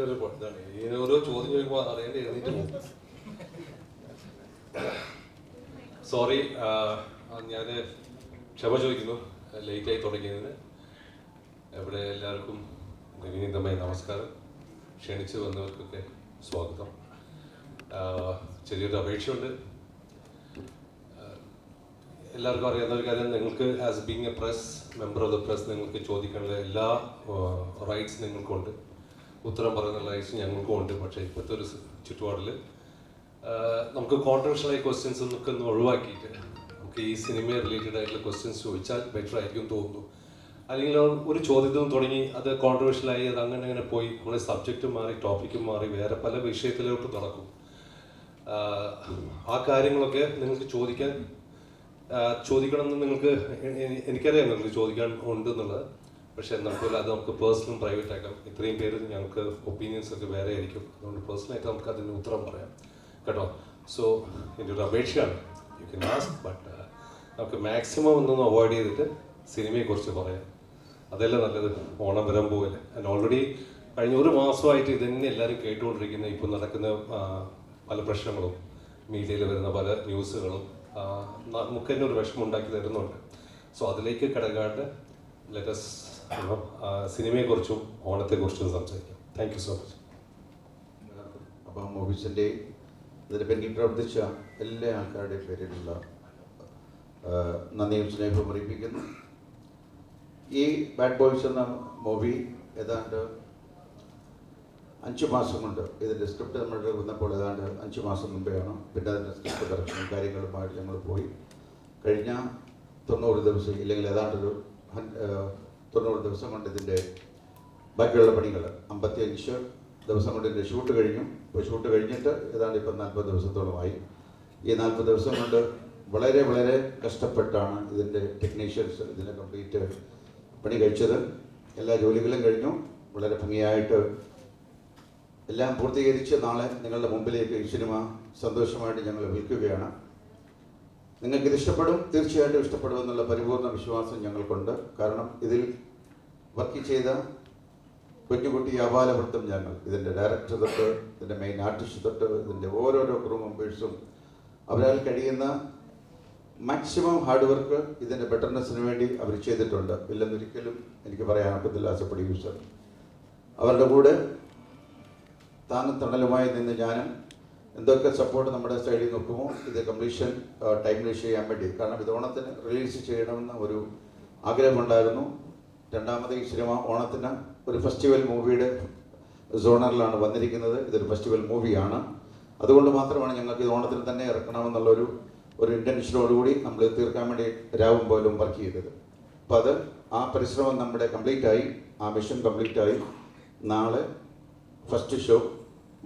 ഓരോ ചോദ്യം ചോദിക്കുമ്പോൾ അറിയേണ്ടി എഴുന്നേറ്റ് പോകും. സോറി, ഞാൻ ക്ഷമ ചോദിക്കുന്നു ലേറ്റായി തുടങ്ങിയതിന്. ഇവിടെ എല്ലാവർക്കും വിനീതമായ നമസ്കാരം. ക്ഷണിച്ചു വന്നവർക്കൊക്കെ സ്വാഗതം. ചെറിയൊരു അപേക്ഷയുണ്ട്. എല്ലാവർക്കും അറിയാവുന്ന ഒരു കാര്യം, നിങ്ങൾക്ക് as being A press member of the press നിങ്ങൾക്ക് ചോദിക്കാനുള്ള എല്ലാ റൈറ്റ്സ് നിങ്ങൾക്കുണ്ട്. ഉത്തരം പറയുന്ന റൈറ്റ്സ് ഞങ്ങൾക്കും ഉണ്ട്. പക്ഷേ ഇപ്പോഴത്തെ ഒരു ചുറ്റുപാടിൽ നമുക്ക് കോൺട്രവേഴ്ഷ്യലായ ക്വസ്റ്റ്യൻസ് ഒക്കെ ഒന്ന് ഒഴിവാക്കിയിട്ട് നമുക്ക് ഈ സിനിമയെ റിലേറ്റഡ് ആയിട്ടുള്ള ക്വസ്റ്റ്യൻസ് ചോദിച്ചാൽ ബെറ്റർ ആയിരിക്കും തോന്നുന്നു. അല്ലെങ്കിൽ ഒരു ചോദ്യത്തിൽ തുടങ്ങി അത് കോൺട്രവേഴ്ഷ്യലായി അത് അങ്ങനെ പോയി നമ്മുടെ സബ്ജക്റ്റും മാറി ടോപ്പിക്കും മാറി വേറെ പല വിഷയത്തിലോട്ട് നടക്കും. ആ കാര്യങ്ങളൊക്കെ നിങ്ങൾക്ക് ചോദിക്കണമെന്ന് നിങ്ങൾക്ക് എനിക്കറിയാം നിങ്ങൾക്ക് ചോദിക്കാൻ ഉണ്ടെന്നുള്ളത്. പക്ഷേ നമുക്ക് പേഴ്സണൽ പ്രൈവറ്റ് ആക്കാം. ഇത്രയും പേര് ഞങ്ങൾക്ക് ഒപ്പീനിയൻസ് ഒക്കെ വേറെ ആയിരിക്കും. അതുകൊണ്ട് പേഴ്സണലായിട്ട് നമുക്ക് അതിന് ഉത്തരം പറയാം കേട്ടോ. സോ എൻ്റെ ഒരു അപേക്ഷയാണ്, യു കെൻ ആസ്ക്, ബട്ട് നമുക്ക് മാക്സിമം ഒന്നൊന്ന് അവോയ്ഡ് ചെയ്തിട്ട് സിനിമയെക്കുറിച്ച് പറയാം. അതല്ലേ നല്ലത്. ഓണം വരാൻ പോവില്ല. ആൻഡ് ഓൾറെഡി കഴിഞ്ഞ ഒരു മാസമായിട്ട് ഇതന്നെ എല്ലാവരും കേട്ടുകൊണ്ടിരിക്കുന്ന ഇപ്പോൾ നടക്കുന്ന പല പ്രശ്നങ്ങളും മീഡിയയിൽ വരുന്ന പല ന്യൂസുകളും നമുക്ക് തന്നെ ഒരു വിഷമം ഉണ്ടാക്കി തരുന്നുണ്ട്. സോ അതിലേക്ക് കിടക്കാണ്ട് ലെറ്റസ് സിനിമയെക്കുറിച്ചും ഓണത്തെക്കുറിച്ചും സംസാരിക്കാം. Thank you so much. അപ്പം ഓഫീസിൻ്റെ ഇതിന് പിന്നിൽ പ്രവർത്തിച്ച എല്ലാ ആൾക്കാരുടെയും പേരിലുള്ള നന്ദിയും സ്നേഹവും അറിയിപ്പിക്കുന്നു. ഈ ബാഡ് ബോയ്സ് എന്ന മൂവി ഏതാണ്ട് 5 മാസം കൊണ്ട് ഇതിൻ്റെ സ്ക്രിപ്റ്റ് നമ്മളുടെ വന്നപ്പോൾ ഏതാണ്ട് 5 മാസം മുമ്പെയാണ്. പിന്നെ അതിൻ്റെ സ്ക്രിപ്റ്റ് കറക്ഷനും കാര്യങ്ങളുമായിട്ട് ഞങ്ങൾ പോയി. കഴിഞ്ഞ 90 ദിവസം ഇല്ലെങ്കിൽ ഏതാണ്ടൊരു 90 ദിവസം കൊണ്ട് ഇതിൻ്റെ ബാക്കിയുള്ള പണികൾ 55 ദിവസം കൊണ്ട് ഇതിൻ്റെ ഷൂട്ട് കഴിഞ്ഞു. ഇപ്പോൾ ഷൂട്ട് കഴിഞ്ഞിട്ട് ഏതാണ്ട് ഇപ്പം 40 ദിവസത്തോളമായി. ഈ 40 ദിവസം കൊണ്ട് വളരെ വളരെ കഷ്ടപ്പെട്ടാണ് ഇതിൻ്റെ ടെക്നീഷ്യൻസ് ഇതിനെ കംപ്ലീറ്റ് പണി കഴിച്ചത്. എല്ലാ ജോലികളും കഴിഞ്ഞു. വളരെ ഭംഗിയായിട്ട് എല്ലാം പൂർത്തീകരിച്ച് നാളെ നിങ്ങളുടെ മുമ്പിലേക്ക് ഈ സിനിമ സന്തോഷമായിട്ട് ഞങ്ങൾ വിൽക്കുകയാണ്. നിങ്ങൾക്കിത് ഇഷ്ടപ്പെടും, തീർച്ചയായിട്ടും ഇഷ്ടപ്പെടുമെന്നുള്ള പരിപൂർണ വിശ്വാസം ഞങ്ങൾക്കുണ്ട്. കാരണം ഇതിൽ വർക്ക് ചെയ്ത കുഞ്ഞുകുട്ടി ആപാലവൃത്തം ഞങ്ങൾ, ഇതിൻ്റെ ഡയറക്ടർ തൊട്ട് ഇതിൻ്റെ മെയിൻ ആർട്ടിസ്റ്റ് തൊട്ട് ഇതിൻ്റെ ഓരോരോ ക്രൂ മെമ്പേഴ്സും അവരാൽ കഴിയുന്ന മാക്സിമം ഹാർഡ് വർക്ക് ഇതിൻ്റെ ബെറ്റർനെസ്സിന് വേണ്ടി അവർ ചെയ്തിട്ടുണ്ട്. ഇല്ലെന്നൊരിക്കലും എനിക്ക് പറയാനൊക്കത്തില്ല. ആസ് എ പ്രൊഡ്യൂസർ അവരുടെ കൂടെ താങ്ങും തണലുമായി നിന്ന് ഞാനും എന്തൊക്കെ സപ്പോർട്ട് നമ്മുടെ സൈഡിൽ നോക്കുമോ ഇത് കംപ്ലീഷൻ ടൈമിൽ ചെയ്യാൻ വേണ്ടി. കാരണം ഇത് ഓണത്തിന് റിലീസ് ചെയ്യണമെന്ന ഒരു ആഗ്രഹമുണ്ടായിരുന്നു. രണ്ടാമത് ഈ സിനിമ ഓണത്തിന് ഒരു ഫെസ്റ്റിവൽ മൂവിയുടെ സോണറിലാണ് വന്നിരിക്കുന്നത്. ഇതൊരു ഫെസ്റ്റിവൽ മൂവിയാണ്. അതുകൊണ്ട് മാത്രമാണ് ഞങ്ങൾക്ക് ഇത് ഓണത്തിന് തന്നെ ഇറക്കണമെന്നുള്ളൊരു ഇൻറ്റൻഷനോടുകൂടി നമ്മൾ തീർക്കാൻ വേണ്ടി രാവും പോലും വർക്ക് ചെയ്തത്. അപ്പോൾ അത് ആ പരിശ്രമം നമ്മുടെ കംപ്ലീറ്റായി, ആ മിഷൻ കംപ്ലീറ്റായി. നാളെ ഫസ്റ്റ് ഷോ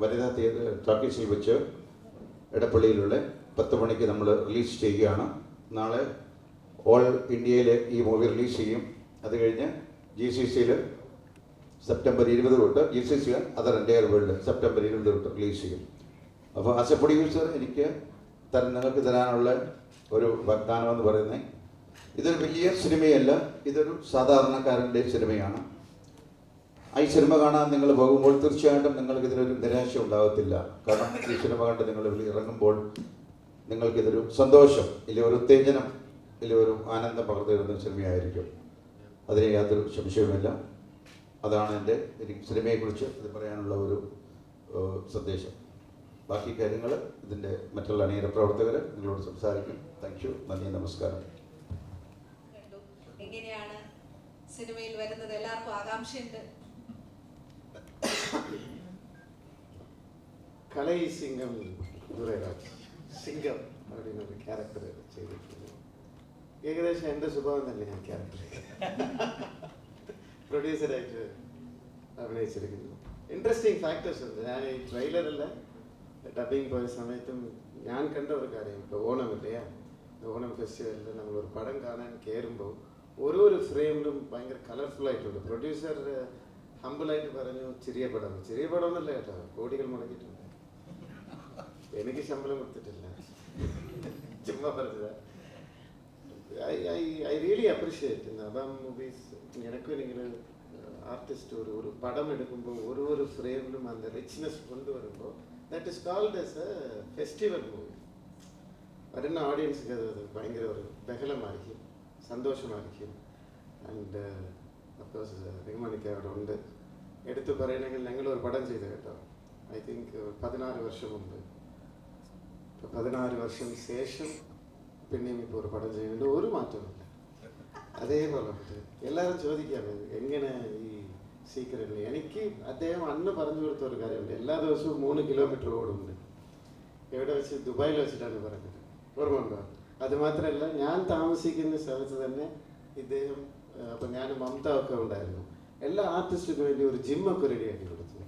വനിതാ തിയേറ്റർ ടോക്കീസിൽ വെച്ച് എടപ്പള്ളിയിലുള്ള 10 മണിക്ക് നമ്മൾ റിലീസ് ചെയ്യുകയാണ്. നാളെ ഓൾ ഇന്ത്യയിൽ ഈ മൂവി റിലീസ് ചെയ്യും. അത് കഴിഞ്ഞ് GCCയിൽ സെപ്റ്റംബർ 20 തൊട്ട് GCC other entire world September 20 തൊട്ട് റിലീസ് ചെയ്യും. അപ്പോൾ ആസ് എ പ്രൊഡ്യൂസർ എനിക്ക് നിങ്ങൾക്ക് തരാനുള്ള ഒരു വാഗ്ദാനമെന്ന് പറയുന്നത്, ഇതൊരു വലിയ സിനിമയല്ല, ഇതൊരു സാധാരണക്കാരൻ്റെ സിനിമയാണ്. ഈ സിനിമ കാണാൻ നിങ്ങൾ പോകുമ്പോൾ തീർച്ചയായിട്ടും നിങ്ങൾക്ക് ഇതിനൊരു നിരാശ ഉണ്ടാകത്തില്ല. കാരണം ഈ സിനിമ കണ്ട് നിങ്ങൾ ഇറങ്ങുമ്പോൾ നിങ്ങൾക്കിതൊരു സന്തോഷം, ഇല്ല ഒരു ഉത്തേജനം, ഇല്ല ഒരു ആനന്ദം പകർന്നു തരുന്ന സിനിമയായിരിക്കും. അതിന് യാതൊരു സംശയവുമില്ല. അതാണ് എനിക്ക് സിനിമയെക്കുറിച്ച് ഇത് പറയാനുള്ള ഒരു സന്ദേശം. ബാക്കി കാര്യങ്ങൾ ഇതിൻ്റെ മറ്റുള്ള അണിയറ പ്രവർത്തകർ നിങ്ങളോട് സംസാരിക്കും. താങ്ക് യു, നന്ദി, നമസ്കാരം. എങ്ങനെയാണ് സിനിമയിൽ വരുന്നത്? എല്ലാവർക്കും ആകാംക്ഷയുണ്ട്. കലൈ സിംഗം ദുരൈരാജ് സിംഗം அப்படின்னு ഒരു ക്യാരക്ടർ ചെയ്തിട്ടുണ്ട്. ഏകദേശം എൻ്റെ സ്വഭാവം തന്നെ ഞാൻ ക്യാരക്ടർ പ്രൊഡ്യൂസറായിട്ട് അഭിനയിച്ചിരിക്കുന്നു. ഇൻട്രസ്റ്റിംഗ് ഫാക്ടേഴ്സ് ഉണ്ട്. ഞാൻ ഈ ട്രെയിലറിൽ ഡബിങ് പോയ സമയത്തും ഞാൻ കണ്ട ഒരു കാര്യം, ഇപ്പോൾ ഓണമില്ലയാ, ഓണം ഫെസ്റ്റിവലിൽ നമ്മളൊരു പടം കാണാൻ കയറുമ്പോൾ ഓരോരോ ഫ്രെയിമിലും ഭയങ്കര കളർഫുള്ളായിട്ടുണ്ട്. പ്രൊഡ്യൂസർ ഹമ്പിളായിട്ട് പറഞ്ഞു ചെറിയ പടം എന്നല്ല കേട്ടോ, കോടികൾ മുടക്കിയിട്ടുണ്ട്. എനിക്ക് ശമ്പളം കൊടുത്തിട്ടില്ല, ചുമ്മാ പറഞ്ഞതാ. I really appreciate Nabam movies. എനിക്കും ആർട്ടിസ്റ്റ് ഒരു പടം എടുക്കുമ്പോൾ ഒരു ഫ്രെയിമിലും அந்த റിച്ച്നെസ് കൊണ്ടുവരുമ്പോൾ that is called as a festival movie. വരുന്ന ഓഡിയൻസിന് അത് ഭയങ്കര ഒരു ബഹളമായിരിക്കും, സന്തോഷമായിരിക്കും. ആൻഡ് അഫ്കോഴ്സ് റഹ്മാനിക്ക അവിടെ ഉണ്ട്. എടുത്തു പറയണമെങ്കിൽ ഞങ്ങളൊരു പടം ചെയ്ത് കേട്ടോ, ഐ തിങ്ക് 16 വർഷം മുമ്പ്. ഇപ്പോൾ 16 വർഷം ശേഷം പിന്നെയും ഇപ്പോൾ ഒരു പടം ചെയ്യുന്നുണ്ട്, ഒരു മാറ്റമില്ല, അതേപോലെ ഉണ്ട്. എല്ലാവരും ചോദിക്കാറ് എങ്ങനെ ഈ സീക്രട്ട്. എനിക്ക് അദ്ദേഹം അന്ന് പറഞ്ഞു കൊടുത്ത ഒരു കാര്യമുണ്ട്, എല്ലാ ദിവസവും 3 കിലോമീറ്റർ ഓടുന്നുണ്ട്. എവിടെ വെച്ച്? ദുബായിൽ വെച്ചിട്ടാണ് പറഞ്ഞത്, ഓർമ്മയുണ്ടോ? അത് മാത്രമല്ല, ഞാൻ താമസിക്കുന്ന സ്ഥലത്ത് തന്നെ ഇദ്ദേഹം, അപ്പം ഞാൻ മമത ഒക്കെ ഉണ്ടായിരുന്നു, എല്ലാ ആർട്ടിസ്റ്റിനും വേണ്ടി ഒരു ജിമ്മൊക്കെ റെഡിയാക്കി കൊടുത്തു.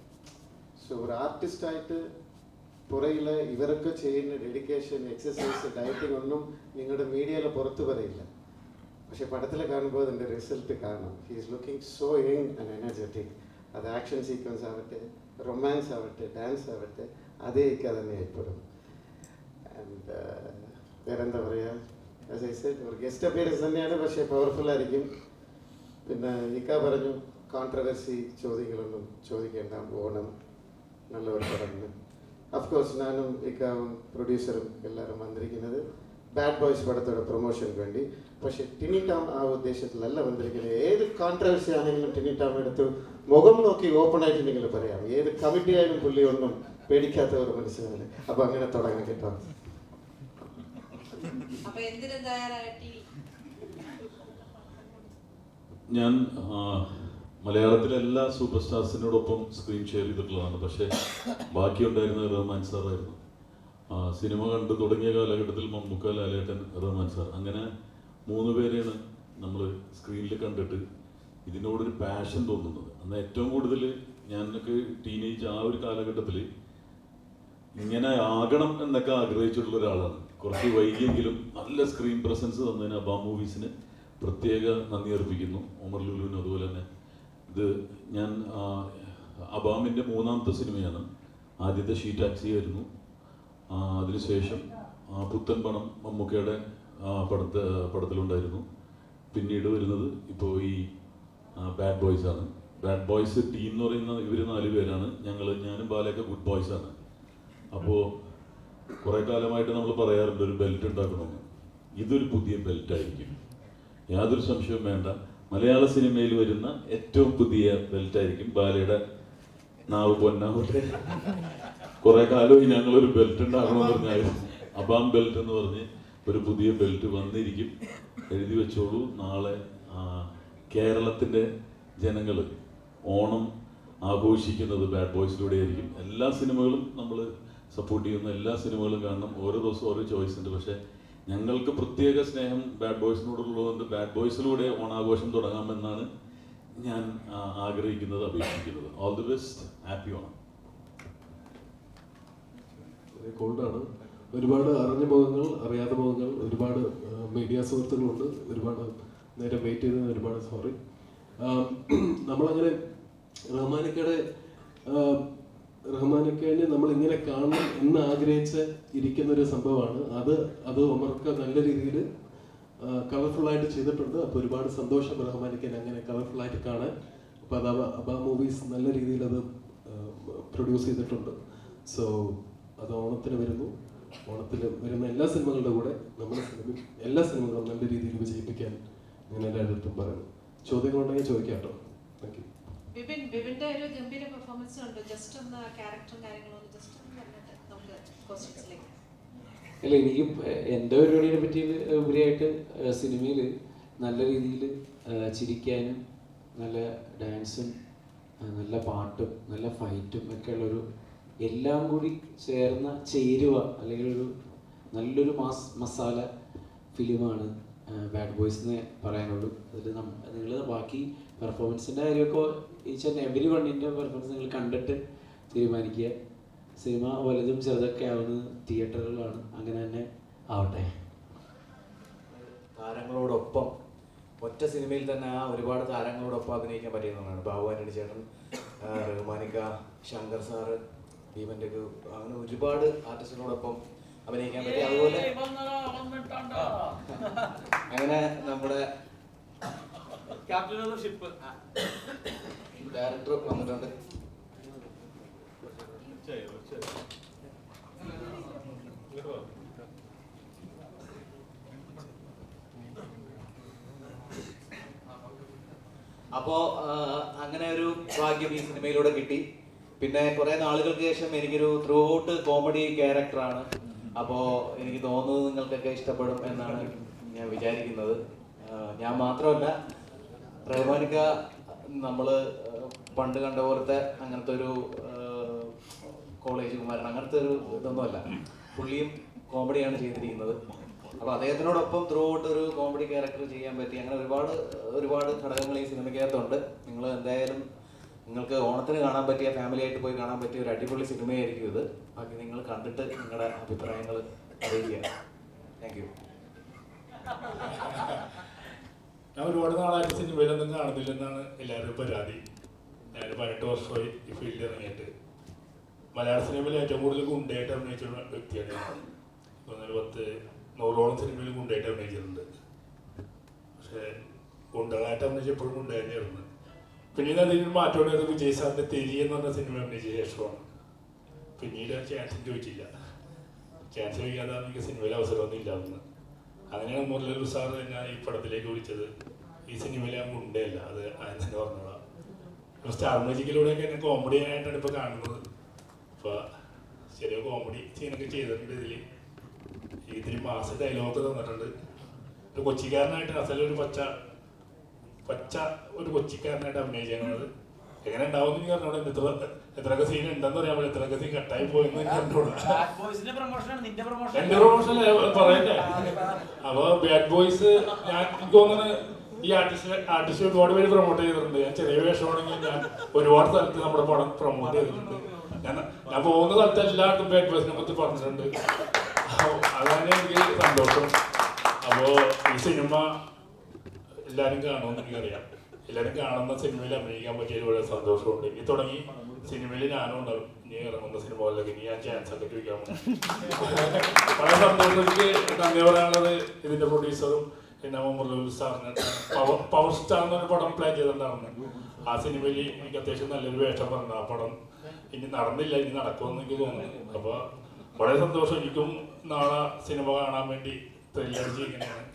സോ ഒരു ആർട്ടിസ്റ്റായിട്ട് പുറകിൽ ഇവരൊക്കെ ചെയ്യുന്ന ഡെഡിക്കേഷൻ, എക്സസൈസ്, ഡയറ്റിംഗ് ഒന്നും നിങ്ങളുടെ മീഡിയയിൽ പുറത്ത് പറയില്ല. പക്ഷെ പടത്തിൽ കാണുമ്പോൾ അതിൻ്റെ റിസൾട്ട് കാണാം. He is looking so young and energetic. അത് ആക്ഷൻ സീക്വൻസ് ആവട്ടെ, റൊമാൻസ് ആവട്ടെ, ഡാൻസ് ആവട്ടെ, അതേക്ക് തന്നെ ഏർപ്പെടും. ആൻഡ് വേറെന്താ പറയുക, ആസ് ഐ സെഡ്, ഒരു ഗസ്റ്റ് അപ്പിയറൻസ് തന്നെയാണ്, പക്ഷേ പവർഫുൾ ആയിരിക്കും. പിന്നെ ഇക്ക പറഞ്ഞു കോൺട്രവേഴ്സി ചോദ്യങ്ങളൊന്നും ചോദിക്കേണ്ട, ഓണം നല്ല ഒരു പടമാണ്. അഫ്കോഴ്സ് ഞാനും ഇക്കാവും പ്രൊഡ്യൂസറും എല്ലാവരും വന്നിരിക്കുന്നത് ബാഡ് ബോയ്സ് പടത്തോടെ പ്രൊമോഷന് വേണ്ടി. പക്ഷെ ടിനി ടോം ആ ഉദ്ദേശത്തിലല്ല വന്നിരിക്കുന്നത്. ഏത് കോൺട്രവേഴ്സി ആണെങ്കിലും ടിനി ടോം എടുത്ത് മുഖം നോക്കി ഓപ്പൺ ആയിട്ട് നിങ്ങൾ പറയാം. ഏത് കമ്മിറ്റി ആയാലും പുള്ളി ഒന്നും പേടിക്കാത്ത ഒരു മനസ്സിലാണ്. അപ്പൊ അങ്ങനെ തുടങ്ങാൻ കേട്ടോ. അപ്പൊ എന്തിനും തയ്യാറായിട്ട് ഞാൻ മലയാളത്തിലെ എല്ലാ സൂപ്പർ സ്റ്റാർസിനോടൊപ്പം സ്ക്രീൻ ഷെയർ ചെയ്തിട്ടുള്ളതാണ്. പക്ഷേ ബാക്കിയുണ്ടായിരുന്നത് റഹ്മാൻ സാറായിരുന്നു. സിനിമ കണ്ടു തുടങ്ങിയ കാലഘട്ടത്തിൽ മമ്മൂക്ക, ലാലേട്ടൻ, റഹ്മാൻ സാർ, അങ്ങനെ 3 പേരെയാണ് നമ്മൾ സ്ക്രീനിൽ കണ്ടിട്ട് ഇതിനോടൊരു പാഷൻ തോന്നുന്നത്. അന്ന് ഏറ്റവും കൂടുതൽ ഞാനൊക്കെ ടീനേജ് ആ ഒരു കാലഘട്ടത്തിൽ ഇങ്ങനെ ആകണം എന്നൊക്കെ ആഗ്രഹിച്ചിട്ടുള്ള ഒരാളാണ്. കുറച്ച് വൈകിയെങ്കിലും നല്ല സ്ക്രീൻ പ്രസൻസ് തന്നതിന് അബാ മൂവീസിന് പ്രത്യേക നന്ദി അർപ്പിക്കുന്നു. ഒമർ ലുലുവിന് അതുപോലെ തന്നെ. ഇത് ഞാൻ അബാമിൻ്റെ 3ാമത്തെ സിനിമയാണ്. ആദ്യത്തെ ഷീ ടാക്സി ആയിരുന്നു. അതിനുശേഷം പുത്തൻ പണം മമ്മൂക്കയുടെ പടത്തിലുണ്ടായിരുന്നു. പിന്നീട് വരുന്നത് ഇപ്പോൾ ഈ ബാഡ് ബോയ്സ് ആണ്. ബാഡ് ബോയ്സ് ടീം എന്ന് പറയുന്ന ഇവർ 4 പേരാണ്. ഞാനും ബാലയൊക്കെ ഗുഡ് ബോയ്സ് ആണ്. അപ്പോൾ കുറേ കാലമായിട്ട് നമ്മൾ പറയാറുണ്ട് ഒരു ബെൽറ്റ് ഉണ്ടാക്കണമെന്ന്. ഇതൊരു പുതിയ ബെൽറ്റായിരിക്കും, യാതൊരു സംശയവും വേണ്ട. മലയാള സിനിമയിൽ വരുന്ന ഏറ്റവും പുതിയ ബെൽറ്റായിരിക്കും. ബാലയുടെ നാവ് പൊന്നാവട്ടെ. കുറെ കാലമായി ഞങ്ങളൊരു ബെൽറ്റ് ഉണ്ടാക്കണമെന്ന് പറഞ്ഞായിരുന്നു. അബാം ബെൽറ്റ് എന്ന് പറഞ്ഞ് ഒരു പുതിയ ബെൽറ്റ് വന്നിരിക്കും. എഴുതി വെച്ചോളൂ. നാളെ കേരളത്തിൻ്റെ ജനങ്ങൾ ഓണം ആഘോഷിക്കുന്നത് ബാഡ് ബോയ്സിലൂടെ ആയിരിക്കും. എല്ലാ സിനിമകളും നമ്മൾ സപ്പോർട്ട് ചെയ്യുന്ന എല്ലാ സിനിമകളും കാണണം. ഓരോ ദിവസവും ഓരോ ചോയ്സ് ഉണ്ട്. പക്ഷേ ഞങ്ങൾക്ക് പ്രത്യേക സ്നേഹം ബാഡ് ബോയ്സിനോടുള്ളതുകൊണ്ട് ബാഡ് ബോയ്സിലൂടെ ഓണാഘോഷം തുടങ്ങാമെന്നാണ് ഞാൻ ആഗ്രഹിക്കുന്നത്, അപേക്ഷിക്കുന്നത്. All the best. Happy Onam. കോൾഡാണ്. ഒരുപാട് അറിഞ്ഞ മുഖങ്ങൾ, അറിയാത്ത മുഖങ്ങൾ, ഒരുപാട് മീഡിയ സുഹൃത്തുക്കളുണ്ട്. ഒരുപാട് നേരം വെയിറ്റ് ചെയ്തതിന് ഒരുപാട് സോറി. നമ്മളങ്ങനെ റഹ്മാനിക്കയെ നമ്മളിങ്ങനെ കാണണം എന്ന് ആഗ്രഹിച്ച് ഇരിക്കുന്നൊരു സംഭവമാണ്. അത് ഒമർക്ക് നല്ല രീതിയിൽ കളർഫുള്ളായിട്ട് ചെയ്തിട്ടുണ്ട്. അപ്പോൾ ഒരുപാട് സന്തോഷം റഹ്മാനിക്കൻ അങ്ങനെ കളർഫുള്ളായിട്ട് കാണാൻ. അപ്പോൾ അത് അബാ മൂവീസ് നല്ല രീതിയിൽ അത് പ്രൊഡ്യൂസ് ചെയ്തിട്ടുണ്ട്. സോ അത് ഓണത്തിന് വരുന്നു. ഓണത്തിൽ വരുന്ന എല്ലാ സിനിമകളുടെ കൂടെ നമ്മുടെ എല്ലാ സിനിമകളും നല്ല രീതിയിൽ വിജയിപ്പിക്കാൻ ഞാൻ എല്ലായിടത്തും പറയുന്നു. ചോദ്യങ്ങളുണ്ടെങ്കിൽ ചോദിക്കാം കേട്ടോ. Thank you. വിപിന്റെ ഒരു ഗംഭീര പെർഫോമൻസ് ഉണ്ട്. ജസ്റ്റ് ഒന്ന് ക്യാരക്ടറും കാര്യങ്ങളും ജസ്റ്റ് ഒന്ന് പറഞ്ഞിട്ട് നമുക്ക് ക്വസ്റ്റ്യൻസിലേക്ക്. അല്ല, എനിക്ക് എൻ്റെ പരിപാടിയെ പറ്റി ഉപരിയായിട്ട് സിനിമയിൽ നല്ല രീതിയിൽ ചിരിക്കാനും നല്ല ഡാൻസും നല്ല പാട്ടും നല്ല ഫൈറ്റും ഒക്കെ ഉള്ളൊരു എല്ലാം കൂടി ചേർന്ന ചേരുവ അല്ലെങ്കിൽ ഒരു നല്ലൊരു മസാല ഫിലിമാണ് ബാഡ് ബോയ്സ് എന്ന് പറയാനുള്ളൂ. അതിൽ നിങ്ങൾ ബാക്കി പെർഫോമൻസിൻ്റെ കാര്യമൊക്കെ ഈച്ച് ആൻഡ് എവരി വണ്ണിൻ്റെ പെർഫോമൻസ് നിങ്ങൾ കണ്ടിട്ട് തീരുമാനിക്കുക. സിനിമ വലുതും ചെറുതൊക്കെ ആവുന്നത് തിയേറ്ററുകളാണ്. അങ്ങനെ തന്നെ ആവട്ടെ. താരങ്ങളോടൊപ്പം ഒറ്റ സിനിമയിൽ തന്നെ ഒരുപാട് താരങ്ങളോടൊപ്പം അഭിനയിക്കാൻ പറ്റിയെന്നുള്ളതാണ്. ബാബു ആന്റണി ചേട്ടൻ, റഹ്മാനിക്ക, ശങ്കർ സാറ്, ദീപൻ്റെ അങ്ങനെ ഒരുപാട് ആർട്ടിസ്റ്റിനോടൊപ്പം അഭിനയിക്കാൻ പറ്റി. അതുപോലെ അങ്ങനെ നമ്മുടെ ഡയറക്ടർ വന്നിട്ടുണ്ട്. അപ്പോൾ അങ്ങനെ ഒരു ഭാഗ്യം ഈ സിനിമയിലൂടെ കിട്ടി. പിന്നെ കുറേ നാളുകൾക്ക് ശേഷം എനിക്കൊരു ത്രൂ ഔട്ട് കോമഡി ക്യാരക്ടറാണ്. അപ്പോൾ എനിക്ക് തോന്നുന്നത് നിങ്ങൾക്കൊക്കെ ഇഷ്ടപ്പെടും എന്നാണ് ഞാൻ വിചാരിക്കുന്നത്. ഞാൻ മാത്രമല്ല, റഹ്മാനിക്ക നമ്മൾ പണ്ട് കണ്ട പോലത്തെ അങ്ങനത്തെ ഒരു കോളേജ് കുമാരൻ അങ്ങനത്തെ ഒരു ഇതൊന്നുമല്ല. പുള്ളിയും കോമഡിയാണ് ചെയ്തിരിക്കുന്നത്. അപ്പോൾ അദ്ദേഹത്തിനോടൊപ്പം ത്രൂ ഔട്ട് ഒരു കോമഡി ക്യാരക്ടർ ചെയ്യാൻ പറ്റി. അങ്ങനെ ഒരുപാട് ഘടകങ്ങൾ ഈ സിനിമയ്ക്കകത്തുണ്ട്. നിങ്ങൾ എന്തായാലും നിങ്ങൾക്ക് ഓണത്തിന് കാണാൻ പറ്റിയ, ഫാമിലി ആയിട്ട് പോയി കാണാൻ പറ്റിയ ഒരു അടിപൊളി സിനിമയായിരിക്കും ഇത്. ബാക്കി നിങ്ങൾ കണ്ടിട്ട് നിങ്ങളുടെ അഭിപ്രായങ്ങൾ അറിയിക്കുക. Thank you. ഞാൻ ഒരുപാട് നാളായിട്ട് സിനിമയിലൊന്നും കാണുന്നില്ലെന്നാണ് എല്ലാവരും പരാതി. ഞാൻ 18 വർഷമായി ഈ ഫീൽഡിൽ ഇറങ്ങിയിട്ട്. മലയാള സിനിമയിൽ ഏറ്റവും കൂടുതൽ ഗുണ്ടയായിട്ട് അഭിനയിച്ച വ്യക്തിയാണ് ഞാൻ. 100ഓളം സിനിമയിൽ ഗുണ്ടയായിട്ട് അഭിനയിച്ചിട്ടുണ്ട്. പക്ഷേ ഗുണ്ടകളായിട്ട് അഭിനയിച്ചപ്പോഴും ഗുണ്ട തന്നെയായിരുന്നു. പിന്നീട് അതിനൊരു മാറ്റമുണ്ടായത് വിജയ് സാറിൻ്റെ തെരി എന്ന് പറഞ്ഞ സിനിമ അഭിനയിച്ച ശേഷമാണ്. പിന്നീട് ചാൻസ് ചോദിച്ചില്ല. ചാൻസ് ചോദിക്കാതെ എനിക്ക് സിനിമയിൽ അവസരമൊന്നും ഇല്ലായിരുന്നു. അങ്ങനെയാണ് മുരളി സാർ എന്നെ ഈ പടത്തിലേക്ക് വിളിച്ചത്. ഈ സിനിമയിൽ ഞാൻ ഗുണ്ടയല്ല, അത് ആദ്യം തന്നെ പറഞ്ഞോളാം. സ്റ്റാർ മ്യൂസിക്കിലൂടെയൊക്കെ എന്നെ കോമഡി ആയിട്ടാണ് ഇപ്പോൾ കാണുന്നത്. അപ്പോൾ ചെറിയ കോമഡി സീനൊക്കെ ചെയ്തിട്ടുണ്ട്. ഇതിൽ മാസം ഡയലോഗ് തന്നിട്ടുണ്ട്. ഒരു കൊച്ചിക്കാരനായിട്ട് അസലൊരു പച്ച ഒരു കൊച്ചിക്കാരനായിട്ട് അഭിനയിച്ചത് എങ്ങനെ ഉണ്ടാവും എന്ന് പറഞ്ഞോളൂ. എത്രയൊക്കെ സീൻ ഉണ്ടെന്ന് പറയാൻ പറ്റും, എത്രയൊക്കെ സീൻ കട്ടായി പോയെന്ന് കണ്ടോളൂ. എന്റെ പ്രൊമോഷൻ പറയട്ടെ. അപ്പൊ ബാഡ് ബോയ്സ് ഞാൻ എനിക്ക് തോന്നുന്നത് ഈ ആർട്ടിസ്റ്റ് ഒരുപാട് പേര് പ്രൊമോട്ട് ചെയ്തിട്ടുണ്ട്. ഞാൻ ചെറിയ വേഷമാണെങ്കിൽ ഞാൻ ഒരുപാട് സ്ഥലത്ത് നമ്മുടെ പടം പ്രൊമോട്ട് ചെയ്തിട്ടുണ്ട്. ഞാൻ പോകുന്ന സ്ഥലത്ത് എല്ലാവർക്കും ബാഡ് ബോയ്സിനെ പറ്റി പറഞ്ഞിട്ടുണ്ട്. അതാണ് എനിക്ക് സന്തോഷം. അപ്പോൾ ഈ സിനിമ എല്ലാവരും കാണുമെന്ന് എനിക്കറിയാം. എല്ലാവരും കാണുന്ന സിനിമയിൽ അഭിനയിക്കാൻ പറ്റിയതിൽ വളരെ സന്തോഷമുണ്ട്. ഇനി തുടങ്ങി സിനിമയിൽ ഞാനും ഉണ്ടാവും. ഇനി ഇറങ്ങുന്ന സിനിമകളിലൊക്കെ ഇനി ഞാൻ ചാൻസ് ഒക്കെ ചോദിക്കാൻ വളരെ സന്തോഷം. എനിക്ക് നന്ദി പറയാനുള്ളത് ഇതിന്റെ പ്രൊഡ്യൂസറും പിന്നെ മുരളി സാറിന് പവർ സ്റ്റാർ എന്നൊരു പടം പ്ലാൻ ചെയ്തിട്ടുണ്ടായിരുന്നു. ആ സിനിമയിൽ എനിക്ക് അത്യാവശ്യം നല്ലൊരു വേഷം പറഞ്ഞു. ആ പടം ഇനി നടന്നില്ല, ഇനി നടക്കുമെന്ന് എനിക്ക് തോന്നുന്നു. അപ്പോൾ വളരെ സന്തോഷം. എനിക്കും നാളെ സിനിമ കാണാൻ വേണ്ടി ത്രില്ലടിച്ച് ഇങ്ങനെയാണ്.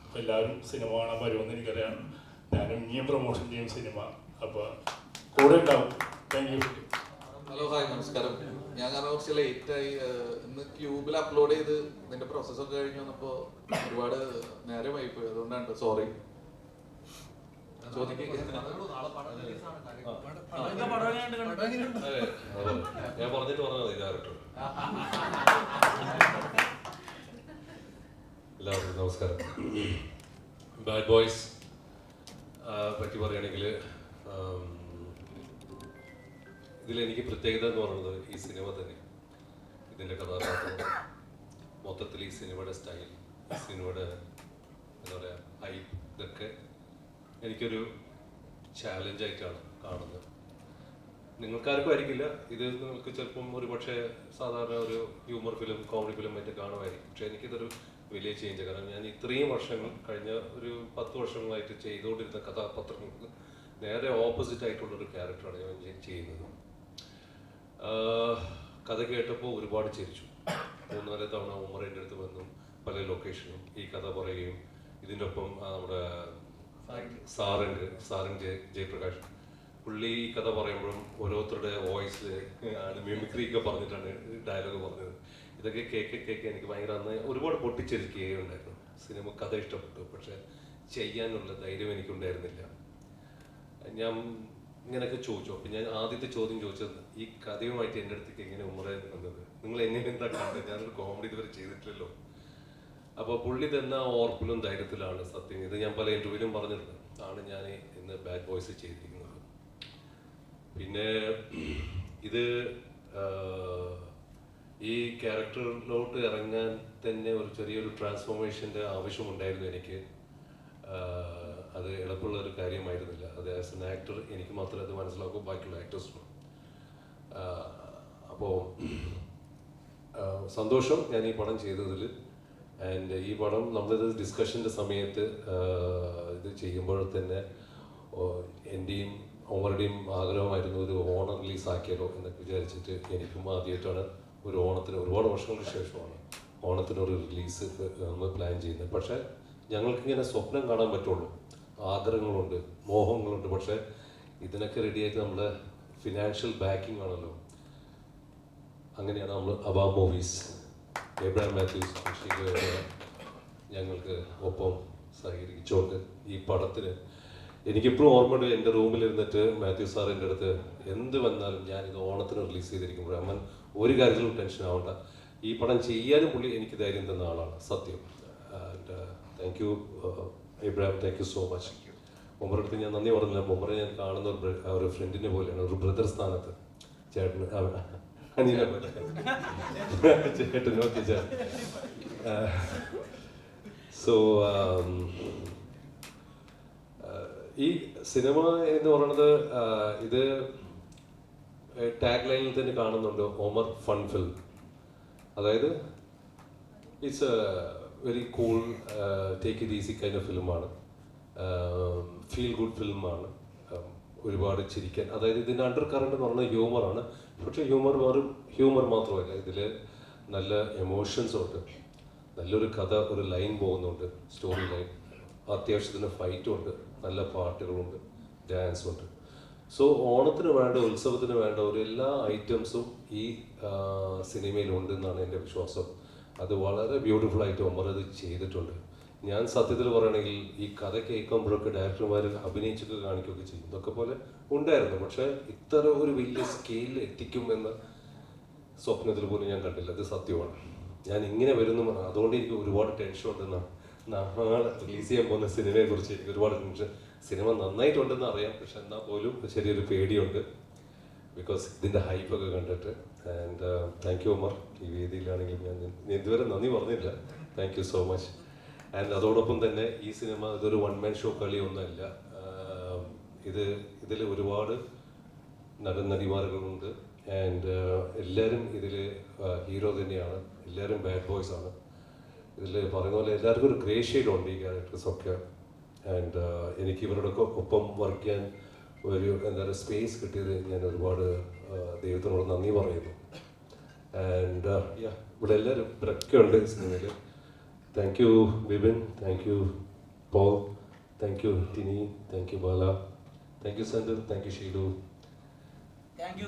അപ്പോൾ എല്ലാവരും സിനിമ കാണാൻ വരുമെന്ന് എനിക്കറിയാം. ഞാനും ഇനിയും പ്രൊമോഷൻ ചെയ്യും സിനിമ. അപ്പോൾ കൂടെ ഉണ്ടാവും. Thank you. ഹലോ, ഹായ്, നമസ്കാരം. ഞാൻ കാരണം കുറച്ച് ലേറ്റായി. ഇന്ന് ക്യൂബിൽ അപ്ലോഡ് ചെയ്ത് ഇതിന്റെ പ്രോസസ്സൊക്കെ കഴിഞ്ഞ് വന്നപ്പോൾ ഒരുപാട് നേരമായി പോയി. അതുകൊണ്ടാണ് സോറി. ഞാൻ പറഞ്ഞിട്ട് പറഞ്ഞത് ഡയറക്ടർ. എല്ലാവർക്കും നമസ്കാരം. ബാഡ് ബോയ്സ് പറ്റി പറയുകയാണെങ്കിൽ ഇതിലെനിക്ക് പ്രത്യേകത എന്ന് പറയുന്നത് ഈ സിനിമ തന്നെ, ഇതിൻ്റെ കഥാപാത്രം, മൊത്തത്തിൽ ഈ സിനിമയുടെ സ്റ്റൈൽ, ഈ സിനിമയുടെ എന്താ പറയുക ഹൈപ്പ്, ഇതൊക്കെ എനിക്കൊരു ചാലഞ്ചായിട്ടാണ് കാണുന്നത്. നിങ്ങൾക്കാർക്കും ആയിരിക്കില്ല ഇത്. നിങ്ങൾക്ക് ചിലപ്പം ഒരു പക്ഷേ സാധാരണ ഒരു ഹ്യൂമർ ഫിലിം, കോമഡി ഫിലിം ആയിട്ട് കാണുമായിരിക്കും. പക്ഷേ എനിക്കിതൊരു വലിയ ചേഞ്ച്. കാരണം ഞാൻ ഇത്രയും വർഷങ്ങൾ, കഴിഞ്ഞ ഒരു 10 വർഷങ്ങളായിട്ട് ചെയ്തുകൊണ്ടിരുന്ന കഥാപാത്രങ്ങൾക്ക് നേരെ ഓപ്പോസിറ്റ് ആയിട്ടുള്ളൊരു ക്യാരക്ടറാണ് ഞാൻ ചെയ്യുന്നത്. കഥ കേട്ടപ്പോൾ ഒരുപാട് ചിരിച്ചു. 3-4 തവണ ഉമർ എൻ്റെ അടുത്ത് വന്നും പല ലൊക്കേഷനും ഈ കഥ പറയുകയും ഇതിൻ്റെ ഒപ്പം നമ്മുടെ സാരംഗ് ജയപ്രകാശ് പുള്ളി ഈ കഥ പറയുമ്പോഴും ഓരോരുത്തരുടെ വോയിസിൽ മിമിക്രി ഒക്കെ പറഞ്ഞിട്ടാണ് ഡയലോഗ് പറഞ്ഞത്. ഇതൊക്കെ കേക്ക് എനിക്ക് ഭയങ്കര അന്ന് ഒരുപാട് പൊട്ടിച്ചിരിക്കുകയുണ്ടായിരുന്നു. സിനിമ കഥ ഇഷ്ടപ്പെട്ടു, പക്ഷെ ചെയ്യാനുള്ള ധൈര്യം എനിക്കുണ്ടായിരുന്നില്ല. ഞാൻ ഇങ്ങനെയൊക്കെ ചോദിച്ചു. അപ്പം ഞാൻ ആദ്യത്തെ ചോദ്യം ചോദിച്ചത് ഈ കഥയുമായിട്ട് എൻ്റെ അടുത്തേക്ക് എങ്ങനെ ഉമറേ വന്നത്, നിങ്ങൾ എങ്ങനെ എന്താ കണ്ടത്, ഞാനൊരു കോമഡി ഇതുവരെ ചെയ്തിട്ടില്ലല്ലോ. അപ്പോൾ പുള്ളി തന്ന ഓർപ്പിലും ധൈര്യത്തിലാണ് സത്യം. ഇത് ഞാൻ പല ഇൻ്റർവ്യൂവിലും പറഞ്ഞിട്ടുണ്ട്. ആണ് ഞാൻ ഇന്ന് ബാഡ് ബോയ്സ് ചെയ്തിരിക്കുന്നത്. പിന്നെ ഇത് ഈ ക്യാരക്ടറിലോട്ട് ഇറങ്ങാൻ തന്നെ ഒരു ചെറിയൊരു ട്രാൻസ്ഫോർമേഷൻ്റെ ആവശ്യമുണ്ടായിരുന്നു എനിക്ക്. അത് എളുപ്പമുള്ള ഒരു കാര്യമായിരുന്നില്ല. അത് ആസ് എൻ ആക്ടർ എനിക്ക് മാത്രമേ അത് മനസ്സിലാക്കൂ, ബാക്കിയുള്ള ആക്ടേഴ്സിനും. അപ്പോൾ സന്തോഷം ഞാൻ ഈ പടം ചെയ്തതിൽ. ആൻഡ് ഈ പടം നമ്മളിത് ഡിസ്കഷൻ്റെ സമയത്ത് ഇത് ചെയ്യുമ്പോൾ തന്നെ എൻ്റെയും ഒമറുടെയും ആഗ്രഹമായിരുന്നു ഒരു ഓണം റിലീസ് ആക്കിയാലോ എന്നൊക്കെ വിചാരിച്ചിട്ട് എനിക്കും ആദ്യമായിട്ടാണ് ഒരു ഓണത്തിന് ഒരുപാട് വർഷങ്ങൾക്ക് ശേഷമാണ് ഓണത്തിനൊരു റിലീസ് നമ്മൾ പ്ലാൻ ചെയ്യുന്നത്. പക്ഷേ ഞങ്ങൾക്കിങ്ങനെ സ്വപ്നം കാണാൻ പറ്റുള്ളൂ, ആഗ്രഹങ്ങളുണ്ട്, മോഹങ്ങളുണ്ട്. പക്ഷേ ഇതിനൊക്കെ റെഡിയായിട്ട് നമ്മുടെ ഫിനാൻഷ്യൽ ബാക്കിംഗ് ആണല്ലോ. അങ്ങനെയാണ് നമ്മൾ അബാ മൂവീസ് എബ്രഹാം മാത്യൂസ് ഞങ്ങൾക്ക് ഒപ്പം സഹകരിച്ചുകൊണ്ട് ഈ പടത്തിന് എനിക്കിപ്പോഴും ഓർമ്മയുണ്ട്. എൻ്റെ റൂമിലിരുന്നിട്ട് മാത്യു സാർ എൻ്റെ അടുത്ത് എന്ത് വന്നാലും ഞാനിത് ഓണത്തിന് റിലീസ് ചെയ്തിരിക്കുമ്പോൾ അമ്മൻ ഒരു കാര്യത്തിലും ടെൻഷൻ ആവണ്ട, ഈ പടം ചെയ്യാനും പുള്ളി എനിക്ക് ധൈര്യം തന്ന ആളാണ് സത്യം. And thank you Ibrahim, thank you so much. ഉമ്മറുടെ അടുത്ത് ഞാൻ നന്ദി പറഞ്ഞില്ല. ഉമ്മറെ ഞാൻ കാണുന്ന ഒരു ഫ്രണ്ടിനെ പോലെയാണ്, ഒരു ബ്രദർ സ്ഥാനത്ത്. ചേട്ടന് അനിയനെ പോലെ ചേട്ടൻ. ഓക്കെ ചേട്ടൻ. സോ ഈ സിനിമ എന്ന് പറയുന്നത് ഇത് ടാഗ് ലൈനിൽ തന്നെ കാണുന്നുണ്ട്, ഒമർ ഫൺ ഫിലിം. അതായത് it's a very cool take it easy kind of ഫിലിമാണ്, ഫീൽ ഗുഡ് ഫിലിമാണ്, ഒരുപാട് ചിരിക്കാൻ. അതായത് ഇതിൻ്റെ അണ്ടർ കറണ്ട് എന്ന് പറയുന്നത് ഹ്യൂമറാണ്. പക്ഷേ ഹ്യൂമർ വെറും ഹ്യൂമർ മാത്രമല്ല, ഇതിൽ നല്ല എമോഷൻസ് ഉണ്ട്, നല്ലൊരു കഥ, ഒരു ലൈൻ പോകുന്നുണ്ട്, സ്റ്റോറി ലൈൻ, അത്യാവശ്യത്തിന് ഫൈറ്റും ഉണ്ട്, നല്ല പാട്ടുകളുണ്ട്, ഡാൻസും ഉണ്ട്. സോ ഓണത്തിന് വേണ്ട, ഉത്സവത്തിന് വേണ്ട ഒരു എല്ലാ ഐറ്റംസും ഈ സിനിമയിലുണ്ട് എന്നാണ് എൻ്റെ വിശ്വാസം. അത് വളരെ ബ്യൂട്ടിഫുൾ ആയിട്ട് ഒമർ അത് ചെയ്തിട്ടുണ്ട്. ഞാൻ സത്യത്തിൽ പറയുകയാണെങ്കിൽ ഈ കഥ കേൾക്കുമ്പോഴൊക്കെ ഡയറക്ടർമാർ അഭിനയിച്ചൊക്കെ കാണിക്കുകയൊക്കെ ചെയ്യും, ഇതൊക്കെ പോലെ ഉണ്ടായിരുന്നു. പക്ഷേ ഇത്ര ഒരു വലിയ സ്കെയിലിൽ എത്തിക്കുമെന്ന് സ്വപ്നത്തിൽ പോലും ഞാൻ കണ്ടില്ല. അത് സത്യമാണ്. ഞാൻ ഇങ്ങനെ വരുന്നു, അതുകൊണ്ട് എനിക്ക് ഒരുപാട് ടെൻഷൻ ഉണ്ടെന്നാണ്. നാളെ റിലീസ് ചെയ്യാൻ പോകുന്ന സിനിമയെക്കുറിച്ച് എനിക്ക് ഒരുപാട് ടെൻഷൻ. സിനിമ നന്നായിട്ടുണ്ടെന്ന് അറിയാം, പക്ഷെ എന്നാൽ പോലും ചെറിയൊരു പേടിയുണ്ട്, ബിക്കോസ് ഇതിൻ്റെ ഹൈപ്പൊക്കെ കണ്ടിട്ട്. And thank U Umar. ഈ വേദിയിലാണെങ്കിൽ ഞാൻ ഇതുവരെ നന്ദി പറഞ്ഞില്ല. Thank you so much. And അതോടൊപ്പം തന്നെ ഈ സിനിമ ഇതൊരു വൺ മാൻ ഷോ കളിയൊന്നുമല്ല. ഇതിൽ ഒരുപാട് നടന്മാരുകളുണ്ട്. ആൻഡ് എല്ലാവരും ഇതിൽ ഹീറോ തന്നെയാണ്, എല്ലാവരും ബാഡ് ബോയ്സ് ആണ്. ഇതിൽ പറയുന്ന പോലെ എല്ലാവർക്കും ഒരു ഗ്രേ ഷെയ്ഡ് ഉണ്ട് ഈ ക്യാരക്ടേഴ്സൊക്കെ. ആൻഡ് എനിക്ക് ഇവരോടൊക്കെ ഒപ്പം വർക്ക് ചെയ്യാൻ ഒരു എന്താ പറയുക സ്പേസ് കിട്ടിയത് ഞാൻ ഒരുപാട് ദൈവത്തിനോട് നന്ദി പറയുന്നു. ആൻഡ് ഇവിടെ എല്ലാവരും ഇവരൊക്കെ ഉണ്ട് സിനിമയിൽ. Thank you Bibin, thank you Paul, thank you Tini, thank you Bala, thank you Sanju, thank you Sheelu, thank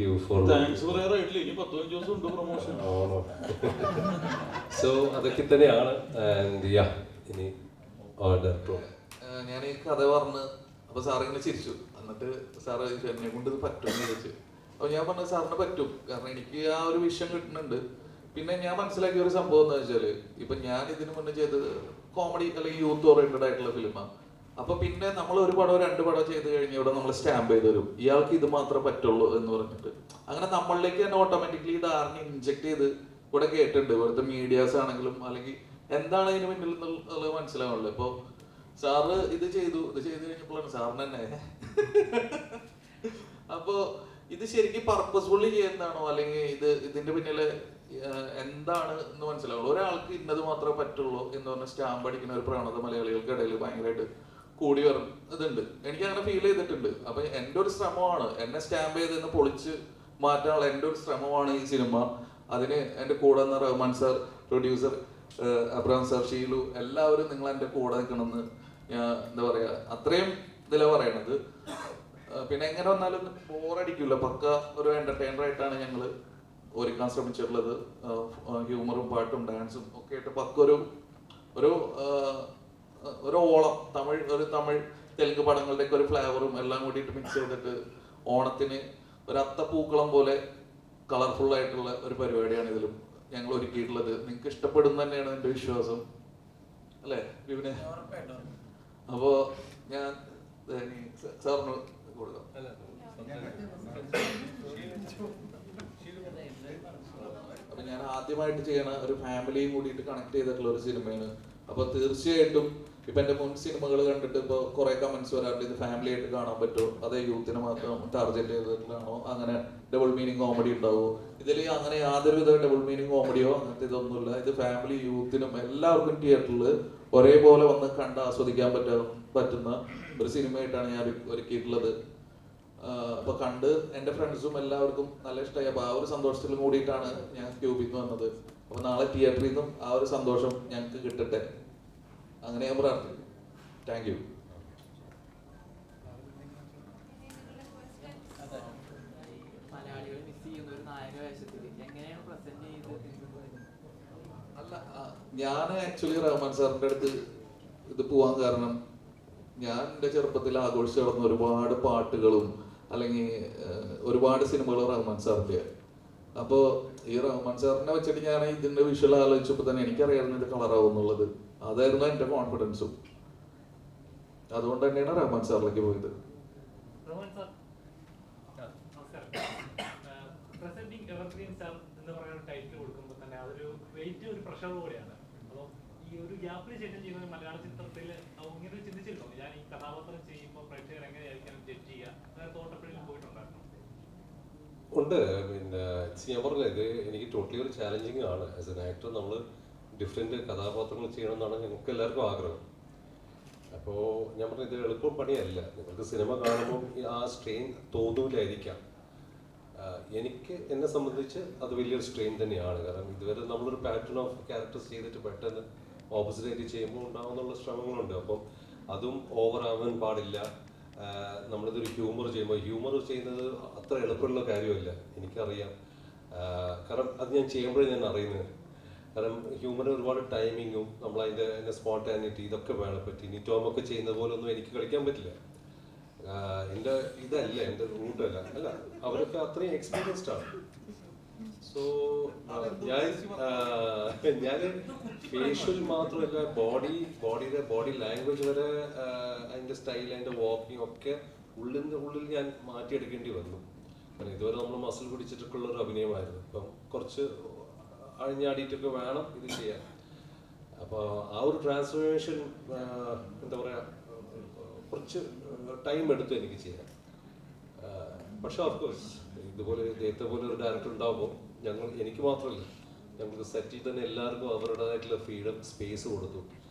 you for. So അതൊക്കെ തന്നെയാണ്. ആൻഡ് ഇനി ഞാൻ ഈ കഥ പറഞ്ഞ് അപ്പൊ സാറിങ്ങനെ ചിരിച്ചു. എന്നിട്ട് സാറ് എന്നെ കൊണ്ട് ഇത് പറ്റുമെന്ന് ചോദിച്ചു. അപ്പൊ ഞാൻ പറഞ്ഞത് സാറിന് പറ്റും, കാരണം എനിക്ക് ആ ഒരു വിഷയം കിട്ടുന്നുണ്ട്. പിന്നെ ഞാൻ മനസ്സിലാക്കിയ ഒരു സംഭവം എന്ന് വെച്ചാല്, ഇപ്പൊ ഞാൻ ഇതിനു മുന്നേ ചെയ്തത് കോമഡി അല്ലെങ്കിൽ യൂത്ത് ഓറിയന്റഡ് ആയിട്ടുള്ള ഫിലിമാണ്. അപ്പൊ പിന്നെ നമ്മൾ ഒരു പടം രണ്ട് പടം ചെയ്ത് കഴിഞ്ഞ ഇവിടെ നമ്മൾ സ്റ്റാമ്പ് ചെയ്ത് തരും, ഇയാൾക്ക് ഇത് മാത്രമേ പറ്റുള്ളൂ എന്ന് പറഞ്ഞിട്ട്. അങ്ങനെ നമ്മളിലേക്ക് തന്നെ ഓട്ടോമാറ്റിക്കലി ധാരണ ഇൻജെക്ട് ചെയ്ത് ഇവിടെ കേട്ടിട്ടുണ്ട്. ഇവിടുത്തെ മീഡിയാസ് ആണെങ്കിലും അല്ലെങ്കിൽ എന്താണ് ഇതിന് പിന്നിൽ എന്നുള്ളത് മനസ്സിലാവുള്ളൂ. ഇപ്പൊ സാറ് ഇത് ചെയ്ത് കഴിഞ്ഞപ്പോഴാണ് സാറിന് തന്നെ അപ്പോ ഇത് ശരിക്കും പർപ്പസ്ഫുള്ളി ചെയ്യുന്നതാണോ അല്ലെങ്കിൽ ഇതിന്റെ പിന്നില് എന്താണ് എന്ന് മനസ്സിലാവുള്ളൂ. ഒരാൾക്ക് ഇന്നത് മാത്രമേ പറ്റുള്ളൂ എന്ന് പറഞ്ഞ സ്റ്റാമ്പ് അടിക്കുന്ന ഒരു പ്രവണത മലയാളികൾക്ക് ഇടയിൽ ഭയങ്കരമായിട്ട് കൂടി വരുന്നുണ്ട്. എനിക്ക് അങ്ങനെ ഫീൽ ചെയ്തിട്ടുണ്ട്. അപ്പൊ എൻ്റെ ഒരു ശ്രമമാണ്, എന്നെ സ്റ്റാമ്പ് ചെയ്തെന്ന് പൊളിച്ച് മാറ്റാനുള്ള എൻ്റെ ഒരു ശ്രമമാണ് ഈ സിനിമ. അതിന് എൻ്റെ കൂടെ നിന്ന് Rahman sir, producer Abraham sir, Sheelu, എല്ലാവരും നിങ്ങൾ എൻ്റെ കൂടെ നിൽക്കണമെന്ന് ഞാൻ എന്താ പറയാ അത്രയും ഇതിലാണ് പറയണത്. പിന്നെ എങ്ങനെ വന്നാലും ബോറടിക്കില്ല, പക്ക ഒരു എന്റർടൈനർ ആയിട്ടാണ് ഞങ്ങൾ ഒരുക്കാൻ ശ്രമിച്ചിട്ടുള്ളത്. ഹ്യൂമറും പാട്ടും ഡാൻസും ഒക്കെ ആയിട്ട് പക്ക ഒരു ഓളം തമിഴ് തെലുങ്ക് പടങ്ങളുടെയൊക്കെ ഒരു ഫ്ലേവറും എല്ലാം കൂടിയിട്ട് മിക്സ് ചെയ്തിട്ട് ഓണത്തിന് ഒരു അത്തപ്പൂക്കളം പോലെ കളർഫുൾ ആയിട്ടുള്ള ഒരു പരിപാടിയാണ് ഇതിലും ഞങ്ങൾ ഒരുക്കിയിട്ടുള്ളത്. നിങ്ങൾക്ക് ഇഷ്ടപ്പെടും തന്നെയാണ് എൻ്റെ വിശ്വാസം, അല്ലേ വിപിനെ? അപ്പോ ഞാൻ സാറിന് കൊടുക്കാം. അപ്പൊ ഞാൻ ആദ്യമായിട്ട് ചെയ്യണ ഒരു ഫാമിലിയും കൂടിയിട്ട് കണക്ട് ചെയ്തിട്ടുള്ള ഒരു സിനിമയാണ്. അപ്പൊ തീർച്ചയായിട്ടും ഇപ്പൊ എന്റെ മുൻ സിനിമകൾ കണ്ടിട്ട് ഇപ്പൊ കുറെ കമന്റ്സ് വരാറുണ്ട്, ഇത് ഫാമിലി ആയിട്ട് കാണാൻ പറ്റുമോ, അതേ യൂത്തിനെ മാത്രം ടാർഗറ്റ് ചെയ്തിട്ടാണോ, അങ്ങനെ ഡബിൾ മീനിങ് കോമഡി ഉണ്ടാവോ? ഇതിൽ അങ്ങനെ യാതൊരുവിധ ഡബിൾ മീനിങ് കോമഡിയോ അങ്ങനത്തെ ഇതൊന്നുമില്ല. ഇത് ഫാമിലി യൂത്തിനും എല്ലാവർക്കും തിയേറ്ററിൽ ഒരേപോലെ വന്ന് കണ്ട് ആസ്വദിക്കാൻ പറ്റുന്ന ഒരു സിനിമയായിട്ടാണ് ഞാൻ ഒരുക്കിയിട്ടുള്ളത്. അപ്പോൾ കണ്ട് എൻ്റെ ഫ്രണ്ട്സും എല്ലാവർക്കും നല്ല ഇഷ്ടമായി. അപ്പോൾ ആ ഒരു സന്തോഷത്തിലും കൂടിയിട്ടാണ് ഞാൻ ക്യൂബിൽ നിന്ന് വന്നത്. അപ്പോൾ നാളെ തിയേറ്ററിൽ നിന്നും ആ ഒരു സന്തോഷം ഞങ്ങൾക്ക് കിട്ടട്ടെ, അങ്ങനെ ഞാൻ പ്രാർത്ഥിക്കും. Thank you. മലയാളികൾ മിസ് ചെയ്യുന്ന ഒരു നായക വേഷത്തിൽ എങ്ങനെയാണ് പ്രസന്റ് ചെയ്തത്? അല്ല, ഞാൻ ആക്ച്വലി റഹ്മാൻ സാറിൻ്റെ അടുത്ത് ഇത് പോവാൻ കാരണം ഞാൻ എൻ്റെ ചെറുപ്പത്തിൽ ആഘോഷിച്ച് നടന്ന ഒരുപാട് പാട്ടുകളും അല്ലെങ്കിൽ ഒരുപാട് സിനിമകൾ റഹ്മാൻ സാറിൻ്റെ. അപ്പോൾ ഈ റഹ്മാൻ സാറിനെ വെച്ചിട്ട് ഞാൻ ഇതിൻ്റെ വിഷ്വൽ ആലോചിച്ചപ്പോൾ തന്നെ എനിക്കറിയായിരുന്നു ഇത് കളറാവും എന്നുള്ളത്. അതായിരുന്നു എൻ്റെ കോൺഫിഡൻസും. അതുകൊണ്ട് തന്നെയാണ് റഹ്മാൻ സാറിലേക്ക് പോയത്. പ്രസന്റിംഗ് എവർഗ്രീൻ സ്റ്റാർ എന്ന് പറയുന്ന ടൈറ്റിൽ കൊടുക്കുമ്പോൾ തന്നെ അതൊരു വെയിറ്റ്, ഒരു പ്രഷർ കൂടെയാണ്. അപ്പോൾ ഈ ഒരു ഗ്യാപ്പിന് ശേഷം ചെയ്യുന്ന മലയാള ചിത്രത്തിൽ ഇങ്ങനെ ചിന്തിച്ചിരുന്നോ, ഞാൻ ഈ കഥാപാത്രം ചെയ്യുമ്പോൾ പ്രേക്ഷകർ എങ്ങനെയായിരിക്കും ജഡ്ജ് ചെയ്യുക, അങ്ങനെ തോട്ടപ്പള്ളിയിൽ പോയിട്ടുണ്ടായിരുന്നു? ഉണ്ട്. പിന്നെ ഞാൻ പറഞ്ഞത് എനിക്ക് ടോട്ടലി ഒരു ചാലഞ്ചിങ് ആണ്. ആസ് എൻ ആക്ടർ നമ്മൾ ഡിഫറെൻറ്റ് കഥാപാത്രങ്ങൾ ചെയ്യണമെന്നാണ് ഞങ്ങൾക്ക് എല്ലാവർക്കും ആഗ്രഹം. അപ്പോൾ ഞാൻ പറഞ്ഞത് ഇത് എളുപ്പ പണിയല്ല. നിങ്ങൾക്ക് സിനിമ കാണുമ്പോൾ ആ സ്ട്രെയിൻ തോന്നൂലായിരിക്കാം. എനിക്ക് എന്നെ സംബന്ധിച്ച് അത് വലിയൊരു സ്ട്രെയിൻ തന്നെയാണ്. കാരണം ഇതുവരെ നമ്മളൊരു പാറ്റേൺ ഓഫ് ക്യാരക്ടേഴ്സ് ചെയ്തിട്ട് പെട്ടെന്ന് ഓപ്പോസിറ്റായിട്ട് ചെയ്യുമ്പോൾ ഉണ്ടാകുന്നുള്ള ശ്രമങ്ങളുണ്ട്. അപ്പം അതും ഓവർ ആവാൻ പാടില്ല. നമ്മളിതൊരു ഹ്യൂമർ ചെയ്യുന്നത് അത്ര എളുപ്പമുള്ള കാര്യമല്ല, എനിക്കറിയാം. കാരണം അത് ഞാൻ ചെയ്യുമ്പോഴേ ഞാൻ അറിയുന്നത്. കാരണം ഹ്യൂമറിന് ഒരുപാട് ടൈമിങ്ങും നമ്മളതിൻ്റെ സ്പോണ്ടാനിറ്റി ഇതൊക്കെ വേണം. ഇപ്പം ടിനി ടോമൊക്കെ ചെയ്യുന്ന പോലെ ഒന്നും എനിക്ക് കളിക്കാൻ പറ്റില്ല. എൻ്റെ ഇതല്ല, എൻ്റെ റൂട്ടല്ല. അല്ല, അവരൊക്കെ അത്രയും എക്സ്പീരിയൻസ്ഡ് ആണ്. സോ ഞാൻ ഫേഷ്യൽ മാത്രമല്ല, ബോഡി ലാംഗ്വേജ് വരെ, അതിൻ്റെ സ്റ്റൈൽ, അതിൻ്റെ വാക്കിംഗ് ഒക്കെ ഉള്ളിൽ ഞാൻ മാറ്റിയെടുക്കേണ്ടി വന്നു. കാരണം ഇതുവരെ നമ്മൾ മസിൽ പിടിച്ചിട്ടൊക്കെയുള്ള ഒരു അഭിനയമായിരുന്നു. ഇപ്പം കുറച്ച് അഴിഞ്ഞാടിയിട്ടൊക്കെ വേണം ഇത് ചെയ്യാൻ. അപ്പോൾ ആ ഒരു ട്രാൻസ്ഫോർമേഷൻ എന്താ പറയുക, കുറച്ച് ടൈം എടുത്തു എനിക്ക് ചെയ്യാൻ. പക്ഷെ ഓഫ്കോഴ്സ് ഇതുപോലെ ഇദ്ദേഹത്തെ പോലെ ഒരു ഡയറക്ടർ ഉണ്ടാകുമ്പോൾ എനിക്ക് മാത്രമല്ല, ഞങ്ങൾക്ക് സെറ്റിൽ തന്നെ എല്ലാവർക്കും അവരുടേതായിട്ടുള്ള ഫ്രീഡം, സ്പേസ് കൊടുത്തു.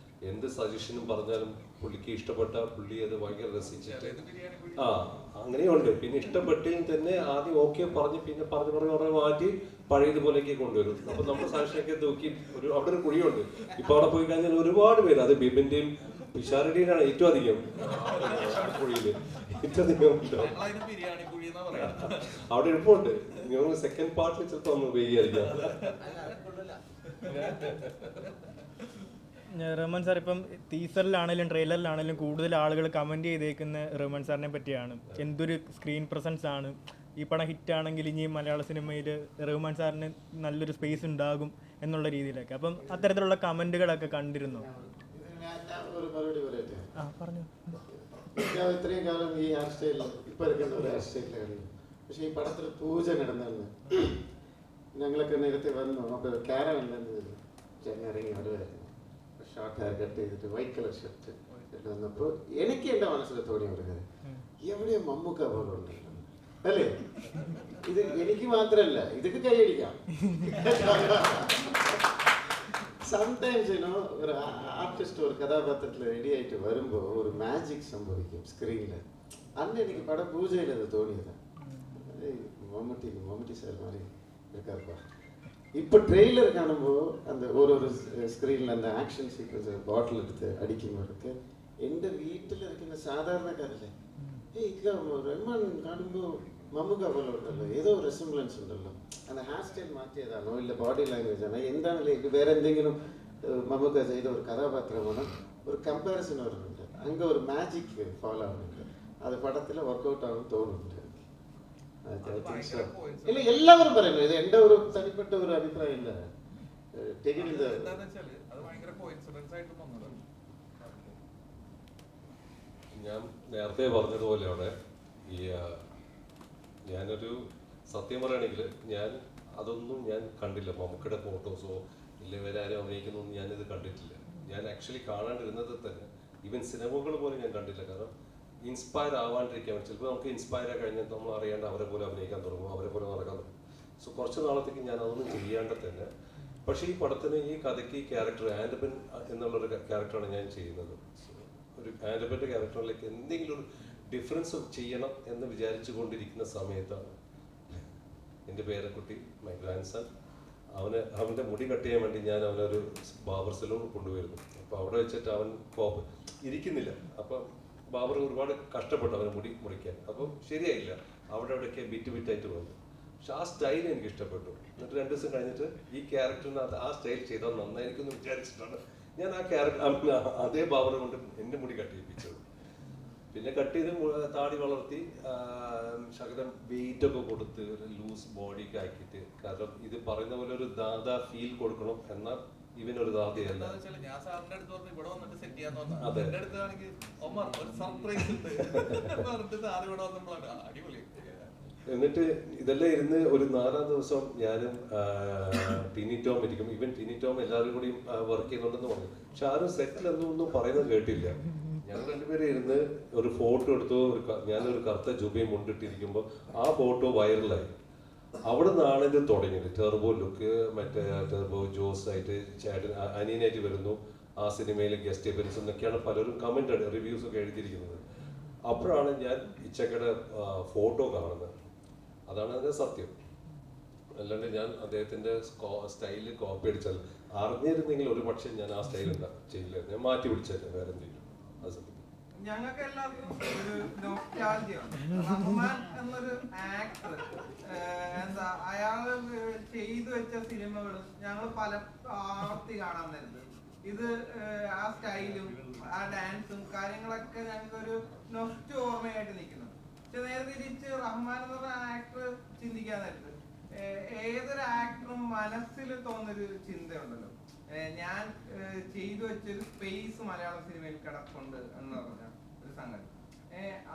എന്ത് സജഷനും പറഞ്ഞാലും പുള്ളിക്ക് ഇഷ്ടപ്പെട്ട പുള്ളി അത് ഭയങ്കര രസിച്ചിട്ട് അങ്ങനെയുണ്ട്. പിന്നെ ഇഷ്ടപ്പെട്ടെങ്കിൽ തന്നെ ആദ്യം ഓക്കെ പറഞ്ഞ് പിന്നെ പറഞ്ഞ് മാറ്റി പഴയതുപോലെയൊക്കെ കൊണ്ടുവരും. അപ്പൊ നമ്മുടെ സജഷനൊക്കെ നോക്കി അവിടെ ഒരു കുഴിയുണ്ട്. ഇപ്പൊ അവിടെ പോയി കഴിഞ്ഞാൽ ഒരുപാട് പേര്, അത് ബിബിന്റെയും പിഷാരുടെയാണ് ഏറ്റവും അധികം കുഴിയില്, ഏറ്റവും അധികം അവിടെ എളുപ്പമുണ്ട്. സെക്കൻഡ് പാർട്ടിൽ ചിലപ്പോൾ ഒന്ന് ഉപയോഗിക്കാം. റഹ്മാൻ സാർ, ഇപ്പം ടീസറിലാണെങ്കിലും ട്രെയിലറിലാണെങ്കിലും കൂടുതൽ ആളുകൾ കമൻറ്റ് ചെയ്തേക്കുന്ന റഹ്മാൻ സാറിനെ പറ്റിയാണ്. എന്തൊരു സ്ക്രീൻ പ്രസൻസ് ആണ്, ഈ പടം ഹിറ്റാണെങ്കിൽ ഇനി മലയാള സിനിമയിൽ റഹ്മാൻ സാറിന് നല്ലൊരു സ്പേസ് ഉണ്ടാകും എന്നുള്ള രീതിയിലൊക്കെ. അപ്പം അത്തരത്തിലുള്ള കമൻറ്റുകളൊക്കെ കണ്ടിരുന്നു. ഒരു മറുപടി പറയട്ടെ. പറഞ്ഞു. ഇത്രയും കാലം ഈ ഹെയർ സ്റ്റൈലിൽ ഇപ്പം എടുക്കുന്ന ഒരു ഹെയർ സ്റ്റൈലിലാണ്. പക്ഷെ ഈ പടത്തിൽ പൂജ നടന്നു. ഞങ്ങളൊക്കെ നേരത്തെ വന്നു. അപ്പോൾ ക്യാരവനിലെന്ന് ചെന്നിറങ്ങി വരുമായിരുന്നു. ഷോർട്ട് ഹെയർ കട്ട് ചെയ്തിട്ട് വൈറ്റ് കളർ ഷർട്ട് ഇട്ട് വന്നപ്പോൾ എനിക്ക് എൻ്റെ മനസ്സിൽ തോന്നിയ ഒരു കാര്യം, എവിടെയോ മമ്മൂക്ക പോലെ ഉണ്ടല്ലോ അല്ലേ? ഇത് എനിക്ക് മാത്രമല്ല, ഇതൊക്കെ കൈയടിക്കാം. സംടൈംസ് ഒരു ആർട്ടിസ്റ്റ് ഒരു കഥാപാത്രത്തിൽ റെഡി ആയിട്ട് വരുമ്പോൾ ഒരു മാജിക് സംഭവിക്കും സ്ക്രീനിൽ. അന്ന് എനിക്ക് പടം പൂജയിൽ അത് തോന്നിയതാണ്. മമ്മൂട്ടി സാർ മാറി இருக்காருப்பா. இப்போ ட்ரெய்லர் കാണുമ്പോൾ அந்த ஒரு സ്ക്രീനിൽ அந்த ആക്ഷൻ സീക്വൻസ് ബോട്ടിൽ എടുത്ത് അടിക്കുമ്പോഴൊക്കെ എൻ്റെ വീട്ടിലിരിക്കുന്ന സാധാരണക്കാരല്ലേ, റഹ്മാൻ കാണുമ്പോൾ മമ്മൂക്ക പോലെ ഉണ്ടല്ലോ, ഏതോ റെസിംബ്ലൻസ് ഉണ്ടല്ലോ. அந்த ഹെയർ സ്റ്റൈൽ മാറ്റിയതാണോ ഇല്ല ബോഡി ലാംഗ്വേജ് ആണോ എന്താണല്ലേ, ഇത് വേറെ എന്തെങ്കിലും മമ്മൂക്ക ചെയ്ത ഒരു കഥാപാത്രമാണോ, ഒരു കമ്പാരിസൺ വരുന്നുണ്ട്. അങ്ങ് ഒരു മാജിക് ഫോളോ ആവുന്നുണ്ട്. അത് പടത്തിൽ വർക്കൗട്ട് ആവുമെന്ന് തോന്നുന്നുണ്ട്. ഇല്ല, എല്ലാവരും പറയുന്നു. ഇത് എൻ്റെ ഒരു തനിപ്പെട്ട ഒരു അഭിപ്രായം ഇല്ല. ഞാൻ നേരത്തെ പറഞ്ഞതുപോലെയാണ് ഞാനൊരു സത്യം പറയുകയാണെങ്കിൽ അതൊന്നും ഞാൻ കണ്ടില്ല. മമ്മൂക്കയുടെ ഫോട്ടോസോ ഇല്ല വേറെ ആരും അഭിനയിക്കുന്നൊന്നും ഞാനിത് കണ്ടിട്ടില്ല. ഞാൻ ആക്ച്വലി കാണാണ്ടിരുന്നത് തന്നെ ഈവൻ സിനിമകൾ പോലും ഞാൻ കണ്ടില്ല. കാരണം ഇൻസ്പയർ ആവാണ്ടിരിക്കാൻ ചിലപ്പോൾ നമുക്ക് ഇൻസ്പയർ ആയി കഴിഞ്ഞാൽ നമ്മൾ അറിയാണ്ട് അവരെ പോലെ അഭിനയിക്കാൻ തുടങ്ങും, അവരെ പോലെ നടക്കാൻ തുടങ്ങും. സോ കുറച്ച് നാളത്തേക്ക് ഞാൻ അതൊന്നും ചെയ്യാണ്ട് തന്നെ. പക്ഷേ ഈ പടത്തിന് ഈ കഥയ്ക്ക് ഈ ക്യാരക്ടർ ആൻഡപ്പൻ എന്നുള്ളൊരു ക്യാരക്ടറാണ് ഞാൻ ചെയ്യുന്നത്. ഒരു ആൻഡ്രബിൻ്റെ ക്യാരക്ടറിലേക്ക് എന്തെങ്കിലും ഒരു ഡിഫറൻസ് ചെയ്യണം എന്ന് വിചാരിച്ചു കൊണ്ടിരിക്കുന്ന സമയത്താണ് എൻ്റെ പേരക്കുട്ടി മൈ ഗ്രാൻഡ് സൺ അവൻ്റെ മുടി കട്ട് ചെയ്യാൻ വേണ്ടി ഞാൻ അവനൊരു ബാബർ സലൂൺ കൊണ്ടുവരുന്നു. അപ്പോൾ അവിടെ വെച്ചിട്ട് അവൻ ഇരിക്കുന്നില്ല. അപ്പം ബാബർ ഒരുപാട് കഷ്ടപ്പെട്ടു അവന് മുടിക്കാൻ. അപ്പം ശരിയായില്ല, അവിടെയൊക്കെ ബിറ്റായിട്ട് വന്നു. പക്ഷെ ആ സ്റ്റൈൽ എനിക്ക് ഇഷ്ടപ്പെട്ടു. എന്നിട്ട് 2 ദിവസം കഴിഞ്ഞിട്ട് ഈ ക്യാരക്ടറിനകത്ത് ആ സ്റ്റൈൽ ചെയ്താൽ നന്നായിരിക്കും എന്ന് വിചാരിച്ചിട്ടാണ് ഞാൻ ആ ക്യാരക്ടർ അതേ ബാബർ കൊണ്ട് എൻ്റെ മുടി കട്ട് ചെയ്യിപ്പിച്ചത്. പിന്നെ കട്ട് ചെയ്ത് താടി വളർത്തി ശകലം വെയിറ്റ് ഒക്കെ കൊടുത്ത് ഒരു ലൂസ് ബോഡിയൊക്കെ ആക്കിയിട്ട്. കാരണം ഇത് പറയുന്ന പോലെ ഒരു ദാദാ ഫീൽ കൊടുക്കണം, എന്നാൽ ഇവനൊരു ദാദയല്ല. ഞാൻ സാറിന്റെ അടുത്ത് പറഞ്ഞു ഇവിടെ വന്നിട്ട് സെറ്റ് ചെയ്യാന്ന് പറഞ്ഞു. അതെ. എന്റെ അടുത്താണെങ്കിൽ ഒരു സർപ്രൈസ് ഉണ്ട് പറഞ്ഞിട്ട് സാർ ഇവിടെ വന്നപ്പോഴാണ് അടിപൊളി. എന്നിട്ട് ഇതെല്ലാം ഇരുന്ന് ഒരു 4-ാം ദിവസം ഞാനും ടിനി ടോം ഇരിക്കും. ഇവൻ ടിനി ടോം എല്ലാവരും കൂടി വർക്ക് ചെയ്യുന്നുണ്ടെന്ന് പറഞ്ഞു. പക്ഷെ ആരും സെറ്റിലൊന്നും പറയുന്നത് കേട്ടില്ല. ഞങ്ങൾ 2 പേരും ഇരുന്ന് ഒരു ഫോട്ടോ എടുത്തു. ഞാനൊരു കറുത്ത ജുബയും മുണ്ടിട്ടിരിക്കുമ്പോൾ ആ ഫോട്ടോ വൈറലായി. അവിടെ നിന്നാണ് ഇത് തുടങ്ങിയത്. ടെർബോ ലുക്ക്, മറ്റേ ടെർബോ ജോസ് ആയിട്ട് ചേട്ടൻ അനിയനായിട്ട് വരുന്നു, ആ സിനിമയിൽ ഗസ്റ്റ് അപ്പിയറൻസ് എന്നൊക്കെയാണ് പലരും കമന്റ് റിവ്യൂസ് ഒക്കെ എഴുതിയിരിക്കുന്നത്. അപ്പോഴാണ് ഞാൻ ഇച്ചക്കയുടെ ഫോട്ടോ കാണുന്നത്. അതാണ് അതിൻ്റെ സത്യം. അല്ലാണ്ട് ഞാൻ അദ്ദേഹത്തിൻ്റെ സ്റ്റൈലിൽ കോപ്പി അടിച്ചാൽ അറിഞ്ഞിരുന്നെങ്കിൽ ഒരു പക്ഷേ ഞാൻ ആ സ്റ്റൈൽ ചെയ്യില്ല, ഞാൻ മാറ്റി പിടിച്ചായിരുന്നു വേറെ എന്തെങ്കിലും. അത് സത്യം. ഞങ്ങൾക്ക് എല്ലാവർക്കും ഒരു നൊസ്റ്റാൾജിയാണ്. റഹ്മാൻ എന്നൊരു ആക്ടർ എന്താ അയാള് ചെയ്തു വെച്ച സിനിമകൾ ഞങ്ങൾ പല ആവർത്തി കാണാൻ നേരത്ത് ഇത് ആ സ്റ്റൈലും ആ ഡാൻസും കാര്യങ്ങളൊക്കെ ഞങ്ങൾക്കൊരു നൊസ്റ്റ ഓർമ്മയായിട്ട് നിൽക്കുന്നു. പക്ഷെ നേരെ തിരിച്ച് റഹ്മാൻ എന്ന് പറഞ്ഞ ആക്ടർ ചിന്തിക്കാൻ നേരത്ത് ഏതൊരു ആക്ടറും മനസ്സിൽ തോന്നുന്നൊരു ചിന്തയുണ്ടല്ലോ, ഞാൻ ചെയ്തു വെച്ചൊരു സ്പേസ് മലയാള സിനിമയിൽ കിടപ്പുണ്ട് എന്ന് പറഞ്ഞ ഒരു സംഗതി.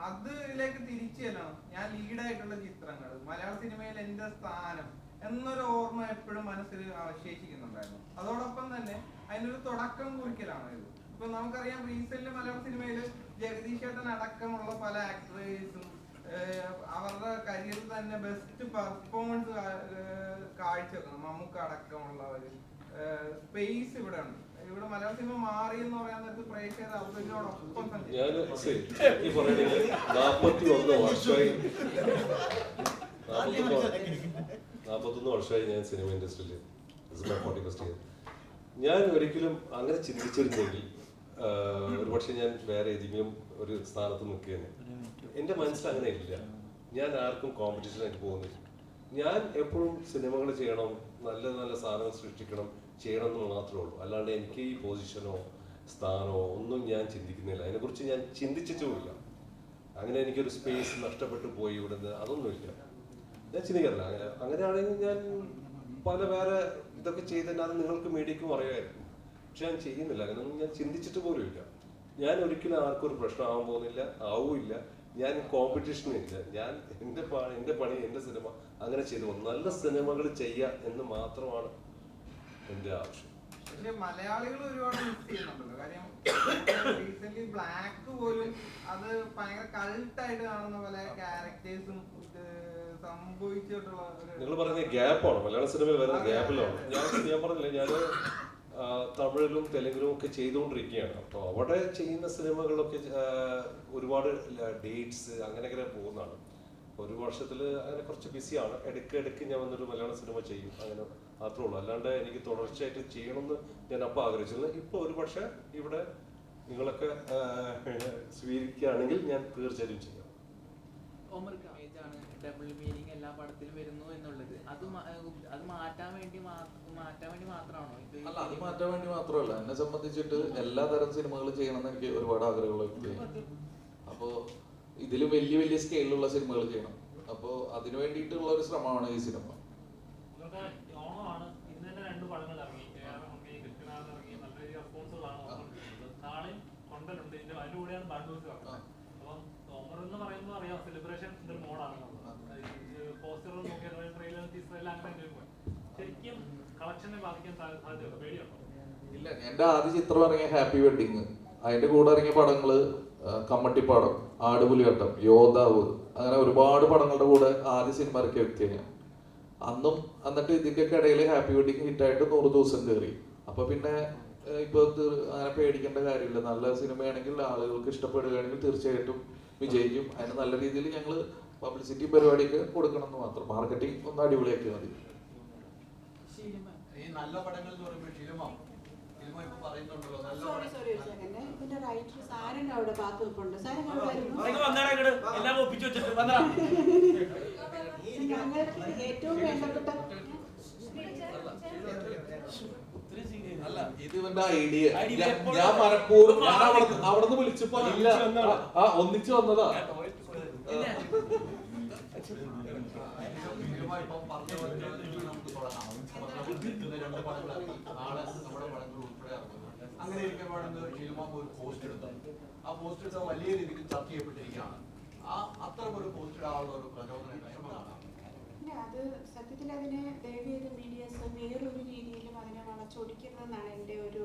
അതിലേക്ക് തിരിച്ചു ചെല്ലണം. ഞാൻ ലീഡായിട്ടുള്ള ചിത്രങ്ങൾ, മലയാള സിനിമയിൽ എന്റെ സ്ഥാനം എന്നൊരു ഓർമ്മ എപ്പോഴും മനസ്സിൽ അവശേഷിക്കുന്നുണ്ടായിരുന്നു. അതോടൊപ്പം തന്നെ അതിനൊരു തുടക്കം കുറിക്കലാണ് ഇത്. ഇപ്പൊ നമുക്കറിയാം റീസെന്റ് മലയാള സിനിമയിൽ ജഗദീഷ് ചേട്ടൻ അടക്കമുള്ള പല ആക്ടേഴ്സും അവരുടെ കരിയറിൽ തന്നെ ബെസ്റ്റ് പെർഫോമൻസ് കാഴ്ചവെക്കുന്നു. മമ്മൂക്ക അടക്കമുള്ളവര് സ്പേസ് ഇവിടെ ഉണ്ട്. ഇവിടെ മലയാള സിനിമ മാറി എന്ന് പറയാൻ നേരത്ത് പ്രേക്ഷകർ അവരോടൊപ്പം ഞാൻ ഈ പറയുന്നത് 41 വർഷമായി ഞാൻ സിനിമ ഇൻഡസ്ട്രിയിൽ. ഞാൻ ഒരിക്കലും അങ്ങനെ ചിന്തിച്ചിരുന്നെങ്കിൽ ഒരുപക്ഷെ ഞാൻ വേറെ ഏതെങ്കിലും ഒരു സ്ഥാനത്ത് നിൽക്കുകയാണ്. എൻ്റെ മനസ്സിൽ അങ്ങനെ ഇല്ല. ഞാൻ ആർക്കും കോമ്പറ്റീഷനായിട്ട് പോകുന്നില്ല. ഞാൻ എപ്പോഴും സിനിമകൾ ചെയ്യണം, നല്ല നല്ല സാധനങ്ങൾ സൃഷ്ടിക്കണം, ചെയ്യണം എന്ന് മാത്രമേ ഉള്ളൂ. അല്ലാണ്ട് എനിക്ക് ഈ പൊസിഷനോ സ്ഥാനമോ ഒന്നും ഞാൻ ചിന്തിക്കുന്നില്ല. അതിനെക്കുറിച്ച് ഞാൻ ചിന്തിച്ചിട്ടുമില്ല. അങ്ങനെ എനിക്കൊരു സ്പേസ് നഷ്ടപ്പെട്ടു പോയി ഇവിടുന്ന് അതൊന്നുമില്ല, ഞാൻ ചിന്തിക്കാറില്ല. അങ്ങനെയാണെങ്കിൽ ഞാൻ പല വേറെ ഇതൊക്കെ ചെയ്തിട്ട് അത് നിങ്ങൾക്ക് മീഡിയക്കും അറിയാമായിരുന്നു. പക്ഷെ ഞാൻ ചെയ്യുന്നില്ല. അങ്ങനെയൊന്നും ഞാൻ ചിന്തിച്ചിട്ട് പോലും ഇല്ല. ഞാൻ ഒരിക്കലും ആർക്കും ഒരു പ്രശ്നമാകാൻ പോകുന്നില്ല, ആവുമില്ല. ഞാൻ കോമ്പറ്റീഷനില്ല. ഞാൻ എൻ്റെ പണി എൻ്റെ സിനിമ അങ്ങനെ ചെയ്തു പോകും. നല്ല സിനിമകൾ ചെയ്യുക എന്ന് മാത്രമാണ് എൻ്റെ ആവശ്യം. പക്ഷെ മലയാളികൾ ഒരുപാട് മിസ് ചെയ്യുന്നുണ്ടല്ലോ. കാര്യം റീസെന്റ് ബ്ലാക്ക് പോലും അത് ഭയങ്കര കൾട്ടായിട്ട് കാണുന്ന പോലെ ക്യാരക്ടേഴ്സും സംഭവിച്ചിട്ടുള്ള. നിങ്ങൾ പറയുന്നത് ഗ്യാപ്പാണ്, മലയാള സിനിമയിൽ വരുന്ന ഗ്യാപ്പിലാണ്. ഞാൻ പറഞ്ഞില്ല, ഞാൻ തമിഴിലും തെലുങ്കിലും ഒക്കെ ചെയ്തുകൊണ്ടിരിക്കുകയാണ്. അപ്പോൾ അവിടെ ചെയ്യുന്ന സിനിമകളൊക്കെ ഒരുപാട് ഡേറ്റ്സ് അങ്ങനെയൊക്കെ പോകുന്നതാണ്. ഒരു വർഷത്തിൽ അങ്ങനെ കുറച്ച് ബിസിയാണ്. ഇടയ്ക്ക് ഞാൻ വന്നൊരു മലയാള സിനിമ ചെയ്യും, അങ്ങനെ മാത്രമേ ഉള്ളൂ. അല്ലാണ്ട് എനിക്ക് തുടർച്ചയായിട്ട് ചെയ്യണമെന്ന് ഞാൻ അപ്പോൾ ആഗ്രഹിച്ചിരുന്നു. ഇപ്പോൾ ഒരു പക്ഷേ ഇവിടെ നിങ്ങളൊക്കെ സ്വീകരിക്കുകയാണെങ്കിൽ ഞാൻ തീർച്ചയായും ചെയ്യാം. ഡബിൾ മീനിങ് എല്ലാ പടത്തിലും വരുന്നു എന്നുള്ളത് അത് മാറ്റാൻ വേണ്ടി മാത്രമാണോ? അല്ല, അത് മാറ്റാൻ വേണ്ടി മാത്രമല്ല. എന്നെ സംബന്ധിച്ചിട്ട് എല്ലാ തരം സിനിമകളും ചെയ്യണമെന്ന് എനിക്ക് ഒരുപാട് ആഗ്രഹമുള്ള വ്യക്തിയാണ്. അപ്പോൾ ഇതിൽ വലിയ വലിയ സ്കെയിലുള്ള സിനിമകൾ ചെയ്യണം. അപ്പോൾ അതിനു വേണ്ടിയിട്ടുള്ള ഒരു ശ്രമമാണ് ഈ സിനിമ. ഓണമാണ്, ഇന്ന് തന്നെ 2 പടങ്ങൾ ഇറങ്ങി. ഇറങ്ങി നല്ല രീതിയിൽ റെസ്പോൺസുകളാണ്. നാളെയും കൊണ്ടലുണ്ട്. അതിൻ്റെ കൂടെയാണ് ബാൻഡൂസ് ഇറങ്ങുന്നത്. അപ്പം ഓമർ എന്ന് പറയുമ്പോൾ അറിയാം, സെലിബ്രേഷൻ ഒരു മോഡാണ്. പോസ്റ്റർ നോക്കിയാൽ ട്രെയിലർ ടീസർ എല്ലാം അങ്ങനെ പോയി ശരിക്കും കളക്ഷനെ ബാധിക്കാൻ സാധ്യതയുണ്ടോ? പേടിയുണ്ടോ? ഇല്ല, എൻ്റെ ആദ്യ ചിത്രം ഇറങ്ങിയ ഹാപ്പി വെഡിങ്, അതിന്റെ കൂടെ ഇറങ്ങിയ പടങ്ങള് കമ്മട്ടിപ്പാടം, ആടുപുലിവട്ടം, യോദ്ധാവ്, അങ്ങനെ ഒരുപാട് പടങ്ങളുടെ കൂടെ ആദ്യ സിനിമ ഇറക്കിയ വ്യക്തിയാണ് ഞാൻ. എന്നിട്ട് ഇതിന്റെയൊക്കെ ഇടയിൽ ഹാപ്പി വെഡിങ് ഹിറ്റായിട്ട് 100 ദിവസം കയറി. അപ്പൊ പിന്നെ ഇപ്പൊ അങ്ങനെ പേടിക്കേണ്ട കാര്യമില്ല. നല്ല സിനിമയാണെങ്കിൽ ആളുകൾക്ക് ഇഷ്ടപ്പെടുകയാണെങ്കിൽ തീർച്ചയായിട്ടും വിജയിക്കും. അതിന് നല്ല രീതിയിൽ ഞങ്ങൾ പബ്ലിസിറ്റി പരിപാടിയൊക്കെ കൊടുക്കണം എന്ന് മാത്രം. മാർക്കറ്റിംഗ് ഒന്ന് അടിപൊളിയാക്കിയാൽ മതി. ഈ നല്ല പടങ്ങൾ എന്ന് പറയുമ്പോൾ ഇപ്പൊ പറയുന്നുണ്ടല്ലോ നല്ല ഇതിന്റെ റൈറ്റർ സാരന്റെ അവിടെ കാത്തു നിൽപ്പുണ്ട്. സാരൻ ഞങ്ങൾക്ക് ഏറ്റവും വേണ്ടപ്പെട്ട അല്ല, ഇത് ഇവന്റെ ഐഡിയ. ഞാൻ മനഃപൂർവ്വം അവിടെ നിന്ന് വിളിച്ചപ്പോ ഒന്നിച്ചു വന്നതാ. അങ്ങനെ ഇരിക്കുമ്പോഴാണ് ഷിൽമ ഒരു പോസ്റ്റ് എടുത്തത്. ആ പോസ്റ്റ് എടുത്ത വലിയ രീതിയിൽ ചർച്ച ചെയ്യപ്പെട്ടിരിക്കുകയാണ്. അത്തരം ഒരു പോസ്റ്റ് ഇടാനുള്ള ഒരു പ്രചോദനം അത് സത്യത്തിൽ അതിനെ ദയവേത് മീഡിയസ് വേറൊരു രീതിയിലും അതിനെ വളച്ചൊടിക്കരുതെന്നാണ് എൻ്റെ ഒരു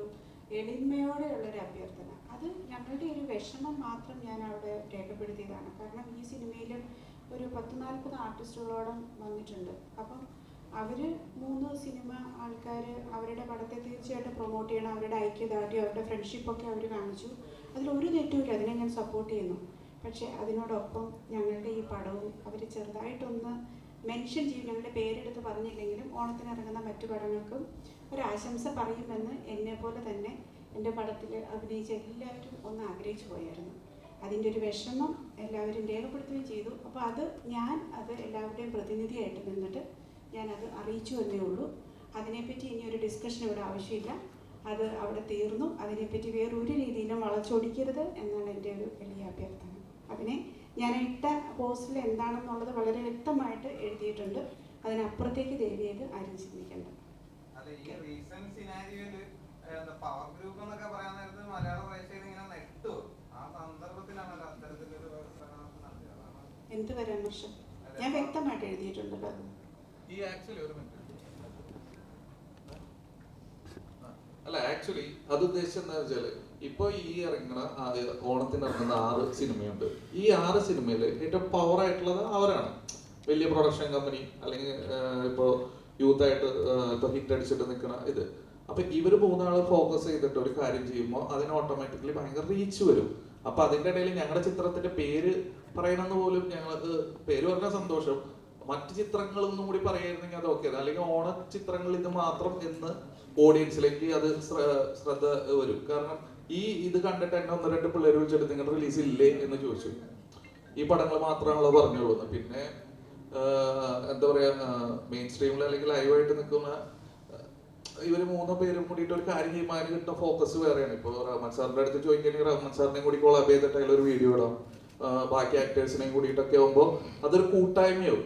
എളിമയോടെയുള്ളൊരു അഭ്യർത്ഥന. അത് ഞങ്ങളുടെ ഒരു വിഷമം മാത്രം ഞാൻ അവിടെ രേഖപ്പെടുത്തിയതാണ്. കാരണം ഈ സിനിമയിലും ഒരു 10-40 ആർട്ടിസ്റ്റുകളോളം വന്നിട്ടുണ്ട്. അപ്പം അവർ 3 സിനിമ ആൾക്കാർ അവരുടെ പടത്തെ തീർച്ചയായിട്ടും പ്രൊമോട്ട് ചെയ്യണം. അവരുടെ ഐക്യദാർഢ്യം, അവരുടെ ഫ്രണ്ട്ഷിപ്പൊക്കെ അവർ കാണിച്ചു. അതിലൊരു തെറ്റുമില്ല, അതിനെ ഞാൻ സപ്പോർട്ട് ചെയ്യുന്നു. പക്ഷേ അതിനോടൊപ്പം ഞങ്ങളുടെ ഈ പടവും അവർ ചെറുതായിട്ടൊന്ന് മെൻഷൻ ചെയ്യും. ഞങ്ങളുടെ പേരെടുത്ത് പറഞ്ഞില്ലെങ്കിലും ഓണത്തിനിറങ്ങുന്ന മറ്റു പടങ്ങൾക്കും ഒരാശംസ പറയുമെന്ന് എന്നെപ്പോലെ തന്നെ എൻ്റെ പടത്തിൽ അഭിനയിച്ച എല്ലാവരും ഒന്ന് ആഗ്രഹിച്ചു പോയായിരുന്നു. അതിൻ്റെ ഒരു വിഷമം എല്ലാവരും രേഖപ്പെടുത്തുകയും ചെയ്തു. അപ്പോൾ അത് എല്ലാവരുടെയും പ്രതിനിധിയായിട്ട് നിന്നിട്ട് ഞാനത് അറിയിച്ചു എന്നേ ഉള്ളൂ. അതിനെപ്പറ്റി ഇനി ഒരു ഡിസ്കഷൻ ഇവിടെ ആവശ്യമില്ല. അത് അവിടെ തീർന്നു. അതിനെപ്പറ്റി വേറൊരു രീതിയിലും വളച്ചൊടിക്കരുത് എന്നാണ് എൻ്റെ ഒരു വലിയ അഭ്യർത്ഥന. അതിനെ ഞാൻ ഇട്ട പോസ്റ്റിൽ എന്താണെന്നുള്ളത് വളരെ വ്യക്തമായിട്ട് എഴുതിയിട്ടുണ്ട്. അതിനപ്പുറത്തേക്ക് ദേവിയത് ആരും ചിന്തിക്കേണ്ട. ഈ റീസെന്റ് സിനാരിയോയില് പവർ ഗ്രൂപ്പ് എന്നൊക്കെ പറയാൻ നേരത്ത് മലയാള പ്രേക്ഷകർ ഇങ്ങനെ നെട്ടു. ആ സന്ദർഭത്തിലാണല്ലോ അത്തരത്തിലൊരു എന്ത് പരാമർശം ഞാൻ വ്യക്തമായിട്ട് എഴുതിയിട്ടുണ്ടല്ലോ. ഈ ആക്ച്വലി ഒരു മിനിറ്റ് അല്ല, ആക്ച്വലി അത് ഉദ്ദേശിച്ചത് എന്താ വെച്ചാല്, ഇപ്പൊ ഈ ഇറങ്ങുന്ന ഓണത്തിന് ഇറങ്ങുന്ന 6 സിനിമയുണ്ട്. ഈ 6 സിനിമയിൽ ഏറ്റവും പവർ ആയിട്ടുള്ളത് അവരാണ്. വലിയ പ്രൊഡക്ഷൻ കമ്പനി അല്ലെങ്കിൽ ഇപ്പോ യൂത്ത് ആയിട്ട് ഇപ്പൊ ഹിറ്റ് അടിച്ചിട്ട് നിൽക്കുന്ന ഇത്. അപ്പൊ ഇവര് 3 ആള് ഫോക്കസ് ചെയ്തിട്ട് ഒരു കാര്യം ചെയ്യുമ്പോൾ അതിന് ഓട്ടോമാറ്റിക്കലി ഭയങ്കര റീച്ച് വരും. അപ്പൊ അതിന്റെ ഇടയിൽ ഞങ്ങളുടെ ചിത്രത്തിന്റെ പേര് പറയണമെന്ന് പോലും ഞങ്ങൾക്ക് പേര് പറഞ്ഞ സന്തോഷം. മറ്റു ചിത്രങ്ങളൊന്നും കൂടി പറയായിരുന്നെങ്കിൽ അത് ഓക്കെ. അല്ലെങ്കിൽ ഓണ ചിത്രങ്ങൾ ഇത് മാത്രം എന്ന് ഓഡിയൻസിലേക്ക് അത് ശ്രദ്ധ വരും. കാരണം ഇത് കണ്ടിട്ട് എന്നെ 1-2 പിള്ളേർ വിളിച്ചിട്ട് നിങ്ങളുടെ റിലീസ് ഇല്ലേ എന്ന് ചോദിച്ചു. ഈ പടങ്ങൾ മാത്രമാണല്ലോ പറഞ്ഞുള്ളൂ. പിന്നെ എന്താ പറയാ, മെയിൻ സ്ട്രീമിൽ അല്ലെങ്കിൽ ലൈവായിട്ട് നിൽക്കുന്ന ഇവര് 3 പേരും കൂടിയിട്ട് ഒരു കാര്യം ചെയ്യുമ്പോൾ അതിന് കിട്ടുന്ന ഫോക്കസ് വേറെയാണ്. ഇപ്പോൾ റഹ്മാൻ സാറിന്റെ അടുത്ത് ചോദിക്കുകയാണെങ്കിൽ റഹ്മാൻ സാറിനെയും കൂടി കൊളാബ് ചെയ്തിട്ട് അതിലൊരു വീഡിയോ ഇടാം. ബാക്കി ആക്ടേഴ്സിനെയും കൂടിയിട്ടൊക്കെ ആകുമ്പോൾ അതൊരു കൂട്ടായ്മയാവും.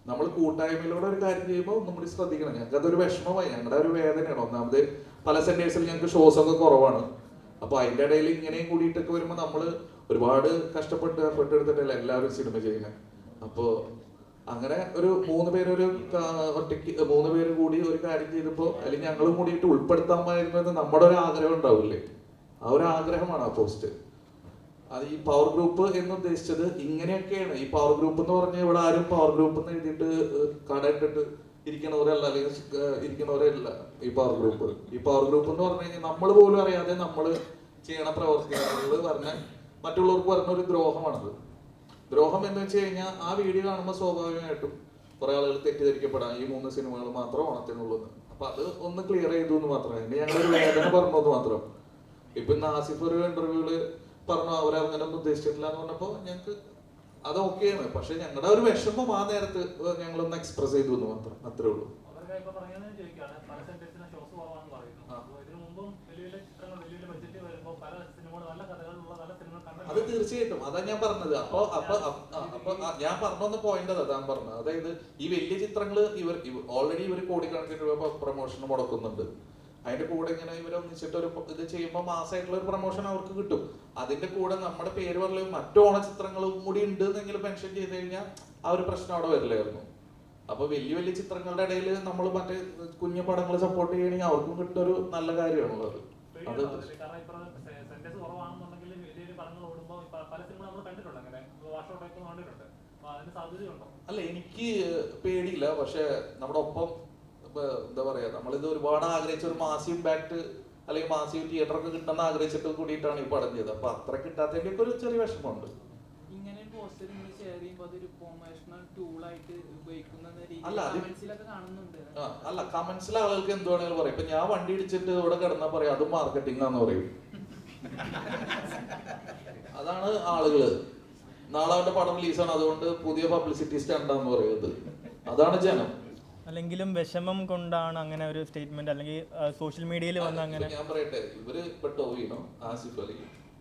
നമ്മൾ കൂട്ടായ്മയിലൂടെ ഒരു കാര്യം ചെയ്യുമ്പോൾ ഒന്നും കൂടി ശ്രദ്ധിക്കണം. ഞങ്ങൾക്ക് അതൊരു വിഷമമായി, ഞങ്ങളുടെ ഒരു വേദനയാണ്. ഒന്നാമത് പല സെന്റേഴ്സിൽ ഞങ്ങൾക്ക് ഷോസ് ഒക്കെ കുറവാണ്. അപ്പൊ അതിന്റെ ഇടയിൽ ഇങ്ങനെയും കൂടിയിട്ടൊക്കെ വരുമ്പോൾ നമ്മൾ ഒരുപാട് കഷ്ടപ്പെട്ട് എഫർട്ട് എടുത്തിട്ടല്ല എല്ലാവരും സിനിമ ചെയ്യുന്നത്. അപ്പോ അങ്ങനെ ഒരു 3 പേര് ഒറ്റയ്ക്ക് 3 പേര് കൂടി ഒരു കാര്യം ചെയ്തപ്പോൾ അല്ലെങ്കിൽ ഞങ്ങളും കൂടിയിട്ട് ഉൾപ്പെടുത്താമായിരുന്നു എന്ന് നമ്മുടെ ഒരു ആഗ്രഹം ഉണ്ടാവില്ലേ? ആ ഒരു ആഗ്രഹമാണ് ആ പോസ്റ്റ്. അത് ഈ പവർ ഗ്രൂപ്പ് എന്ന് ഉദ്ദേശിച്ചത് ഇങ്ങനെയൊക്കെയാണ്. ഈ പവർ ഗ്രൂപ്പ് എന്ന് പറഞ്ഞാൽ ഇവിടെ ആരും പവർ ഗ്രൂപ്പ് എന്ന് എഴുതിയിട്ട് കടയിട്ടിട്ട് ഇരിക്കണവരല്ല, അല്ലെങ്കിൽ ഇരിക്കണവരല്ല ഈ പവർ ഗ്രൂപ്പ്. ഈ പവർ ഗ്രൂപ്പ് എന്ന് പറഞ്ഞു കഴിഞ്ഞാൽ നമ്മൾ പോലും അറിയാതെ നമ്മൾ ചെയ്യണ പ്രവർത്തനങ്ങൾ പറഞ്ഞാൽ മറ്റുള്ളവർക്ക് പറഞ്ഞ ഒരു ദ്രോഹമാണത്. ദ്രോഹം എന്ന് വെച്ച് കഴിഞ്ഞാൽ ആ വീഡിയോ കാണുമ്പോൾ സ്വാഭാവികമായിട്ടും കുറെ ആളുകൾ തെറ്റിദ്ധരിക്കപ്പെടാം ഈ 3 സിനിമകൾ മാത്രം ഓണത്തിനുള്ളത്. അപ്പൊ അത് ഒന്ന് ക്ലിയർ ചെയ്തു എന്ന് മാത്രമേ ഞങ്ങളൊരു വേദന പറഞ്ഞത് മാത്രം. ഇപ്പൊ നാസിഫ് ഒരു ഇന്റർവ്യൂല് പറഞ്ഞു അവരങ്ങനൊന്നും ഉദ്ദേശിച്ചിട്ടില്ല എന്ന് പറഞ്ഞപ്പോ ഞങ്ങൾക്ക് അത് ഓക്കെയാണ്. പക്ഷെ ഞങ്ങളുടെ ഒരു വിഷമം ആ നേരത്ത് ഞങ്ങളൊന്ന് എക്സ്പ്രസ് ചെയ്തു എന്ന് മാത്രം, അത്രേ ഉള്ളൂ. അത് തീർച്ചയായിട്ടും അതാ ഞാൻ പറഞ്ഞത്. അപ്പൊ ഞാൻ പറഞ്ഞ പോയിന്റ് അതാ പറഞ്ഞത്. അതായത് ഈ വലിയ ചിത്രങ്ങൾ ഓൾറെഡി ഇവർ കോടിക്കണക്കിന് രൂപ പ്രൊമോഷൻ മുടക്കുന്നുണ്ട്. അതിന്റെ കൂടെ ഇങ്ങനെ ഇവരൊന്നിച്ചിട്ട് ഒരു ഇത് ചെയ്യുമ്പോൾ മാസമായിട്ടുള്ള ഒരു പ്രൊമോഷൻ അവർക്ക് കിട്ടും. അതിന്റെ കൂടെ നമ്മുടെ പേര് പറഞ്ഞ മറ്റു ഓണചിത്രങ്ങളും കൂടി ഉണ്ട് എന്നെങ്കിലും മെൻഷൻ ചെയ്ത് കഴിഞ്ഞാൽ ആ ഒരു പ്രശ്നം അവിടെ വരില്ലായിരുന്നു. അപ്പൊ വലിയ വലിയ ചിത്രങ്ങളുടെ ഇടയിൽ നമ്മൾ മറ്റേ കുഞ്ഞു പടങ്ങൾ സപ്പോർട്ട് ചെയ്യണമെങ്കിൽ അവർക്കും കിട്ടുന്ന ഒരു നല്ല കാര്യമാണുള്ളത്. അത് അല്ല, എനിക്ക് പേടിയില്ല. പക്ഷെ നമ്മുടെ ഒപ്പം എന്താ പറയാ, നമ്മളിത് ഒരുപാട് ആഗ്രഹിച്ച ഒരു മാസ് ഇമ്പാക്ട് അല്ലെങ്കിൽ മാസീവ് തിയേറ്ററൊക്കെ കിട്ടണമെന്ന് ആഗ്രഹിച്ചിട്ട് കൂടിയിട്ടാണ് ഈ പടം ചെയ്തത്. അപ്പൊ അത്ര കിട്ടാത്തതിന്റെ ഒക്കെ ഒരു ചെറിയ വിഷമമുണ്ട്. ഇങ്ങനെ പോസ്റ്റർ നിങ്ങൾ ഷെയർ ചെയ്യുമ്പോൾ അതൊരു പ്രൊമോഷണൽ ടൂളായിട്ട് ഉപയോഗിക്കുന്ന അല്ല, അത് കമന്റ്സിലൊക്കെ കാണുന്നുണ്ട്. അല്ല, കമന്റ്സിലെ ആളുകൾക്ക് എന്ത് വേണമെങ്കിലും പറയും. ഇപ്പൊ ഞാൻ വണ്ടി ഇടിച്ചിട്ട് ഇവിടെ കിടന്നാ പറയാം അത് മാർക്കറ്റിംഗ് ആന്ന് പറയും. അതാണ് ആളുകള്. നാളെ അവന്റെ പടം റിലീസാണ്, അതുകൊണ്ട് പുതിയ പബ്ലിസിറ്റി സ്റ്റണ്ടാന്ന് പറയുന്നത്. അതാണ് ജനം. അല്ലെങ്കിലും വിഷമം കൊണ്ടാണ് അങ്ങനെ ഒരു സ്റ്റേറ്റ്മെന്റ് അല്ലെങ്കിൽ സോഷ്യൽ മീഡിയയിൽ വന്ന് അങ്ങനെ. ഞാൻ പറയട്ടെ, ഇവര് ഇപ്പൊ ടോവിനോ, ആസിഫ് അലി,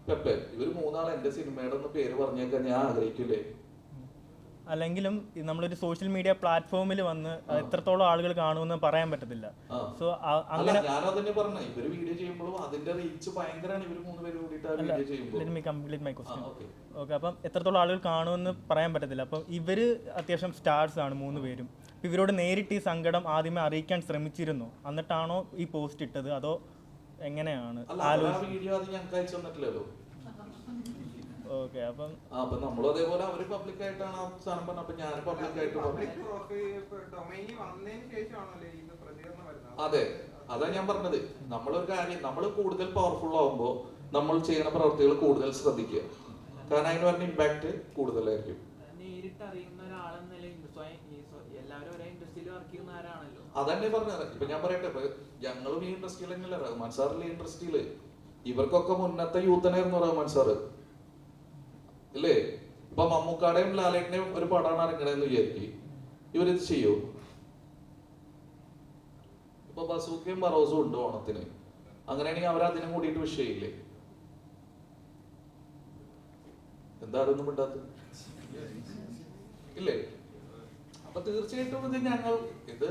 പെപ്പെ, ഇവര് മൂന്നാൾ എന്റെ സിനിമയുടെ ഒന്ന് പേര് പറഞ്ഞേക്കാൻ ഞാൻ ആഗ്രഹിക്കില്ലേ? അല്ലെങ്കിലും നമ്മളൊരു സോഷ്യൽ മീഡിയ പ്ലാറ്റ്ഫോമിൽ വന്ന് എത്രത്തോളം ആളുകൾ കാണുമെന്ന് പറയാൻ പറ്റത്തില്ല. സോ അങ്ങനെ ഞാനതന്നെ പറഞ്ഞ ഇവര് വീഡിയോ ചെയ്യുമ്പോഴും അതിന്റെ റീച്ച് ഭയങ്കരമാണ്. ഇവര് മൂന്നുപേര് കൂടിയിട്ട് വീഡിയോ ചെയ്യുമ്പോൾ ഓക്കെ, അപ്പം എത്രത്തോളം ആളുകൾ കാണുമെന്ന് പറയാൻ പറ്റത്തില്ല. അപ്പം ഇവര് അത്യാവശ്യം സ്റ്റാർസ് ആണ് മൂന്നുപേരും. ഇവരോട് നേരിട്ട് ഈ സങ്കടം ആദ്യമേ അറിയിക്കാൻ ശ്രമിച്ചിരുന്നു, എന്നിട്ടാണോ ഈ പോസ്റ്റ് ഇട്ടത്, അതോ എങ്ങനെയാണ്? വീഡിയോ അത് ഞങ്ങൾക്ക് അയച്ചു തന്നിട്ടില്ലല്ലോ. ഓക്കെ, അപ്പം നമ്മളും അതേപോലെ അവര് പബ്ലിക് ആയിട്ടാണ് ആ സാധനം പറഞ്ഞത്. അപ്പൊ ഞാൻ പബ്ലിക് ആയിട്ട് അതെ, അതാ ഞാൻ പറഞ്ഞത്. നമ്മളൊരു കാര്യം, നമ്മൾ കൂടുതൽ പവർഫുൾ ആവുമ്പോൾ നമ്മൾ ചെയ്യുന്ന പ്രവൃത്തികൾ കൂടുതൽ ശ്രദ്ധിക്കുക. കാരണം അതിന് പറഞ്ഞ ഇമ്പാക്ട് കൂടുതലായിരിക്കും. നേരിട്ട് അറിയുന്ന ഒരാളെന്നല്ല എല്ലാവരും ഒരേ ഇൻഡസ്ട്രിയിൽ വർക്ക് ചെയ്യുന്നവരാണല്ലോ. അതന്നെ പറഞ്ഞത്. ഇപ്പൊ ഞാൻ പറയട്ടെ, ഇപ്പൊ ഞങ്ങളും ഈ ഇൻഡസ്ട്രിയിൽ തന്നെയല്ല, റഹ്മാൻ സാറിലെ ഇൻഡസ്ട്രിയില് ഇവർക്കൊക്കെ മുന്നത്തെ യൂത്തനായിരുന്നു റഹ്മാൻ സാറ് ഇല്ലേ? ഇപ്പൊ മമ്മൂക്കാടെയും ലാലേട്ടന്റെയും ഒരു പടമാണ് ഇറങ്ങണേന്ന് വിചാരിക്കും, ഇവരിത് ചെയ്യൂ? ഇപ്പൊ ബസൂക്കയും ബറോസും ഉണ്ട് ഓണത്തിന്, അങ്ങനെയാണെങ്കിൽ അവർ അതിനും കൂടിയിട്ട് വിഷയമില്ലേ? എന്താ അതൊന്നും ഇണ്ടാത്ത ഇല്ലേ? അപ്പൊ തീർച്ചയായിട്ടും ഇത് ഞങ്ങൾ ഇത്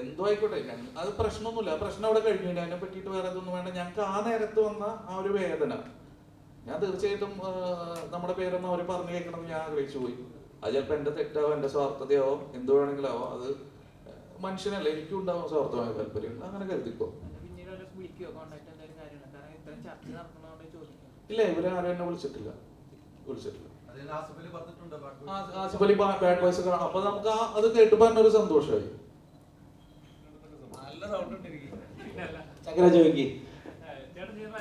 എന്തോ ആയിക്കോട്ടെ, അത് പ്രശ്നമൊന്നുമില്ല. പ്രശ്നം അവിടെ കഴിഞ്ഞു, അതിനെ പറ്റിയിട്ട് വേറെ ഇതൊന്നും വേണ്ട. ഞങ്ങൾക്ക് ആ നേരത്ത് വന്ന ആ ഒരു വേദന ഞാൻ തീർച്ചയായിട്ടും നമ്മുടെ പേരൊന്നും അവർ പറഞ്ഞു കേൾക്കണമെന്ന് ഞാൻ ആഗ്രഹിച്ചു പോയി. അത് ചിലപ്പോൾ എന്റെ തെറ്റാവോ എന്റെ സ്വാർത്ഥതയാവും എന്ത് വേണമെങ്കിലാവോ, അത് മനുഷ്യനല്ലേ, എനിക്കും ഉണ്ടാവും സ്വാർത്ഥമായ താല്പര്യം, അങ്ങനെ കരുതിക്കോ. ഇല്ല, ഇവരെ ആരും എന്നെ വിളിച്ചിട്ടില്ല. ആസിഫ് അലി ബാഡ് ബോയ്സ് കാണാം. അപ്പൊ നമുക്ക് അത് കേട്ടപ്പോ തന്നെ ഒരു സന്തോഷമായി.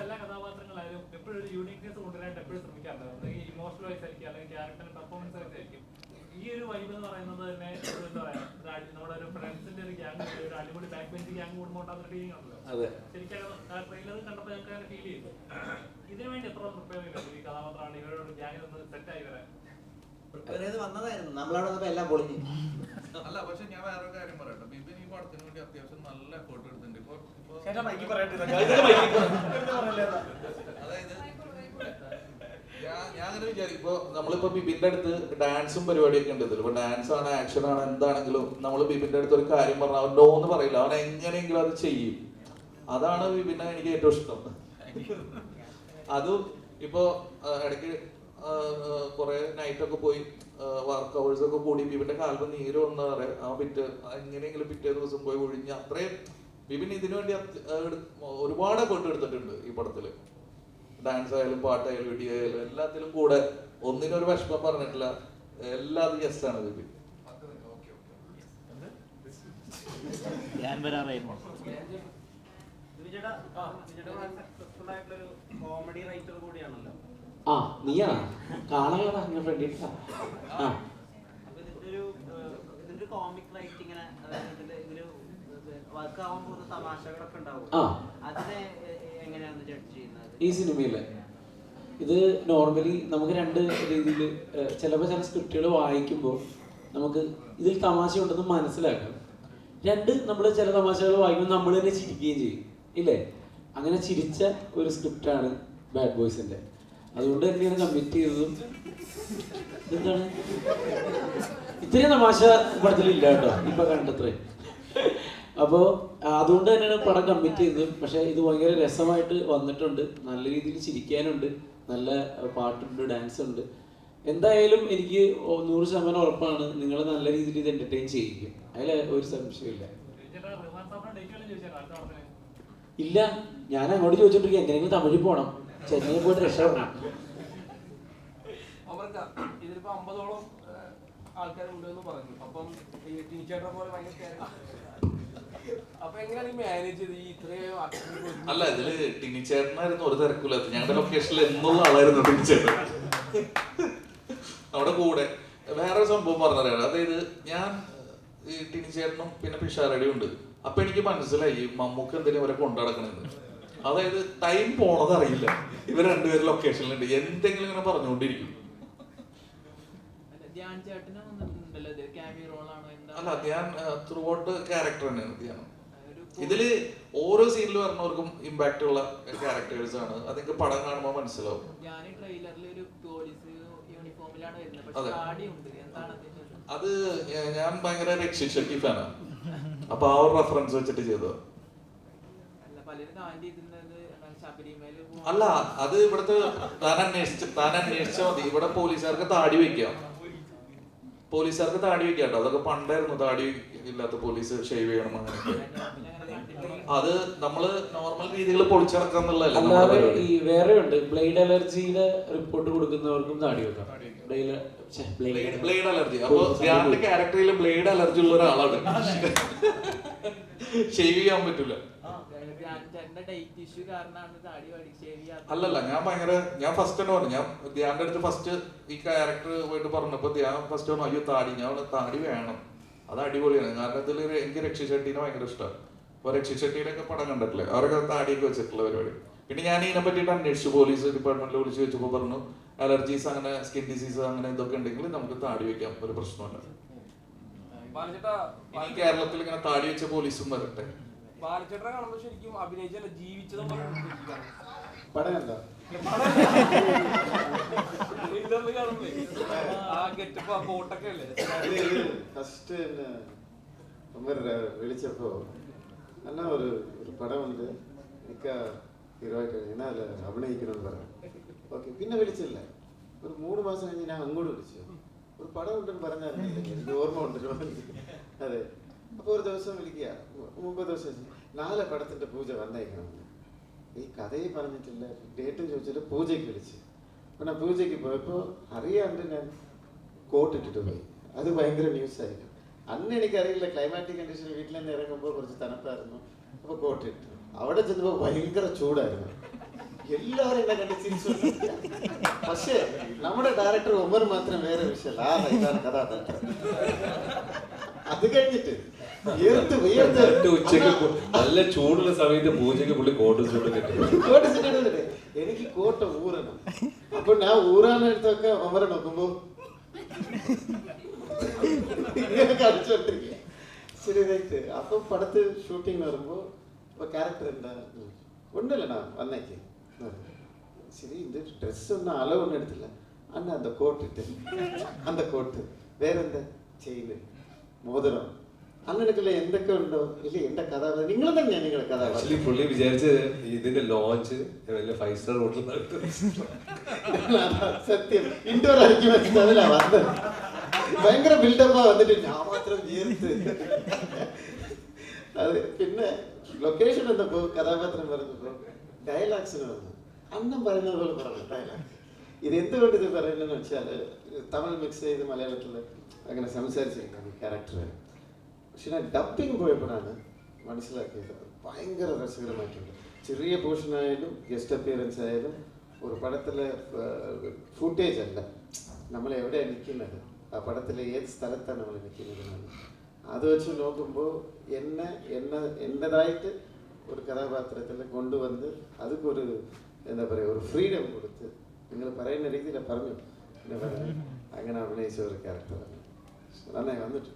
എല്ലാ കഥാപാത്രങ്ങളായാലും എപ്പോഴും ഒരു യൂണിക്നെസ് കൊണ്ടുവരാനായിട്ട് എപ്പോഴും ശ്രമിക്കാറുണ്ട്. ഇമോഷണൽ വൈസ് ആയിരിക്കും, അല്ലെങ്കിൽ ക്യാരക്ടറിന്റെ പെർഫോമൻസ് വൈസ് ആയിരിക്കും. ഈ ഒരു വൈബ് എന്ന് പറയുന്നത് തന്നെ എന്താ പറയാ, നമ്മുടെ ഒരു ഫ്രണ്ട്സിന്റെ ഒരു ഗ്യാങ്, ഒരു അടിപൊളി ബാക്ക് ബെഞ്ച് ഗ്യാങ് കൂടുമ്പോൾ ഉണ്ടാകുന്ന ഫീലിംഗ് ആണല്ലോ. ശരിക്കും ട്രെയിലർ കണ്ടപ്പോൾ ഞങ്ങൾക്ക് അങ്ങനെ ഫീൽ ചെയ്തു. ഇതിനു വേണ്ടി എത്ര പ്രിപ്പയർ ചെയ്യുന്നുണ്ട് ഈ കഥാപാത്രമാണ് ഇവരോട് ഗ്യാങ്ങിൽ ഒന്ന് സെറ്റായി വരാൻ? വന്നതായിരുന്നു, നമ്മളവിടെ എല്ലാം പൊളിഞ്ഞു. അല്ല, പക്ഷെ ഞാൻ വേറൊരു കാര്യം പറയട്ടെ, ബിബിൻ ഈ പടത്തിന് വേണ്ടി അത്യാവശ്യം നല്ല എഫേർട്ട് എടുത്തിട്ടുണ്ട്. അതായത് ഞാൻ അങ്ങനെ വിചാരിക്കും, ഇപ്പൊ നമ്മളിപ്പോ ബിബിന്റെ അടുത്ത് ഡാൻസും പരിപാടിയൊക്കെ ഉണ്ട്. ഇപ്പൊ ഡാൻസ് ആണ്, ആക്ഷൻ ആണ്, എന്താണെങ്കിലും നമ്മൾ ബിബിന്റെ അടുത്ത് ഒരു കാര്യം പറഞ്ഞാൽ അവൻ നോ എന്ന് പറയില്ല, അവൻ എങ്ങനെയെങ്കിലും അത് ചെയ്യും. അതാണ് ബിബിനെ എനിക്ക് ഏറ്റവും ഇഷ്ടം. അതും ഇപ്പൊ ഇടയ്ക്ക് കുറെ നൈറ്റൊക്കെ പോയി വർക്ക് അവേഴ്സ് ഒക്കെ കൂടി ബിബിന്റെ കാൽപ്പ് നീര് വന്ന പറയാം, ആ എങ്ങനെയെങ്കിലും പിറ്റേ ദിവസം പോയി ഒഴിഞ്ഞ് അത്രയും ബിബിൻ ഇതിനു വേണ്ടി ഒരുപാട് എഫേർട്ട് എടുത്തിട്ടുണ്ട് ഈ പടത്തില്. ഡാൻസ് ആയാലും പാട്ടായാലും വീഡിയോ ആയാലും എല്ലാത്തിലും കൂടെ ഒന്നിനൊരു വിഷമം പറഞ്ഞിട്ടില്ല. എല്ലാതും യെസ് ആണ് ബിബിൻ. കോമഡി റൈറ്റർ കൂടിയാണല്ലോ. ആ, നീയാ കാണാ ഫ്രണ്ടിട്ടാ. ഇതിന്റെ കോമിക് റൈറ്റിംഗ് വർക്ക് ആവാൻ പോകുന്ന തമാശകളൊക്കെ ഉണ്ടാവും, അതിനെ എങ്ങനെയാണ് ജഡ്ജ് ചെയ്യുന്നത് ഈ സിനിമയില്? ഇത് നോർമലി നമുക്ക് രണ്ട് രീതിയിൽ, ചിലപ്പോൾ ചില സ്ക്രിപ്റ്റുകൾ വായിക്കുമ്പോൾ നമുക്ക് ഇതിൽ തമാശ ഉണ്ടെന്ന് മനസ്സിലാക്കാം. രണ്ട്, നമ്മൾ ചില തമാശകൾ വായിക്കുമ്പോൾ നമ്മൾ തന്നെ ചിരിക്കുകയും ചെയ്യും, ഇല്ലേ? അങ്ങനെ ചിരിച്ച ഒരു സ്ക്രിപ്റ്റാണ് ബാഡ് ബോയ്സിന്റെ. അതുകൊണ്ട് തന്നെയാണ് കമ്മിറ്റ് ചെയ്തതും. എന്താണ് ഇത്രയും തമാശ പടത്തിലില്ല കേട്ടോ, ഇപ്പൊ കണ്ടത്രയും. അപ്പോൾ അതുകൊണ്ട് തന്നെയാണ് പടം കമ്മിറ്റ് ചെയ്തത്. പക്ഷേ ഇത് ഭയങ്കര രസമായിട്ട് വന്നിട്ടുണ്ട്, നല്ല രീതിയിൽ ചിരിക്കാനുണ്ട്, നല്ല പാട്ടുണ്ട്, ഡാൻസ് ഉണ്ട്. എന്തായാലും എനിക്ക് 100% ഉറപ്പാണ് നിങ്ങൾ നല്ല രീതിയിൽ ഇത് എന്റർടൈൻ ചെയ്യിക്കും, അതിൽ ഒരു സംശയമില്ല. ഇല്ല, ഞാൻ അങ്ങോട്ട് ചോദിച്ചോണ്ടിരിക്കുക എങ്ങനെയെങ്കിലും തമിഴിൽ പോകണം, ചെന്നൈയിൽ പോയിട്ട് രക്ഷപ്പെടണം. ഇതിലിപ്പോ 50ഓളം ആൾക്കാരുണ്ടെന്ന് പറഞ്ഞു. അപ്പം ടീച്ചറിനെ പോലെ ഭയങ്കര അപ്പൊ എങ്ങനെയാണ് മാനേജ് ചെയ്ത് ഈ ഇത്രയും അല്ല, ഇതില് ടിനി ചേട്ടനായിരുന്നു ഒരു തിരക്കില്ലാത്ത. ഞങ്ങളുടെ ലൊക്കേഷനിൽ എന്നുള്ള ആളായിരുന്നു ടിനി ചേട്ടൻ. നമ്മുടെ കൂടെ വേറെ സംഭവം പറഞ്ഞറിയാം. അതായത് ഞാൻ ഈ ടിനി ചേട്ടനും പിന്നെ പിഷാരടിയും ഉണ്ട്. അപ്പൊ എനിക്ക് മനസ്സിലായി മമ്മൂക്ക് എന്തിനും ഇവരെ കൊണ്ടുനടക്കണെന്ന്. അതായത് ടൈം പോണത് അറിയില്ല. ഇവർ രണ്ടുപേരും ലൊക്കേഷനിലുണ്ട്, എന്തെങ്കിലും ഇങ്ങനെ പറഞ്ഞുകൊണ്ടിരിക്കും. അല്ല, ധ്യാൻ ത്രൂ ഔട്ട് ക്യാരക്ടർ തന്നെയാണ് ധ്യാനം. ഇതില് ഓരോ സീനിൽ വരുന്നവർക്കും ഇമ്പാക്ട് ഉള്ള ക്യാരക്ടേഴ്സ് ആണ്. അതൊക്കെ പടം കാണുമ്പോൾ മനസ്സിലാവും. അത് ഞാൻ ഭയങ്കര രക്ഷിത് ഷെട്ടി ഫാനാണ്. അപ്പൊ ആ ഒരു റെഫറൻസ് വെച്ചിട്ട് ചെയ്തത്. അല്ല, അത് ഇവിടുത്തെ താൻ അന്വേഷിച്ചാൽ മതി. ഇവിടെ പോലീസുകാർക്ക് താടി വെക്കാം. പോലീസുകാർക്ക് താടി വെക്കാട്ടോ. അതൊക്കെ പണ്ടായിരുന്നു, താടി ഇല്ലാത്ത പോലീസ് ഷേവ് ചെയ്യണം അങ്ങനെയൊക്കെ. അത് നമ്മള് നോർമൽ രീതികൾ പൊളിച്ചിറക്കാന്നുള്ളതല്ല. അല്ലാതെ ഈ വേറെ ഉണ്ട്, ബ്ലേഡ് അലർജിയുടെ റിപ്പോർട്ട് കൊടുക്കുന്നവർക്കും താടി വെക്കാം. Blade allergy. അപ്പൊ ധ്യാന്റെ ക്യാരക്ടറിൽ ബ്ലേഡ് അലർജി ഉള്ള ഒരാളാണ്. ഷേവ് ചെയ്യാൻ പറ്റൂല. അല്ലല്ല, ഞാൻ ഫസ്റ്റ് തന്നെ പറഞ്ഞു. ഞാൻ ധ്യാന്റെ അടുത്ത് ഫസ്റ്റ് ഈ ക്യാരക്ടർ പോയിട്ട് പറഞ്ഞപ്പോ ധ്യാൻ ഫസ്റ്റ് പറഞ്ഞു, അയ്യോ താടി. ഞാൻ താടി വേണം, അത് അടിപൊളിയാണ്. കാരണം ഇതിൽ എനിക്ക് രക്ഷിത് ഷെട്ടീനെ ഭയങ്കര ഇഷ്ടമാണ്. അപ്പൊ രക്ഷിത് ഷെട്ടിയുടെ ഒക്കെ പടം കണ്ടിട്ടില്ലേ, അവരൊക്കെ താടിയൊക്കെ വെച്ചിട്ടുള്ള പരിപാടി. പിന്നെ ഞാൻ ഇതിനെ പറ്റിയിട്ട് അന്വേഷിച്ചു. പോലീസ് ഡിപ്പാർട്ട്മെന്റിൽ വിളിച്ച് വെച്ചപ്പോൾ പറഞ്ഞു, അലർജീസ് അങ്ങനെ സ്കിൻ ഡിസീസ് അങ്ങനെ ഇതൊക്കെ ഉണ്ടെങ്കിൽ നമുക്ക് താടി വെക്കാം, ഒരു പ്രശ്നമല്ല. ഈ കേരളത്തിൽ ഇങ്ങനെ താടി വെച്ച പോലീസും വരട്ടെ. ബാലചേട്ടനെ കാണുമ്പോ ശരിക്കും അഭിനയിച്ചല്ല, ജീവിച്ചതും പടം എന്താ ഫസ്റ്റ് വിളിച്ചപ്പോ എന്നാ ഒരു പടമുണ്ട്, എനിക്ക് ഹീറോ ആയിട്ട് എന്നാ അതിൽ അഭിനയിക്കണമെന്ന് പറഞ്ഞു. ഓക്കെ, പിന്നെ വിളിച്ചില്ല. ഒരു 3 മാസം കഴിഞ്ഞ് ഞാൻ അങ്ങോട്ട് വിളിച്ചു. ഒരു പടം ഉണ്ടെന്ന് പറഞ്ഞായിരുന്നു, എനിക്ക് ഓർമ്മ ഉണ്ട്. അതെ, അപ്പോൾ ഒരു ദിവസം വിളിക്കുക, മുമ്പ് ദിവസം 4 പടത്തിന്റെ പൂജ വന്നേക്കണമെന്ന്. ഈ കഥയെ പറഞ്ഞിട്ടില്ല, ഡേറ്റും ചോദിച്ചിട്ട് പൂജയ്ക്ക് വിളിച്ച്. പിന്നെ പൂജയ്ക്ക് പോയപ്പോൾ അറിയാണ്ട് ഞാൻ കോട്ടിട്ടിട്ട് പോയി. അത് ഭയങ്കര ന്യൂസായിരുന്നു. അന്ന് എനിക്കറിയില്ല, ക്ലൈമാറ്റിക് കണ്ടീഷൻ വീട്ടിൽ നിന്ന് ഇറങ്ങുമ്പോൾ കുറച്ച് തണുപ്പായിരുന്നു. അപ്പോൾ കോട്ടിട്ടു. അവിടെ ചെന്നപ്പോൾ ഭയങ്കര ചൂടായിരുന്നു. എല്ലാവരും എന്നെ കണ്ട് ചിരിച്ചു. പക്ഷേ നമ്മുടെ ഡയറക്ടർ ഉമർ മാത്രം വേറെ വിഷയമല്ല. ഇതാണ് കഥാപാത്രം. അത് കഴിഞ്ഞിട്ട് നല്ല ചൂടുള്ള സമയത്ത് പൂജയ്ക്ക് പുള്ളി കോട്ട് എനിക്ക് കോട്ട ഊറണം. അപ്പൊ ഞാൻ ഊറാനെടുത്തൊക്കെ ഉമരെ നോക്കുമ്പോ അടിച്ചോണ്ടിരിക്കുക. ശരി, റൈറ്റ്. അപ്പൊ പടത്ത് ഷൂട്ടിങ് വരുമ്പോ ക്യാരക്ടർ എന്താ ഉണ്ടല്ലോ വന്നേക്ക്. ശരി, இந்த ட்ரெஸ் ஒன்றும் அளவு ஒன்றும் எடுத்துல. அண்ணா அந்த கோட் இட்டு, அந்த கோட்டு വേറെന്താ, ചെയിന്, മോതിരം, അങ്ങനെയൊക്കെയുള്ള എന്തൊക്കെ ഉണ്ടോ? ഇല്ല, എന്റെ കഥാപാത്രം നിങ്ങൾ തന്നെയാണ് നിങ്ങളുടെ കഥാപാത്രം. പുള്ളി വിചാരിച്ചത് ഇതിന്റെ ലോഞ്ച് 5 സ്റ്റാർ ഹോട്ടൽ സത്യം ഇൻഡോർ ആയിരിക്കും വെച്ചിട്ട് അതിലാ വന്നത്. ഭയങ്കര ബിൽഡപ്പാ വന്നിട്ട് ഞാൻ മാത്രം വിയർത്ത്. അത് പിന്നെ ലൊക്കേഷൻ വന്നപ്പോ കഥാപാത്രം പറഞ്ഞപ്പോ ഡയലോഗ്സിന് വന്നു. അന്നം പറയുന്നത് പോലെ പറഞ്ഞു ഡയലോഗ്. ഇത് എന്തുകൊണ്ട് ഇത് പറയുന്നതെന്ന് വെച്ചാൽ തമിഴ് മിക്സ് ചെയ്ത് മലയാളത്തിൽ അങ്ങനെ സംസാരിച്ചിരിക്കുന്നു ക്യാരക്ടർ. പക്ഷെ ഞാൻ ഡബിങ് പോയപ്പോഴാണ് മനസ്സിലാക്കിയത് ഭയങ്കര രസകരമായിട്ടുണ്ട്. ചെറിയ പോർഷൻ ആയാലും ഗസ്റ്റ് അപ്പിയറൻസ് ആയാലും ഒരു പടത്തിലെ ഫുട്ടേജ് അല്ല, നമ്മൾ എവിടെയാണ് നിൽക്കുന്നത്, ആ പടത്തിലെ ഏത് സ്ഥലത്താണ് നമ്മൾ നിൽക്കുന്നതെന്നാണ്. അത് വെച്ച് നോക്കുമ്പോൾ എൻ്റെതായിട്ട് ഒരു കഥാപാത്രത്തിൽ കൊണ്ടുവന്ന് അതൊക്കെ എന്താ പറയുക, ഒരു ഫ്രീഡം കൊടുത്ത് നിങ്ങൾ പറയുന്ന രീതിയിൽ പറഞ്ഞു എന്നെ പറഞ്ഞു അങ്ങനെ അഭിനയിച്ച ഒരു ക്യാരക്ടറാണ്. നന്നായി വന്നിട്ടുണ്ട്.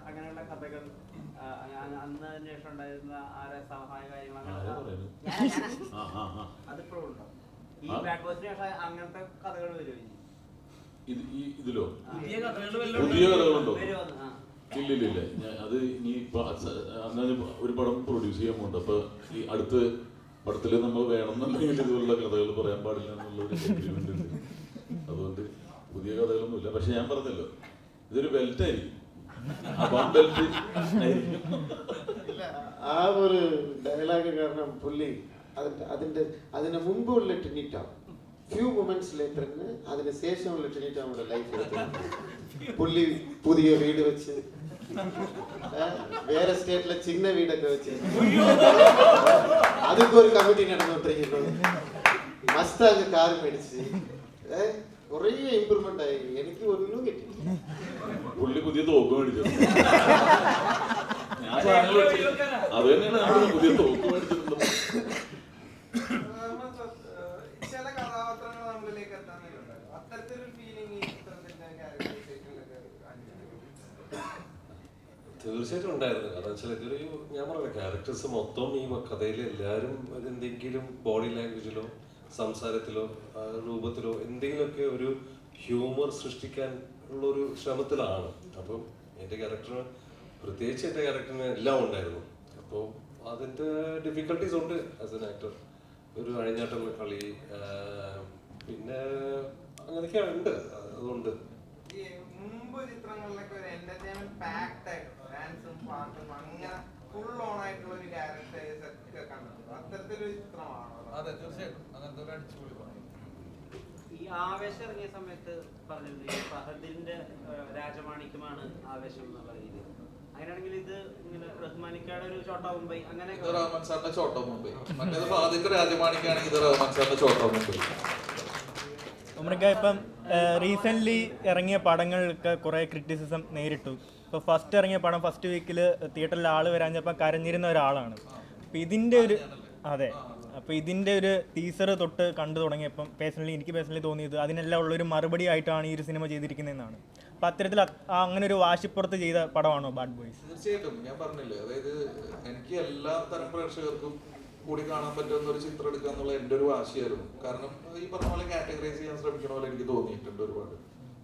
അങ്ങനെയുള്ള കഥകൾ അന്ന് ശേഷം ഉണ്ടായിരുന്ന ആരെ സഹായ കാര്യങ്ങൾ അതിപ്പോഴും ഉണ്ടോ? ഈ ബാഡ് ബോയ്സിന് ശേഷം അങ്ങനത്തെ കഥകൾ വരുമോ? ഇതിലോ പുതിയ കഥകളുണ്ടോ? ഇല്ലില്ല. അത് ഇനി ഒരു പടം പ്രൊഡ്യൂസ് ചെയ്യാൻ പോകുന്നുണ്ട്. അപ്പൊ ഈ അടുത്ത പടത്തിൽ നമ്മൾ വേണമെന്നുണ്ടെങ്കിൽ ഇതുപോലുള്ള കഥകൾ പറയാൻ പാടില്ല എന്നുള്ളൊരു എഗ്രിമെന്റ് ഉണ്ട്. അതുകൊണ്ട് പുതിയ കഥകളൊന്നുമില്ല. പക്ഷെ ഞാൻ പറഞ്ഞല്ലോ, ഇതൊരു ബെൽറ്റ് ആയിരിക്കും. ആ ഒരു ഡയലോഗ് കാരണം പുള്ളി അതിന് മുമ്പുള്ള ടിനിറ്റാണ് ഫ്യൂ മൊമെന്റ്സ് ലേറ്ററിന് അതിനുശേഷമുള്ള ടിനിറ്റോമിയുടെ ലൈഫ് എടുത്തത് പുള്ളി പുതിയ വീട് വെച്ച് വേറെ സ്റ്റേറ്റിലെ ചിന്ന വീടൊക്കെ വെച്ച് അതൊക്കെ ഒരു കമ്മിറ്റി നടന്നുകൊണ്ടിരിക്കുന്നു. മസ്താങ് കാർ മേടിച്ച് കുറേ ഇമ്പ്രൂവ്മെന്റ് ആയി. എനിക്ക് ഒന്നും കിട്ടിയില്ല. പുള്ളി പുതിയ തോക്ക് മേടിച്ചു. അത് തന്നെയാണ് പുതിയ തോക്ക് മേടിച്ചിട്ടുള്ളത്. ചില കഥാപാത്രങ്ങൾ നമ്മളിലേക്ക് എത്താൻ അത്തരത്തിലൊരു ഫീലിംഗ് തീർച്ചയായിട്ടും ഉണ്ടായിരുന്നു. കാരണം വെച്ചാൽ ഇതൊരു ഞാൻ പറഞ്ഞ ക്യാരക്ടേഴ്സ് മൊത്തം ഈ കഥയിൽ എല്ലാവരും എന്തെങ്കിലും ബോഡി ലാംഗ്വേജിലോ സംസാരത്തിലോ രൂപത്തിലോ എന്തെങ്കിലുമൊക്കെ ഒരു ഹ്യൂമർ സൃഷ്ടിക്കാൻ ഉള്ളൊരു ശ്രമത്തിലാണ്. അപ്പം എൻ്റെ ക്യാരക്ടറിന് പ്രത്യേകിച്ച് എൻ്റെ ക്യാരക്ടറിന് എല്ലാം ഉണ്ടായിരുന്നു. അപ്പോൾ അതിൻ്റെ ഡിഫിക്കൽട്ടീസ് ഉണ്ട് ആസ് എൻ ആക്ടർ. ഒരു അഴിഞ്ഞാട്ടുള്ള കളി പിന്നെ അങ്ങനെയൊക്കെ ഉണ്ട്. അതുകൊണ്ട് ഈ മുമ്പ് ചിത്രങ്ങളിലൊക്കെ ഒരു എന്റർടൈൻമെന്റ് പാക്ഡ് ആയിട്ട് ഡാൻസും പാട്ടും അങ്ങനെ ഫുൾ ഓൺ ആയിട്ടുള്ള ഒരു ക്യാരക്ടേഴ്സ് ഒക്കെ കണ്ടത് അത്തരത്തിലൊരു ചിത്രമാണോ? അതെ, തീർച്ചയായിട്ടും അങ്ങനത്തെ ഒരു അടിച്ചുപൊളി പടം. ഈ ആവേശം ഇറങ്ങിയ സമയത്ത് പറഞ്ഞത് ഈ ഫഹദിന്റെ രാജമാണിക്യമാണ് ആവേശം എന്നുള്ള രീതിയിൽ. അങ്ങനെയാണെങ്കിൽ ഇത് ഇങ്ങനെ റഹ്മാനിക്കയുടെ ഒരു ചോട്ടാ മുംബൈ അങ്ങനെ റഹ്മാൻ സാറിന്റെ ചോട്ടാ മുംബൈ, മറ്റേത് ഫഹദിന്റെ രാജമാണിക്കാണെങ്കിൽ ഇത് റഹ്മാൻ സാറിന്റെ ചോട്ടാ മുംബൈ. ഒമറിക്ക ഇപ്പം റീസെൻ്റ്ലി ഇറങ്ങിയ പടങ്ങൾക്ക് കുറേ ക്രിറ്റിസിസം നേരിട്ടു. ഇപ്പോൾ ഫസ്റ്റ് ഇറങ്ങിയ പടം ഫസ്റ്റ് വീക്കിൽ തിയേറ്ററിൽ ആൾ വരാഞ്ഞപ്പോൾ കരഞ്ഞിരുന്ന ഒരാളാണ്. അപ്പോൾ ഇതിൻ്റെ ഒരു അതെ അപ്പോൾ ഇതിൻ്റെ ഒരു ടീസർ തൊട്ട് കണ്ടു തുടങ്ങിയപ്പം എനിക്ക് പേഴ്സണലി തോന്നിയത് അതിനെല്ലാം ഉള്ളൊരു മറുപടി ആയിട്ടാണ് ഈ ഒരു സിനിമ ചെയ്തിരിക്കുന്നതെന്നാണ്. അപ്പോൾ അത്തരത്തിൽ അങ്ങനെ ഒരു വാശിപ്പുറത്ത് ചെയ്ത പടമാണോ ബാഡ് ബോയ്സ്? തീർച്ചയായിട്ടും ഞാൻ പറഞ്ഞില്ലേ, അതായത് എനിക്ക് എല്ലാ തരം പ്രേക്ഷകർക്കും കൂടി കാണാൻ പറ്റുന്ന ഒരു ചിത്രം എടുക്കുക എന്നുള്ള എൻ്റെ ഒരു വാശിയായിരുന്നു. കാരണം ഈ പറഞ്ഞ പോലെ കാറ്റഗറൈസ് ചെയ്യാൻ ശ്രമിക്കണ പോലെ എനിക്ക് തോന്നിയിട്ടുണ്ട് ഒരുപാട്.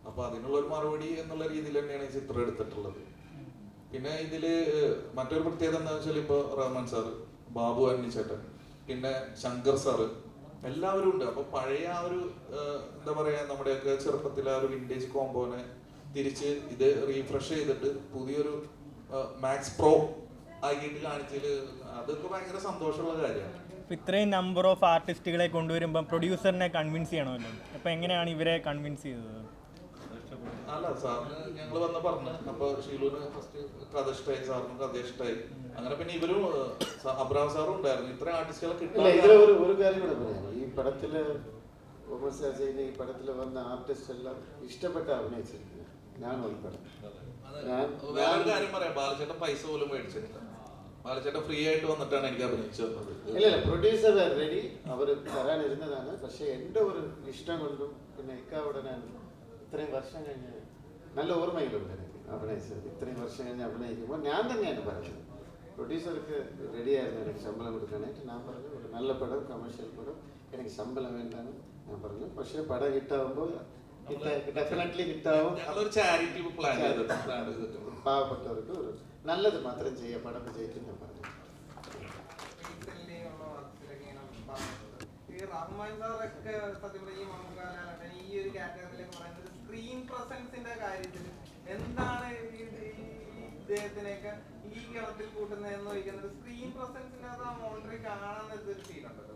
അപ്പൊ അതിനുള്ള ഒരു മറുപടി എന്നുള്ള രീതിയിൽ തന്നെയാണ് ഈ ചിത്രം എടുത്തിട്ടുള്ളത്. പിന്നെ ഇതില് മറ്റൊരു പ്രത്യേകത എന്താണെന്ന് വെച്ചാൽ ഇപ്പൊ റഹ്മാൻ സാറ്, ബാബു അന്നിച്ചേട്ടൻ, പിന്നെ ശങ്കർ സാറ് എല്ലാവരും ഉണ്ട്. അപ്പൊ പഴയ ആ ഒരു എന്താ പറയാ നമ്മുടെയൊക്കെ ചെറുപ്പത്തിലെ ആ ഒരു വിന്റേജ് കോമ്പോനെ തിരിച്ച് ഇത് റീഫ്രഷ് ചെയ്തിട്ട് പുതിയൊരു മാക്സ് പ്രോ ആക്കിയിട്ട് കാണിച്ചതില് അതൊക്കെ ഭയങ്കര സന്തോഷമുള്ള കാര്യമാണ്. ഇത്രയും നമ്പർ ഓഫ് ആർട്ടിസ്റ്റുകളെ കൊണ്ടുവരുമ്പോൾ പ്രൊഡ്യൂസറിനെ കൺവിൻസ് ചെയ്യണമല്ലോ. അപ്പോൾ എങ്ങനെയാണ് ഇവരെ കൺവിൻസ് ചെയ്തത്? അല്ല, സാറിന് ഞങ്ങൾ വന്ന് പറഞ്ഞു. അപ്പൊ ഷീലുവിന് ഫസ്റ്റ് കഥ ഇഷ്ടമായി, സാറിന് കഥ ഇഷ്ടമായി. അങ്ങനെ പിന്നെ ഇവരും അബ്രാം സാറും ഉണ്ടായിരുന്നു. ഇത്രയും ആർട്ടിസ്റ്റുകളെ ഇതിലെ ഒരു കാര്യം കൂടെ പറയാം. ഈ പടത്തില് ഈ പടത്തില് വന്ന ആർട്ടിസ്റ്റ് എല്ലാം ഇഷ്ടപ്പെട്ട അഭിനയിച്ചിരിക്കുന്നത് ഞാൻ ഉൾപ്പെടെ. വേറൊരു കാര്യം പറയാം, ബാലചേട്ടൻ പൈസ പോലും മേടിച്ചിട്ടില്ല. ബാലചേട്ടൻ ഫ്രീ ആയിട്ട് വന്നിട്ടാണ് എനിക്ക് അഭിനയിച്ചു തന്നത്. ഇല്ല, പ്രൊഡ്യൂസർ റെഡി, അവർ തരാനിരുന്നതാണ്. പക്ഷെ എൻ്റെ ഒരു ഇഷ്ടം കൊണ്ടും പിന്നെ അവിടെ ഞാൻ ഇത്രയും വർഷം കഴിഞ്ഞ് നല്ല ഓർമ്മയിലുണ്ട് എനിക്ക് അഭിനയിച്ചത്. ഇത്രയും വർഷം കഴിഞ്ഞ് അഭിനയിക്കുമ്പോൾ ഞാൻ തന്നെയാണ് പറഞ്ഞത് പ്രൊഡ്യൂസർക്ക് റെഡിയായിരുന്നു എനിക്ക് ശമ്പളം കൊടുക്കാനായിട്ട്. ഞാൻ പറഞ്ഞു ഒരു നല്ല പടം, കമേഴ്ഷ്യൽ പടം, എനിക്ക് ശമ്പളം വേണ്ടാന്ന് ഞാൻ പറഞ്ഞു. പക്ഷെ പടം ഹിറ്റാവുമ്പോൾ ഡെഫിനറ്റ്ലി ഹിറ്റാവും. പാവപ്പെട്ടവർക്ക് ഒരു നല്ലത് മാത്രം ചെയ്യാം, പടം വിജയിക്കും ഞാൻ പറഞ്ഞു. ഈ റഹ്മാൻ സാറൊക്കെ സത്യം ഈ മമ്മൂക്കാലാണ് ഈ ഒരു കാറ്റഗറിയിലേക്ക് പറയുന്നത് സ്ക്രീൻ പ്രസൻസിന്റെ കാര്യത്തിൽ എന്താണ് ഇദ്ദേഹത്തിനെയൊക്കെ ഈ ഗണത്തിൽ കൂട്ടുന്നതെന്ന് ചോദിക്കുന്നത്. സ്ക്രീൻ പ്രസൻസിന്റെ അത് ആ മോണിറ്ററി കാണാൻ ഒരു ഫീൽ ഉണ്ടല്ലോ,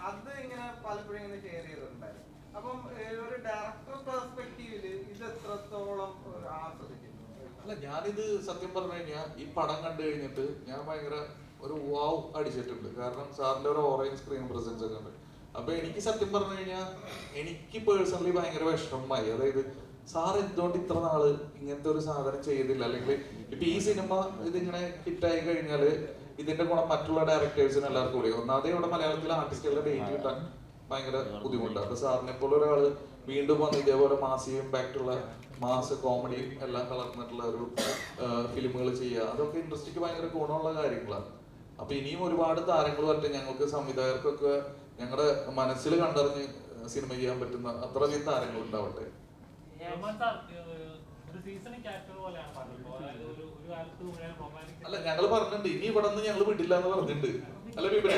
അത് ഇങ്ങനെ പലപ്പോഴും ഇങ്ങനെ ഷെയർ ചെയ്തിട്ടുണ്ടായിരുന്നു. അപ്പം ഒരു ഡയറക്ടർ പെർസ്പെക്റ്റീവില് ഇത് എത്രത്തോളം ആസ്വദിക്കുന്നു? അല്ല, ഞാനിത് സത്യം പറഞ്ഞു കഴിഞ്ഞാൽ ഈ പടം കണ്ടു കഴിഞ്ഞിട്ട് ഞാൻ ഭയങ്കര ഒരു വാവ് അടിച്ചിട്ടുണ്ട്. കാരണം സാറിന്റെ ഒരു ഓറഞ്ച് സ്ക്രീൻ പ്രസൻസ് ഒക്കെ ഉണ്ട്. അപ്പൊ എനിക്ക് സത്യം പറഞ്ഞു കഴിഞ്ഞാൽ എനിക്ക് പേഴ്സണലി ഭയങ്കര വിഷമമായി. അതായത് സാർ എന്തുകൊണ്ട് ഇത്ര നാള് ഇങ്ങനത്തെ ഒരു സാധനം ചെയ്തില്ല? അല്ലെങ്കിൽ ഇപ്പൊ ഈ സിനിമ ഇതിങ്ങനെ ഹിറ്റായി കഴിഞ്ഞാല് ഇതിന്റെ ഗുണം മറ്റുള്ള ഡയറക്ടേഴ്സിന് എല്ലാവർക്കും കൂടി. ഒന്നാമതേ ഇവിടെ മലയാളത്തിലെ ആർട്ടിസ്റ്റുകളുടെ ഡേറ്റ് കിട്ടാൻ ഭയങ്കര ബുദ്ധിമുട്ടാണ്. അപ്പൊ സാറിനെ പോലെ ഒരാള് വീണ്ടും വന്ന് ഇതേപോലെ മാസ് ഇമ്പാക്റ്റുള്ള മാസ് കോമഡിയും എല്ലാം കലർന്നിട്ടുള്ള ഒരു ഫിലിമുകൾ ചെയ്യുക, അതൊക്കെ ഇൻഡസ്ട്രിക്ക് ഭയങ്കര ഗുണമുള്ള കാര്യങ്ങളാണ്. അപ്പൊ ഇനിയും ഒരുപാട് താരങ്ങൾ വരട്ടെ. ഞങ്ങൾക്ക് സംവിധായകർക്കൊക്കെ ഞങ്ങളുടെ മനസ്സിൽ കണ്ടറിഞ്ഞ് സിനിമ ചെയ്യാൻ പറ്റുന്ന അത്രയധികം താരങ്ങൾ ഉണ്ടാവട്ടെ. അല്ല, ഞങ്ങൾ പറഞ്ഞിട്ടുണ്ട് ഇനി ഇവിടെ നിന്ന് ഞങ്ങൾ വിടില്ല എന്ന് പറഞ്ഞിട്ടുണ്ട്. അല്ല ബിബിനെ,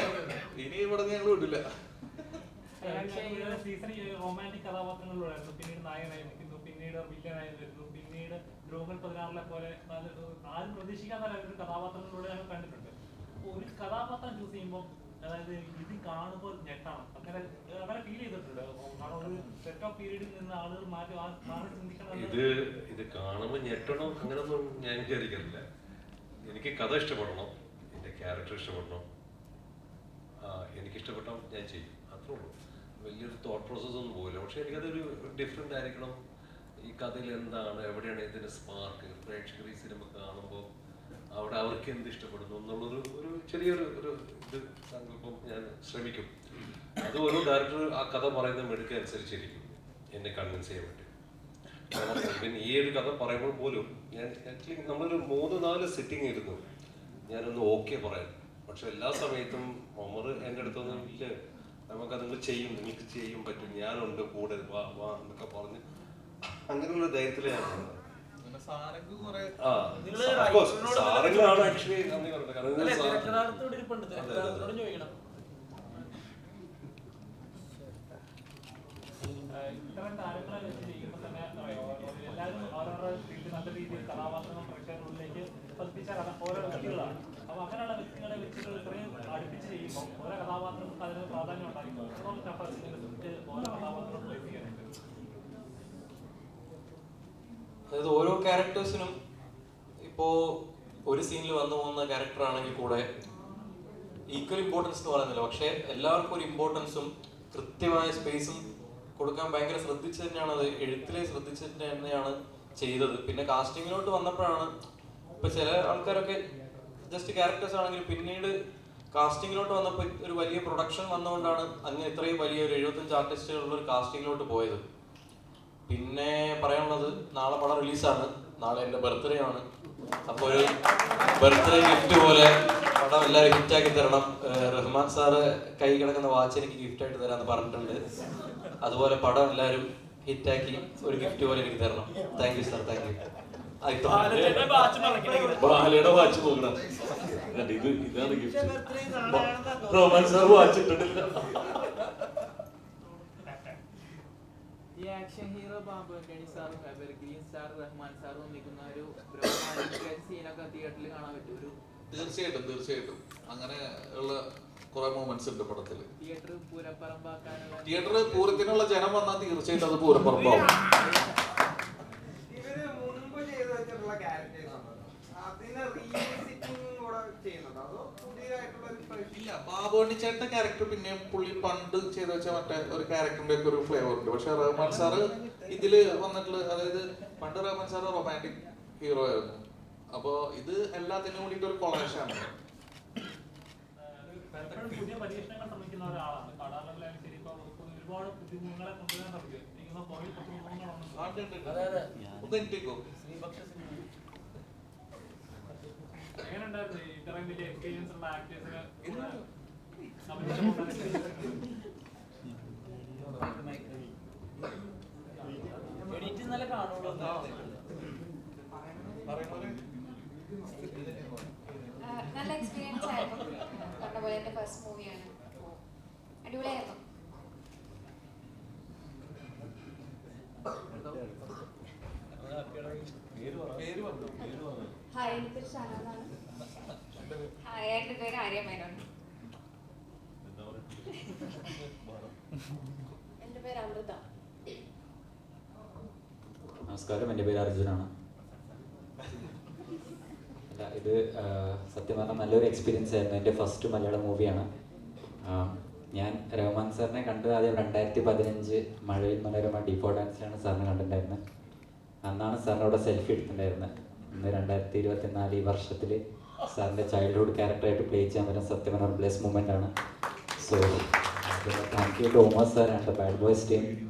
ഇനി ഇവിടെ നിന്ന് ഞങ്ങൾ വിടില്ല. റൊമാൻറ്റിക് കഥാപാത്രങ്ങളിലൂടെയായിരുന്നു. പിന്നീട് നായകനായി നിൽക്കുന്നു, പിന്നീട് വില്ലനായി വരുന്നു, പിന്നീട് ദ്രോഹൽ 16 പോലെ ആരും പ്രതീക്ഷിക്കാത്ത ഒരു കഥാപാത്രങ്ങളിലൂടെ ഞങ്ങൾ കണ്ടിട്ടുണ്ട്. ഒരു കഥാപാത്രം ചൂസ് ചെയ്യുമ്പോൾ അതായത് ഇത് കാണുമ്പോൾ ഞെട്ടണം, അങ്ങനെ ഫീൽ ചെയ്തിട്ടുണ്ട്. കാരണം ഒരു സെറ്റ് ഓഫ് പീരീഡിൽ നിന്ന് ആളുകൾ മാറി ചിന്തിക്കണം. ഇത് കാണുമ്പോൾ ഞെട്ടണോ അങ്ങനൊന്നും ഞാൻ വിചാരിക്കാറില്ല. എനിക്ക് കഥ ഇഷ്ടപ്പെടണം, എൻ്റെ ക്യാരക്ടർ ഇഷ്ടപ്പെടണം, എനിക്കിഷ്ടപ്പെട്ടാൽ ഞാൻ ചെയ്യും, അത്രേ ഉള്ളൂ. വലിയൊരു തോട്ട് പ്രോസസ് ഒന്നും പോകില്ല. പക്ഷെ എനിക്കതൊരു ഡിഫറെൻ്റ് ആയിരിക്കണം. ഈ കഥയിൽ എന്താണ്, എവിടെയാണ് ഇതിൻ്റെ സ്പാർക്ക്, പ്രേക്ഷകർ ഈ സിനിമ കാണുമ്പോൾ അവിടെ അവർക്ക് എന്ത് ഇഷ്ടപ്പെടുന്നു എന്നുള്ളൊരു ചെറിയൊരു ഇത് സങ്കല്പം ഞാൻ ശ്രമിക്കും. അത് ഓരോ ഡയറക്ടർ ആ കഥ പറയുന്ന മെടുക്ക അനുസരിച്ചിരിക്കും എന്നെ കൺവിൻസ് ചെയ്യാൻ വേണ്ടി. പിന്നെ ഈ ഒരു കഥ പറയുമ്പോൾ പോലും ഞാൻ ആക്ച്വലി നമ്മളൊരു 3-4 സിറ്റിംഗ് ഇരുന്നു ഞാനൊന്ന് ഓക്കെ പറയാൻ. പക്ഷെ എല്ലാ സമയത്തും ഒമർ എൻ്റെ അടുത്തൊന്നും ഇല്ല, നമുക്കത് നിങ്ങൾ ചെയ്യും, നിങ്ങൾക്ക് ചെയ്യും പറ്റും, ഞാനുണ്ട് കൂടെ, വാ വാ എന്നൊക്കെ പറഞ്ഞ് അങ്ങനെയുള്ള ധൈര്യത്തിലാണ്. സാരംഗാണ് ആക്ച്വലി നന്ദി പറഞ്ഞത്. ഇത്തരം താരങ്ങളെ വെച്ച് ചെയ്യുമ്പോൾ തന്നെ എല്ലാവരും ഓരോരോ ഫീൽഡിൽ നല്ല രീതിയിൽ കഥാപാത്രങ്ങൾ പ്രേക്ഷകരിലേക്ക് പതിപ്പിച്ച ഓരോ വ്യക്തികളാണ്. അപ്പൊ അങ്ങനെയുള്ള വ്യക്തികളെ വെച്ചിട്ട് ഇത്രയും അടുപ്പിച്ച് ചെയ്യുമ്പോൾ ഓരോ കഥാപാത്രങ്ങൾക്ക് അതിന് പ്രാധാന്യം ഉണ്ടായിരിക്കും. ഓരോ കഥാപാത്രം പ്ലേസ് ചെയ്യാനായിട്ട് അതായത് ഓരോ ക്യാരക്ടേഴ്സിനും ഇപ്പോൾ ഒരു സീനിൽ വന്നു പോകുന്ന ക്യാരക്ടർ ആണെങ്കിൽ കൂടെ ഈക്വൽ ഇമ്പോർട്ടൻസ് എന്ന് പറയുന്നില്ല, പക്ഷേ എല്ലാവർക്കും ഒരു ഇമ്പോർട്ടൻസും കൃത്യമായ സ്പേസും കൊടുക്കാൻ ഭയങ്കര ശ്രദ്ധിച്ച് തന്നെയാണ്, അത് എഴുത്തിലെ ശ്രദ്ധിച്ചിട്ട് തന്നെയാണ് ചെയ്തത്. പിന്നെ കാസ്റ്റിങ്ങിലോട്ട് വന്നപ്പോഴാണ് ഇപ്പൊ ചില ആൾക്കാരൊക്കെ ജസ്റ്റ് ക്യാരക്ടേഴ്സ് ആണെങ്കിൽ പിന്നീട് കാസ്റ്റിങ്ങിലോട്ട് വന്നപ്പോൾ ഒരു വലിയ പ്രൊഡക്ഷൻ വന്നുകൊണ്ടാണ് അങ്ങനെ ഇത്രയും വലിയ ഒരു 75 ആർട്ടിസ്റ്റുകളുള്ള ഒരു കാസ്റ്റിങ്ങിലോട്ട് പോയത്. പിന്നെ പറയാനുള്ളത്, നാളെ പടം റിലീസാണ്, നാളെ എൻ്റെ ബർത്ത്ഡേ ആണ്. അപ്പോൾ ഒരു ബർത്ത്ഡേ ഗിഫ്റ്റ് പോലെ പടം എല്ലാവരും ഹിറ്റാക്കി തരണം. റഹ്മാൻ സാറ് കൈ കിടക്കുന്ന വാച്ച് എനിക്ക് ഗിഫ്റ്റായിട്ട് തരാമെന്ന് പറഞ്ഞിട്ടുണ്ട്. അതുപോലെ പടം എല്ലാവരും ഹിറ്റാക്കി ഒരു ഗിഫ്റ്റ് പോലെ എനിക്ക് തരണം. Thank you sir, thank you. ബാലയുടെ വാച്ച് നോക്കണം, ഇതാണ് ഗിഫ്റ്റ്. റോമൻ സാർ വാച്ച് ഇട്ടിട്ടില്ല. ഈ ആക്ഷൻ ഹീറോ ബാബു ആന്റണി സാറും എവർഗ്രീൻ സ്റ്റാർ റഹ്മാൻ സാറും നിൽക്കുന്ന ഒരു ബ്രഹ്മാൻഡിക സീനൊക്കെ തിയേറ്ററിൽ കാണാൻ പറ്റും. തീർച്ചയായിട്ടും അങ്ങനെ ഉള്ള കുറെ മൂമെന്റ്സ് ഉണ്ട് പടത്തില്. തിയേറ്റർ പൂരപ്പറമ്പാക്കാനുള്ള, തിയേറ്റർ പൂരത്തിനുള്ള ജനം വന്നാൽ തീർച്ചയായിട്ടും അത് പൂരപ്പറമ്പാവും. ഇവര് മുൻപ് ചെയ്തു വെച്ചിട്ടുള്ള ക്യാരക്ടേഴ്സ് അതിനെ റീവിസിറ്റിംഗ് കൂടെ ചെയ്യുന്നുണ്ടോ അതോ പുതിയതായിട്ടുള്ള ഇല്ല, ബാബുവണ്ണി ചേട്ടന്റെ ക്യാരക്ടർ പിന്നെ പുള്ളി പണ്ട് ചെയ്ത് വെച്ച മറ്റേ ഒരു ക്യാരക്ടറിന്റെ ഒക്കെ ഒരു ഫ്ലേവർ ഉണ്ട്. പക്ഷെ റഹ്മാൻ സാറ് ഇതില് വന്നിട്ടുള്ള, അതായത് പണ്ട് റഹ്മാൻ സാറ് റൊമാൻറ്റിക് ഹീറോ ആയിരുന്നു. അപ്പൊ ഇത് എല്ലാത്തിനും കൂടിയിട്ട് ഒരു കൊളാഷാണ്. പുതിയ പരീക്ഷണങ്ങൾ ശ്രമിക്കുന്ന ഒരാളാണ്. കടാറിലായാലും ശരി, ഇപ്പൊ ഒരുപാട് പുതുമുഖങ്ങളെ കൊണ്ടുവരാൻ ശ്രമിക്കും. എങ്ങനെയുണ്ടായിരുന്നു ഇത്രയും വലിയ എക്സ്പീരിയൻസ് ഉള്ള ആക്ടേഴ്സിന്? നല്ല കാണുള്ളൂ. നല്ല എക്സ്പീരിയൻസ് ആയിരുന്നു. പറഞ്ഞ പോലെ എൻ്റെ ഫസ്റ്റ് മൂവിയാണ്, അടിപൊളിയായിരുന്നു. ഹായ്, എൻ്റെ പേര് ഷാനാണ്. ഹായ്, എൻ്റെ പേര് ആര്യ മേനോൻ. എൻ്റെ പേര് അമൃത. നമസ്കാരം, എൻ്റെ പേര് അർജുനാണ്. ഇത് സത്യം പറഞ്ഞാൽ നല്ലൊരു എക്സ്പീരിയൻസ് ആയിരുന്നു. എൻ്റെ ഫസ്റ്റ് മലയാളം മൂവിയാണ്. ഞാൻ റഹ്മാൻ സാറിനെ കണ്ടത് ആദ്യം 2015 മഴയിൽ മനോരമ ഡീപ്പോ ഡാൻസിലാണ് സാറിനെ കണ്ടിട്ടുണ്ടായിരുന്നത്. അന്നാണ് സാറിനോട് സെൽഫി എടുത്തിട്ടുണ്ടായിരുന്നത്. ഇന്ന് 2024 ഈ വർഷത്തിൽ സാറിൻ്റെ ചൈൽഡ്ഹുഡ് ക്യാരക്ടറായിട്ട് പ്ലേ ചെയ്യാൻ പറ്റുന്ന സത്യം പറഞ്ഞ ബ്ലെസ് മൂമെൻ്റ് ആണ്. So thank you to Umar sir and the bad boys team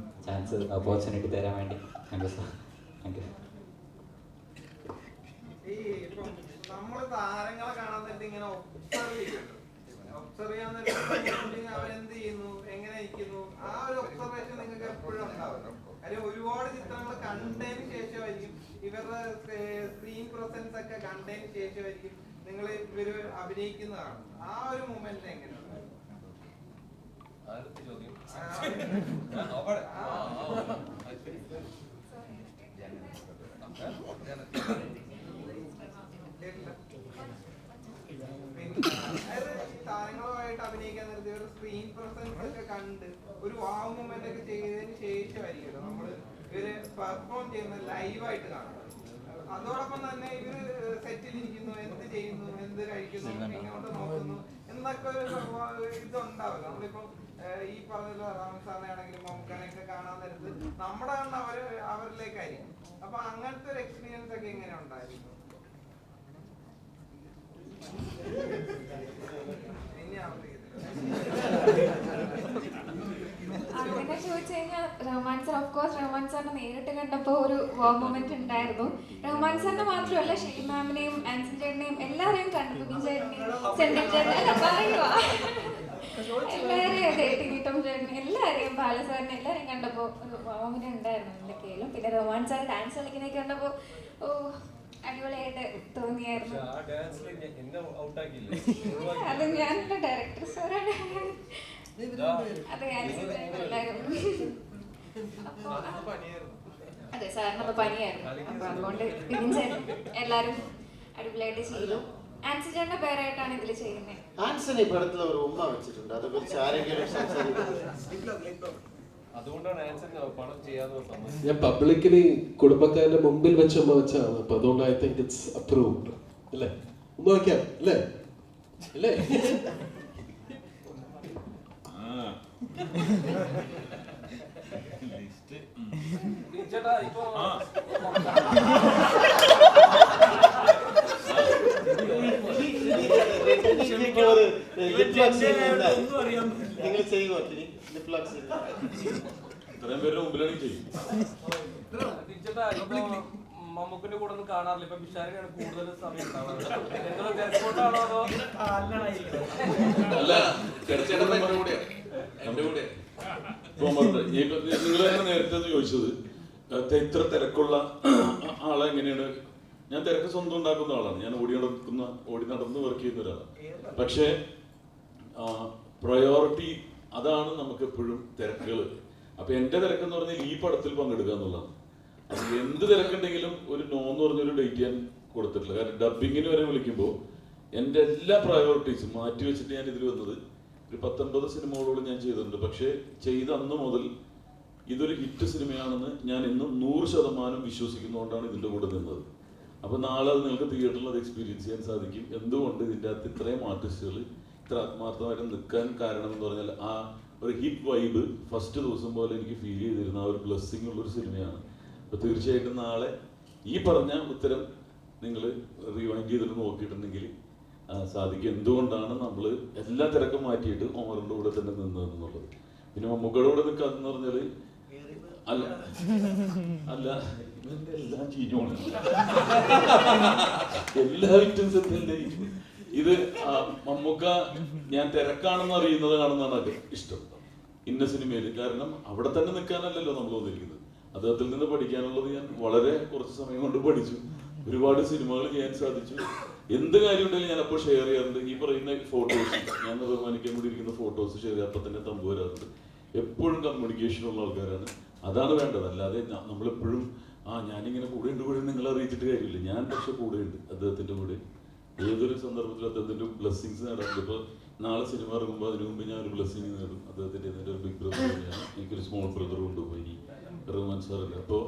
chance opportunity തരാൻ വേണ്ടി. Thank you sir, thank you. ഈ ഇപ്പം നമ്മള് താരങ്ങളെ കാണാൻ നേരത്തെ ഇങ്ങനെ ഒബ്സർവ് ചെയ്യാൻ നേരത്തെ അവരെന്ത് ചെയ്യുന്നു, എങ്ങനെ ഇരിക്കുന്നു, ആ ഒരു ഒബ്സർവേഷൻ നിങ്ങൾക്ക് എപ്പോഴും ഉണ്ടാവും. കാര്യം ഒരുപാട് ചിത്രങ്ങൾ കണ്ടതിന് ശേഷമായിരിക്കും, ഇവരുടെ സ്ക്രീൻ പ്രസൻസ് ഒക്കെ കണ്ടതിന് ശേഷമായിരിക്കും നിങ്ങൾ ഇവര് അഭിനയിക്കുന്നതാണ്. ആ ഒരു മൊമെന്റ് എങ്ങനെയാണ്? താരങ്ങളുമായിട്ട് അഭിനയിക്കാൻ നേരത്തെ ഒരു സ്ക്രീൻ പ്രസൻസ് ഒക്കെ കണ്ട് ഒരു വാവ് മൊമെന്റ് ഒക്കെ ചെയ്തതിന് ശേഷമായിരിക്കും ആയിരിക്കുമല്ലോ നമ്മൾ ഇവര് പെർഫോം ചെയ്യുന്നത് ലൈവായിട്ട് കാണുന്നത്. അതോടൊപ്പം തന്നെ ഇവര് സെറ്റിലിരിക്കുന്നു, എന്ത് ചെയ്യുന്നു, എന്ത് കഴിക്കുന്നു, എങ്ങോട്ട് നോക്കുന്നു എന്നൊക്കെ ഒരു ഇതുണ്ടാവില്ല. നമ്മളിപ്പോ ഈ പറഞ്ഞ റാം സാറിനെ ആണെങ്കിലും മമ്മൂക്കാനെയൊക്കെ കാണാൻ നേരത്ത് നമ്മുടെ കണ്ണ് അവരിലേക്കായിരിക്കും. അപ്പൊ അങ്ങനത്തെ ഒരു എക്സ്പീരിയൻസ് ഒക്കെ എങ്ങനെ ഉണ്ടായിരുന്നു? അങ്ങനെ ചോദിച്ചു കഴിഞ്ഞാൽ Rahman sir, of course Rahman സാറിനെ നേരിട്ട് കണ്ടപ്പോൾ ഒരു വാം മൊമെന്റ് ഉണ്ടായിരുന്നു. റഹ്മാൻ സാറിനെ മാത്രമല്ല ഷെയ്ൻ മാമിനെയും ആൻസൺ ചേട്ടനെയും എല്ലാവരെയും കണ്ടു, ബിബിൻ ചേട്ടനെയും സെന്തിൽ ചേട്ടനെ പറയുക എല്ലാവരെയും, അതെ ടീറ്റം ചേട്ടനെ എല്ലാവരെയും, ബാലസാറിനെ എല്ലാവരെയും കണ്ടപ്പോൾ ഒരു വാം മൊമെന്റ് ഉണ്ടായിരുന്നു എൻ്റെ കയ്യിലും. പിന്നെ റഹ്മാൻ സാർ ഡാൻസ് കളിക്കുന്നതൊക്കെ കണ്ടപ്പോൾ ഓ അടിപൊളിയായിട്ട് തോന്നിയായിരുന്നു. അത് ഞാനുള്ള ഡയറക്ടർ സാറാണ്. അതെ അതെ സാറിനത് പനിയായിരുന്നു. അപ്പൊ അതുകൊണ്ട് എല്ലാരും അടിപൊളിയായിട്ട് ചെയ്തു. ആൻസി ചേട്ടന്റെ പേരായിട്ടാണ് ഇതിൽ ചെയ്യുന്നത്. ആൻസണി പടത്തില് ഒരു ഉമ്മ വെച്ചിട്ടുണ്ട്, അത് കുറിച്ച് ആരെങ്കിലും ഞാൻ പബ്ലിക്കലി കുടുംബക്കാരുടെ മുമ്പിൽ വെച്ച് ഉമ്മ വെച്ചാണ്. അപ്പൊ അതുകൊണ്ട് ഐ തിങ്ക് ഇറ്റ്സ് അപ്രൂവ്ഡ് അല്ലേ? ഉമ്മ വയ്ക്കാം അല്ലേ? അല്ലേ? നിങ്ങൾ ചെയ്യുമോ? ഇത്രയും പേരുടെ മുമ്പിലാണ് ചെയ്യും. മമ്മൂക്കിന്റെ കൂടെ ഒന്നും കാണാറില്ല. ഇപ്പൊ ബിഷാരിനാണ് കൂടുതൽ സമയം നിങ്ങൾ തന്നെ നേരത്തെ ചോദിച്ചത് ഇത്ര തിരക്കുള്ള ആളെ എങ്ങനെയാണ്. ഞാൻ തിരക്ക് സ്വന്തം ഉണ്ടാക്കുന്ന ആളാണ്. ഞാൻ ഓടി നടന്ന് വർക്ക് ചെയ്യുന്ന ഒരാളാണ്. പക്ഷേ പ്രയോറിറ്റി അതാണ് നമുക്ക് എപ്പോഴും തിരക്കുകൾ. അപ്പൊ എന്റെ തിരക്കെന്ന് പറഞ്ഞാൽ ഈ പടത്തിൽ പങ്കെടുക്കുക എന്നുള്ളതാണ്. അത് എന്ത് തിരക്കുണ്ടെങ്കിലും ഒരു നോ എന്ന് പറഞ്ഞൊരു ഡേറ്റ് ഞാൻ കൊടുത്തിട്ടില്ല. കാരണം ഡബിങ്ങിന് വരെ വിളിക്കുമ്പോൾ എൻ്റെ എല്ലാ പ്രയോറിറ്റീസും മാറ്റി വെച്ചിട്ട് ഞാൻ ഇതിൽ വന്നത്. ഒരു 19 സിനിമകളോട് ഞാൻ ചെയ്തിട്ടുണ്ട്. പക്ഷേ ചെയ്ത അന്ന് മുതൽ ഇതൊരു ഹിറ്റ് സിനിമയാണെന്ന് ഞാൻ ഇന്നും 100% വിശ്വസിക്കുന്നതുകൊണ്ടാണ് ഇതിൻ്റെ കൂടെ നിന്നത്. അപ്പൊ നാളെ അത് നിങ്ങൾക്ക് തിയേറ്ററിൽ അത് എക്സ്പീരിയൻസ് ചെയ്യാൻ സാധിക്കും. എന്തുകൊണ്ട് ഇതിൻ്റെ അകത്ത് ഇത്രയും ആർട്ടിസ്റ്റുകൾ ഇത്ര ആത്മാർത്ഥമായിട്ട് നിൽക്കാൻ കാരണം എന്ന് പറഞ്ഞാൽ ആ ഒരു ഹിറ്റ് വൈബ് ഫസ്റ്റ് ദിവസം പോലെ എനിക്ക് ഫീൽ ചെയ്തിരുന്ന ആ ഒരു ബ്ലെസ്സിങ് ഉള്ളൊരു സിനിമയാണ്. അപ്പൊ തീർച്ചയായിട്ടും നാളെ ഈ പറഞ്ഞ ഉത്തരം നിങ്ങൾ റിവൈൻഡ് ചെയ്തിട്ട് നോക്കിയിട്ടുണ്ടെങ്കിൽ സാധിക്കും എന്തുകൊണ്ടാണ് നമ്മൾ എല്ലാ തിരക്കും മാറ്റിയിട്ട് ഒമറിന്റെ കൂടെ തന്നെ നിന്നതെന്നുള്ളത്. പിന്നെ മമ്മൂക്കയുടെ കൂടെ നിൽക്കാന്ന് പറഞ്ഞാല് അല്ല ഇവന്റെ എല്ലാം ചീഞ്ഞോണ്, എല്ലാ ഐറ്റംസും ഇത് മമ്മൂക്ക ഞാൻ തിരക്കാണെന്ന് അറിയുന്നത് കാണുന്നതാണ് ഇഷ്ടം ഇന്ന സിനിമയിൽ. കാരണം അവിടെ തന്നെ നിൽക്കാനല്ലല്ലോ നമ്മൾ വന്നിരിക്കുന്നത്. അദ്ദേഹത്തിൽ നിന്ന് പഠിക്കാനുള്ളത് ഞാൻ വളരെ കുറച്ച് സമയം കൊണ്ട് പഠിച്ചു. ഒരുപാട് സിനിമകൾ ചെയ്യാൻ സാധിച്ചു. എന്ത് കാര്യം ഉണ്ടെങ്കിലും ഞാൻ അപ്പോൾ ഷെയർ ചെയ്യാറുണ്ട്. ഈ പറയുന്ന ഫോട്ടോസ് ഞാൻ ബഹുമാനിക്കാൻ വേണ്ടി ഇരിക്കുന്ന ഫോട്ടോസ് ഷെയർ ചെയ്യാൻ അപ്പം തന്നെ തമ്പ് വരാറുണ്ട്. എപ്പോഴും കമ്മ്യൂണിക്കേഷൻ ഉള്ള ആൾക്കാരാണ്. അതാണ് വേണ്ടത്. അല്ലാതെ നമ്മളെപ്പോഴും ഞാനിങ്ങനെ കൂടെയുണ്ട് നിങ്ങളെ അറിയിച്ചിട്ട് കാര്യമില്ല. ഞാൻ പക്ഷെ കൂടെയുണ്ട് അദ്ദേഹത്തിന്റെ കൂടെ. ഏതൊരു സന്ദർഭത്തിലും അദ്ദേഹത്തിന്റെ ബ്ലെസ്സിങ്സ് നേടാറുണ്ട്. ഇപ്പൊ നാളെ സിനിമ ഇറങ്ങുമ്പോൾ അതിനു മുമ്പ് ഞാൻ ഒരു ബ്ലെസ്സിങ് നേടും അദ്ദേഹത്തിന്റെ. ഒരു ബിഗ് ബ്രദർ തന്നെയാണ്, എനിക്കൊരു സ്മോൾ ബ്രദറും ഉണ്ട് ഇനി റഹ്മാൻ സാറല്ലേ. അപ്പോൾ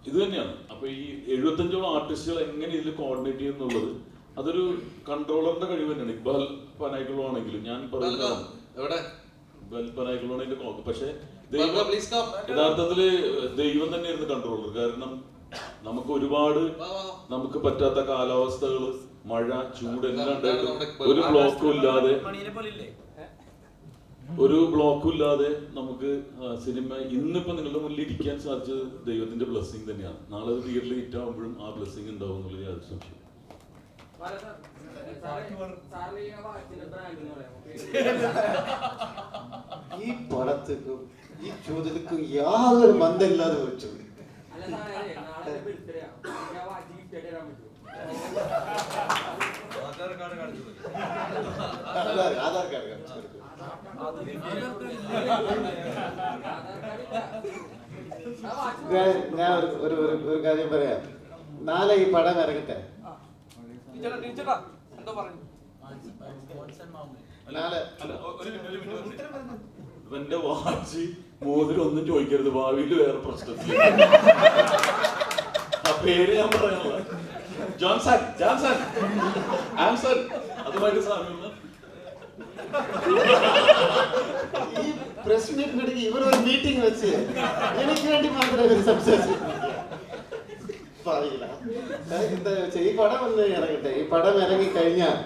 ഇത് തന്നെയാണ്. അപ്പൊ ഈ 75ഓളം ആർട്ടിസ്റ്റുകൾ എങ്ങനെ ഇതിൽ കോർഡിനേറ്റ് ചെയ്യുന്നുള്ളത് അതൊരു കൺട്രോളറിന്റെ കഴിവ് തന്നെയാണ്. ഇക്ബാൽ പനായിക്കുള്ള ആണെങ്കിലും ഞാൻ പറയുന്നത് ഇക്ബാൽ പനായിക്കുള്ള ആണെങ്കിൽ പക്ഷെ യഥാർത്ഥത്തില് ദൈവം തന്നെയായിരുന്നു കൺട്രോളർ. കാരണം നമുക്ക് ഒരുപാട് നമുക്ക് പറ്റാത്ത കാലാവസ്ഥകൾ, മഴ, ചൂട് എല്ലാം ഉണ്ടായിട്ട് ഒരു ബ്ലോക്കും ഇല്ലാതെ നമുക്ക് സിനിമ ഇന്നിപ്പോ നിങ്ങളുടെ മുന്നിൽ ഇരിക്കാൻ സാധിച്ചത് ദൈവത്തിന്റെ ബ്ലെസ്സിങ് തന്നെയാണ്. നാളെ തിയേറ്ററിൽ ഹിറ്റ് ആകുമ്പോഴും ആ ബ്ലെസ്സിങ് ഉണ്ടാവും എന്നുള്ളത് യാതൊരു സംശയം. ഈ പടത്തിനും ഈ ചോദ്യത്തിനും യാതൊരു ബന്ധമില്ലാതെ വെച്ചു. ആധാർ കാർഡ് ഞാൻ ഒരു കാര്യം പറയാം. നാളെ ഈ പടം ഇറങ്ങട്ടെ. എന്റെ വാച്ച് മോതിരം ഒന്നും ചോദിക്കരുത്, ഭാവിയിൽ വേറെ പ്രശ്നത്തിൽ. ആ പേര് ഞാൻ പറയാനുള്ള ജോൺസൺ, ജോൺസൺ, ആൻസൺ, അതുമായിട്ട് സാമ്യമുള്ള ഈ പ്രസ് മീറ്റിനിടയ്ക്ക് ഇവർ ഒരു മീറ്റിംഗ് വെച്ച് എനിക്ക് വേണ്ടി മാത്രമേ ഇവർ സംസാരിച്ചു. എന്താ വെച്ചാൽ ഈ പടം ഒന്ന് ഇറങ്ങട്ടെ. ഈ പടം ഇറങ്ങി കഴിഞ്ഞാൽ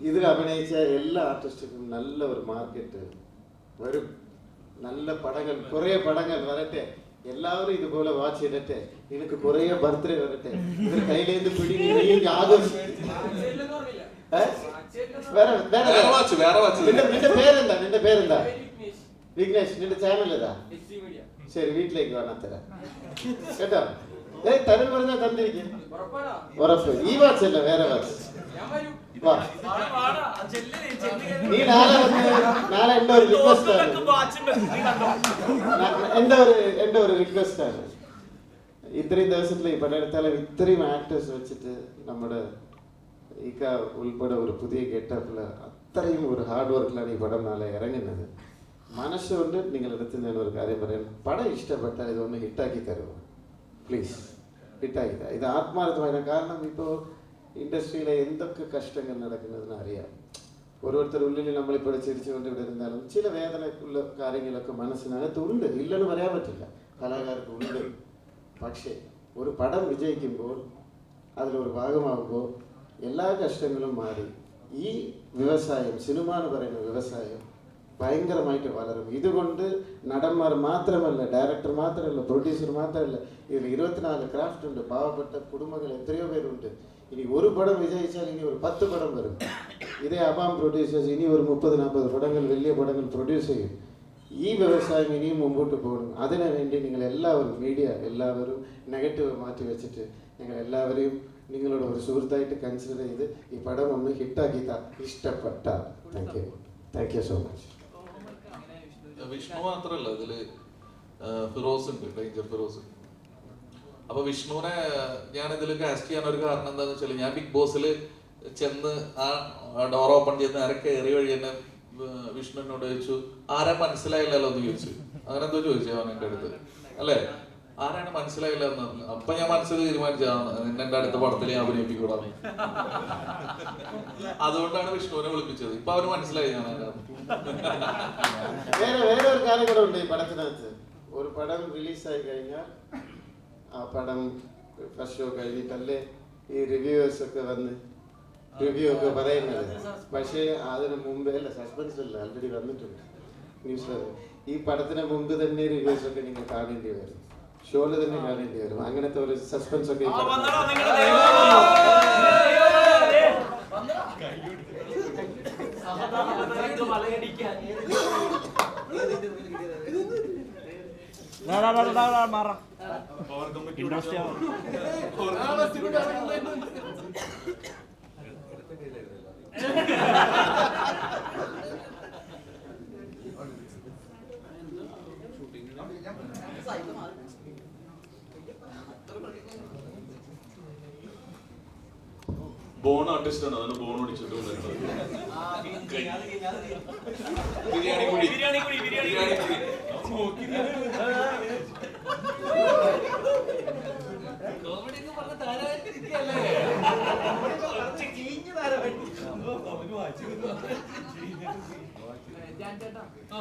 ഇതിൽ അഭിനയിച്ച എല്ലാ ആർട്ടിസ്റ്റുക്കും നല്ല ഒരു മാർക്കറ്റ് വരും. നല്ല പടങ്ങൾ, കുറെ പടങ്ങൾ വരട്ടെ. എല്ലാവരും ഇതുപോലെ വാച്ച് ചെയ്തിട്ടെ. എനിക്ക് കുറെ ബർത്ത്ഡേ വരട്ടെ. ഇവർ കയ്യിലേന്ന് പിടി ആഘോഷിക്കും. നിന്റെ പേരെന്താ? നിന്റെ പേരെന്താ? വിഘ്നേഷ്. നിന്റെ ചാനൽ ഏതാ? ശരി, വീട്ടിലേക്ക് വേണം തരാം കേട്ടോ. തരുൺ പറഞ്ഞാൽ തന്നിരിക്കും ഉറപ്പ്. ഈ വാച്ച് അല്ല, വേറെ വാച്ച്. നീ നാളെ നാളെ എന്റെ ഒരു റിക്വസ്റ്റ് ആണ്, എന്റെ ഒരു റിക്വസ്റ്റ് ആണ്. ഇത്രയും ദിവസത്തിൽ ഈ പടം എടുത്താലും ഇത്രയും ആക്ടേഴ്സ് വെച്ചിട്ട് നമ്മുടെ ഈക്ക ഉൾപ്പെടെ ഒരു പുതിയ ഗെറ്റപ്പില് അത്രയും ഒരു ഹാർഡ് വർക്കിലാണ് ഈ പടം നാളെ ഇറങ്ങുന്നത്. മനസ്സുകൊണ്ട് നിങ്ങളെടുത്ത് ഞാൻ ഒരു കാര്യം പറയാം. പടം ഇഷ്ടപ്പെട്ടാൽ ഇതൊന്ന് ഹിറ്റാക്കി തരുമോ പ്ലീസ്? ഹിറ്റാക്കി തരാം. ഇത് ആത്മാർത്ഥമായ, കാരണം ഇപ്പോൾ ഇൻഡസ്ട്രിയിലെ എന്തൊക്കെ കഷ്ടങ്ങൾ നടക്കുന്നതെന്ന് അറിയാം. ഓരോരുത്തർ ഉള്ളിൽ നമ്മളിപ്പോൾ ചിരിച്ചുകൊണ്ട് ഇവിടെ ഇരുന്നാലും ചില വേദനക്കുള്ള കാര്യങ്ങളൊക്കെ മനസ്സിനകത്തുണ്ട്, ഇല്ലെന്ന് പറയാൻ പറ്റില്ല, കലാകാർക്കുണ്ട്. പക്ഷേ ഒരു പടം വിജയിക്കുമ്പോൾ അതിലൊരു ഭാഗമാകുമ്പോൾ എല്ലാ കഷ്ടങ്ങളും മാറി ഈ വ്യവസായം, സിനിമ എന്ന് പറയുന്ന വ്യവസായം ഭയങ്കരമായിട്ട് വളരും. ഇതുകൊണ്ട് നടന്മാർ മാത്രമല്ല, ഡയറക്ടർ മാത്രമല്ല, പ്രൊഡ്യൂസർ മാത്രമല്ല, ഇതിൽ 24 ക്രാഫ്റ്റ് ഉണ്ട്. പാവപ്പെട്ട കുടുംബങ്ങൾ എത്രയോ പേരുണ്ട്. ഇനി ഒരു പടം വിജയിച്ചാൽ ഇനി ഒരു 10 പടം വരും. ഇതേ അബാം പ്രൊഡ്യൂസേഴ്സ് ഇനി ഒരു 30-40 പടങ്ങൾ, വലിയ പടങ്ങൾ പ്രൊഡ്യൂസ് ചെയ്യും. ഈ വ്യവസായം ഇനിയും മുമ്പോട്ട് പോകണം. അതിനു വേണ്ടി നിങ്ങൾ എല്ലാവരും, മീഡിയ എല്ലാവരും നെഗറ്റീവ് മാറ്റി വെച്ചിട്ട് നിങ്ങൾ എല്ലാവരെയും നിങ്ങളോട് ഒരു സുഹൃത്തായിട്ട് കൺസിഡർ ചെയ്ത് ഈ പടം ഒന്ന് ഹിറ്റാക്കി ഇഷ്ടപ്പെട്ട. Thank you so much. Vishnu മാത്രല്ല ഇതില് ഫിറോസ് ഉണ്ട്, ഡേഞ്ചർ ഫിറോസ്. അപ്പൊ വിഷ്ണുവിനെ ഞാൻ ഇതിൽ കാസ്റ്റ് ചെയ്യാൻ ഒരു കാരണം എന്താന്ന് വെച്ചാൽ, ഞാൻ ബിഗ് ബോസിൽ ചെന്ന് ആ ഡോർ ഓപ്പൺ ചെയ്ത് നേരെ കയറി വഴി തന്നെ വിഷ്ണു എന്നോട് ചോദിച്ചു, ആരാ മനസ്സിലായില്ലല്ലോ എന്ന് ചോദിച്ചു. അങ്ങനെ എന്തോ ചോദിച്ചു അവൻ എൻ്റെ അടുത്ത്, അല്ലേ ആരാണ് മനസ്സിലായില്ല എന്ന് പറഞ്ഞു. അപ്പൊ ഞാൻ മനസ്സിൽ തീരുമാനിച്ചതാണ് എന്റെ അടുത്ത പടത്തിൽ ഞാൻ അഭിനയിപ്പിക്കൂടാന്ന്. അതുകൊണ്ടാണ് വിഷ്ണുവിനെ വിളിപ്പിച്ചത്. ഇപ്പൊ അവന് മനസ്സിലായി ഞാൻ വേറെ ഒരു കാര്യം കൂടെ ഉണ്ട് ഈ പടത്തിനകത്ത്. ഒരു പടം റിലീസായി കഴിഞ്ഞാൽ ആ പടം ഫസ്റ്റ് ഷോ കഴിഞ്ഞിട്ടല്ലേ ഈ റിവ്യൂവേഴ്സ് ഒക്കെ വന്ന് റിവ്യൂ ഒക്കെ പറയുന്നത്. പക്ഷേ അതിന് മുമ്പേ അല്ല, സസ്പെൻസ് അല്ല, ആൾറെഡി വന്നിട്ടുണ്ട് ന്യൂസ്. ഈ പടത്തിന് മുമ്പ് തന്നെ റിവ്യൂസ് ഒക്കെ നിങ്ങൾ കാണേണ്ടി വരും, ഷോയിൽ തന്നെ കാണേണ്ടി വരും. അങ്ങനത്തെ ഒരു സസ്പെൻസ് ഒക്കെ ബോൺ ആർട്ടിസ്റ്റ് ആണ്, അതാണ് ബോൺ അടിച്ചിട്ട് ബിരിയാണി കുഴി.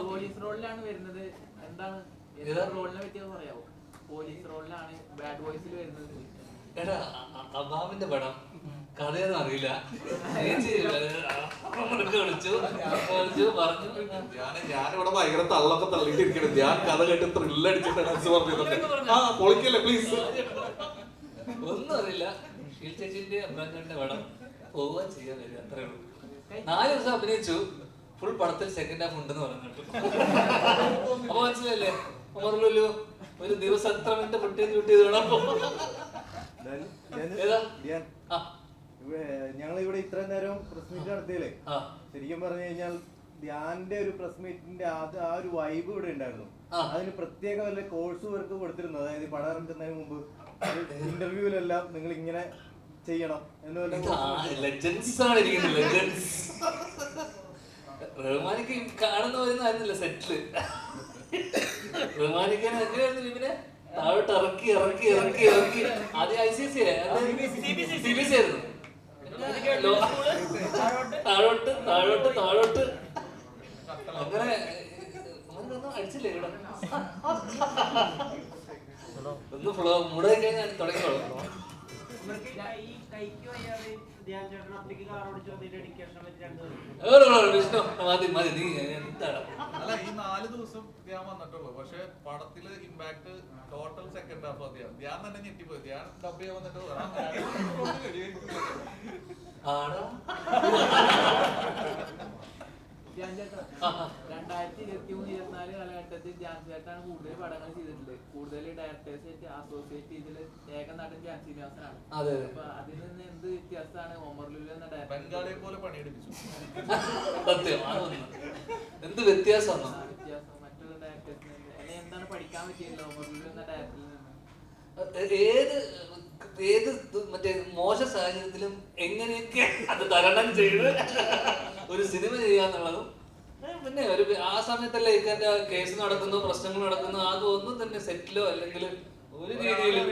പോലീസ് റോളിലാണ് വരുന്നത്. എന്താണ് റോളിനെ പറ്റിയത് പറയാവോ? പോലീസ് റോളിലാണ് ബാഡ് ബോയ്സിൽ വരുന്നത്. എടാ അബാമിന്റെ പടം കഥയൊന്നും അറിയില്ല, ഞാനിവിടെ ഭയങ്കര തള്ളൊക്കെ തള്ളിയിട്ടിരിക്കണം. ഞാൻ കഥ കേട്ട് ത്രില്ലടിച്ചിട്ട് പറഞ്ഞിട്ടുണ്ട്. ആ പൊളിക്കല്ലേ പ്ലീസ്. ഒന്നും അറിയില്ല. ഷീൽ ചേച്ചിന്റെ അബ്രാഞ്ചാന്റെ പടം പോവാൻ ചെയ്യാൻ വരും, അത്രേ ഉള്ളൂ. 4 ദിവസം അഭിനയിച്ചു, ഫുൾ പടത്തിൽ സെക്കൻഡ് ഹാഫ് ഉണ്ടെന്ന് പറഞ്ഞിട്ടു. അപ്പൊ മനസ്സിലല്ലേ ഉമർലുലു ഒരു ദിവസം എത്ര മിനിറ്റ് പൊട്ടിയത് വേണം. ഞങ്ങൾ ഇവിടെ ഇത്രയും നേരം പ്രസ് മീറ്റ് നടത്തിയല്ലേ, ശരിക്കും പറഞ്ഞു കഴിഞ്ഞാൽ ധ്യാന്റെ ഒരു പ്രസ് മീറ്റിന്റെ ആ ഒരു വൈബ് ഇവിടെ ഉണ്ടായിരുന്നു. അതിന് പ്രത്യേക വല്ല കോഴ്സ് വർക്ക് കൊടുത്തിരുന്നു. അതായത് പടം ഇറങ്ങുന്നതിന് മുമ്പ് ഇന്റർവ്യൂവിലെല്ലാം നിങ്ങൾ ഇങ്ങനെ ചെയ്യണം എന്ന് റഹ്മാനിക്ക് കാണുന്ന വരുന്ന സെറ്റില് റഹ്മാനിക്കാൻ എങ്ങനെയായിരുന്നു വിപിനെ താഴോട്ട് ഇറക്കി ഇറക്കി ഇറക്കി ഇറക്കി ആദ്യം ICSE CBSE ആയിരുന്നു. താഴോട്ട് താഴോട്ട് താഴോട്ട് അങ്ങനെ അടിച്ചില്ലേ ഇവിടെ ഒന്ന് ഫ്ലോ മൂടായി കഴിഞ്ഞാൽ തുടങ്ങിയോളൂ. വിഷ്ണു മതി മതി നീ എന്താണ് അല്ല ഈ 4 ദിവസം ധ്യാൻ വന്നിട്ടുള്ളൂ. പക്ഷെ പടത്തില് impact total second half Dhyan Dhyan തന്നെ ഞെട്ടിപ്പോയി. ധ്യാൻ ഡബ് ചെയ്യാൻ വന്നിട്ട് ആണോ 2023-24 കാലഘട്ടത്തിൽ ധ്യാൻ ചേട്ടനാണ് കൂടുതൽ പടങ്ങൾ ചെയ്തിട്ടുള്ളത്. കൂടുതൽ ഡയറക്ടേഴ്സ് അസോസിയേറ്റ് ചെയ്തതിൽ ഏക നടൻ ധ്യാൻ ശ്രീനിവാസനാണ്. അപ്പൊ അതിൽ നിന്ന് എന്ത് വ്യത്യാസമാണ് ഒമർ ലുലു എന്ന ബംഗാളിയെ പോലെ പണിയെടുപ്പിച്ചു. എന്ത് വ്യത്യാസം മറ്റുള്ള ഡയറക്ടേഴ്സിന് അല്ലെങ്കിൽ എന്താണ് പഠിക്കാൻ പറ്റിയില്ല ഒമർ ലുലു എന്ന ഡയറക്ടറിൽ നിന്ന്? ഏത് മറ്റേ മോശ സാഹചര്യത്തിലും എങ്ങനെയൊക്കെ അത് തരണം ചെയ്ത് ഒരു സിനിമ ചെയ്യാന്നുള്ളതും പിന്നെ ഒരു ആ സമയത്തല്ലേ ഇക്കന്റെ കേസ് നടക്കുന്നു, പ്രശ്നങ്ങൾ നടക്കുന്നു, അതൊന്നും തന്നെ സെറ്റിലോ അല്ലെങ്കിൽ ഒരു രീതിയിലും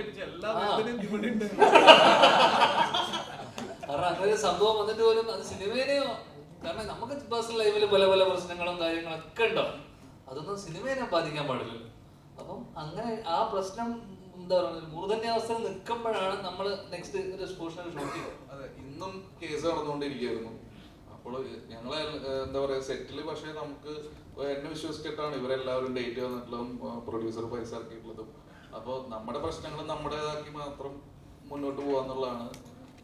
കാരണം അങ്ങനെ ഒരു സംഭവം വന്നിട്ട് പോലും അത് സിനിമേനെയോ, കാരണം നമുക്ക് പേഴ്സണൽ ലൈഫിൽ പല പല പ്രശ്നങ്ങളും കാര്യങ്ങളൊക്കെ ഉണ്ടാവും, അതൊന്നും സിനിമേനെ ബാധിക്കാൻ പാടില്ലല്ലോ. അപ്പം അങ്ങനെ ആ പ്രശ്നം എന്താ പറയുക മൂർധന്യാവസ്ഥയിൽ നിൽക്കുമ്പോഴാണ് നമ്മൾ നെക്സ്റ്റ് ഒരു എക്സ്പോഷണൽ ഷൂട്ട് ചെയ്യുക. അതെ, ഇന്നും കേസ് നടന്നുകൊണ്ടിരിക്കുകയായിരുന്നു. അപ്പോൾ ഞങ്ങളെ എന്താ പറയാ സെറ്റില്, പക്ഷെ നമുക്ക് എന്നെ വിശ്വസിച്ചിട്ടാണ് ഇവരെല്ലാവരും ഡേറ്റ് വന്നിട്ടുള്ളതും പ്രൊഡ്യൂസർ പൈസ ഇറക്കിയിട്ടുള്ളതും. അപ്പോൾ നമ്മുടെ പ്രശ്നങ്ങൾ നമ്മുടേതാക്കി മാത്രം മുന്നോട്ട് പോകാന്നുള്ളതാണ്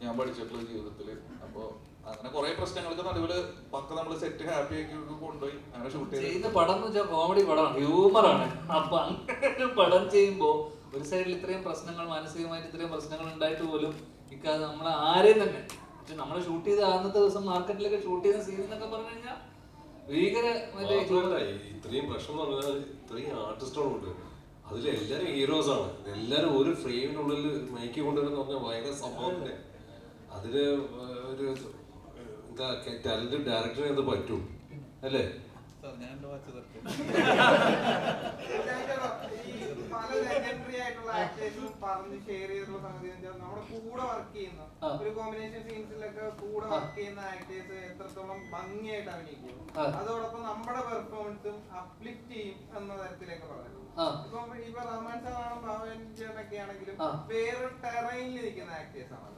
ഞാൻ പഠിച്ചിട്ടുള്ള ജീവിതത്തിൽ. അപ്പോൾ അങ്ങനെ കുറെ പ്രശ്നങ്ങൾക്ക് നടുവില് പക്ക നമ്മൾ സെറ്റ് ഹാപ്പി ആക്കി കൊണ്ടുപോയി അങ്ങനെ ഷൂട്ട് ചെയ്യുന്ന പടം എന്ന് വെച്ചാൽ കോമഡി പടമാണ്, ഹ്യൂമറാണ്. അപ്പൊ അങ്ങനെ പടം ചെയ്യുമ്പോ ഒരു സൈഡിൽ ഇത്രയും പ്രശ്നങ്ങൾ, മാനസികമായിട്ട് ഇത്രയും പ്രശ്നങ്ങൾ ഉണ്ടായിട്ട് പോലും ഇക്കാതെ നമ്മളെ ആരെയും തന്നെ നമ്മൾ ഷൂട്ട് ചെയ്ത അന്നത്തെ ദിവസം മാർക്കറ്റിലൊക്കെ ഷൂട്ട് ചെയ്ത സീൻ എന്നൊക്കെ പറഞ്ഞു കഴിഞ്ഞാൽ ഭീകര ഇത്രയും പ്രശ്നം എന്ന് പറഞ്ഞാൽ ഇത്രയും ആർട്ടിസ്റ്റുകളുണ്ട്, അതിലെല്ലാരും ഹീറോസ് ആണ്. എല്ലാരും ഒരു ഫ്രെയിമിനുള്ളിൽ മയക്കി കൊണ്ടുവരുന്ന പറഞ്ഞാൽ ഭയങ്കര സംഭവത്തിന്റെ അതിന് ഒരു എന്താ ടാലന്റഡ് ഡയറക്ടറിന് എന്ത് പറ്റും അല്ലേ? പല ലെജൻഡറി ആയിട്ടുള്ള ആക്ടേഴ്സും പറഞ്ഞ് ഷെയർ ചെയ്തിട്ടുള്ള സംഗതി നമ്മുടെ കൂടെ വർക്ക് ചെയ്യുന്ന ഒരു കോമ്പിനേഷൻ സീൻസിലൊക്കെ കൂടെ വർക്ക് ചെയ്യുന്ന ആക്ടേഴ്സ് എത്രത്തോളം ഭംഗിയായിട്ട് അഭിനയിക്കും, അതോടൊപ്പം നമ്മുടെ പെർഫോമൻസും അപ്ലിഫ്റ്റ് ചെയ്യും എന്ന തരത്തിലേക്ക് പറഞ്ഞു. ഇപ്പൊ റഹ്മാൻ സാറാണ്, ഭാവൻ ചേട്ടനൊക്കെ ആണെങ്കിലും വേറെ ടെറൈനിൽ ഇരിക്കുന്ന ആക്ടേഴ്സ് ആണല്ലോ.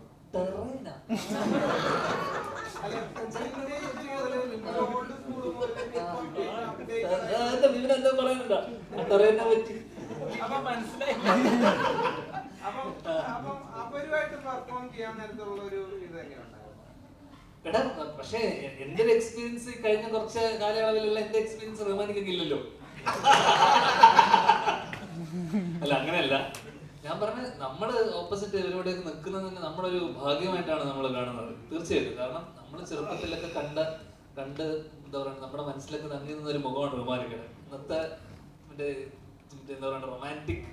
അവരുമായിട്ട് പെർഫോം ചെയ്യാൻ നേരത്തുള്ള ഒരു ഇത് എടാ, പക്ഷേ എന്റെ ഒരു എക്സ്പീരിയൻസ് കഴിഞ്ഞ കുറച്ച് കാലയളവിലുള്ള എന്റെ എക്സ്പീരിയൻസ് റഹ്മാനിക്കൊക്കെ ഇല്ലല്ലോ. അല്ല അങ്ങനെയല്ല ഞാൻ പറഞ്ഞ നമ്മള് ഓപ്പോസിറ്റ് ഇവരോടൊക്കെ നിൽക്കുന്നത് തന്നെ നമ്മളൊരു ഭാഗ്യമായിട്ടാണ് നമ്മൾ കാണുന്നത് തീർച്ചയായിട്ടും. കാരണം നമ്മൾ ചെറുപ്പത്തിലൊക്കെ കണ്ട് എന്താ പറയുക നമ്മുടെ മനസ്സിലൊക്കെ തങ്ങി നിന്ന ഒരു മുഖമാണ് റഹ്മാനിക്കയുടെ. ഇന്നത്തെ മറ്റേ എന്താ പറയുക റൊമാൻറ്റിക്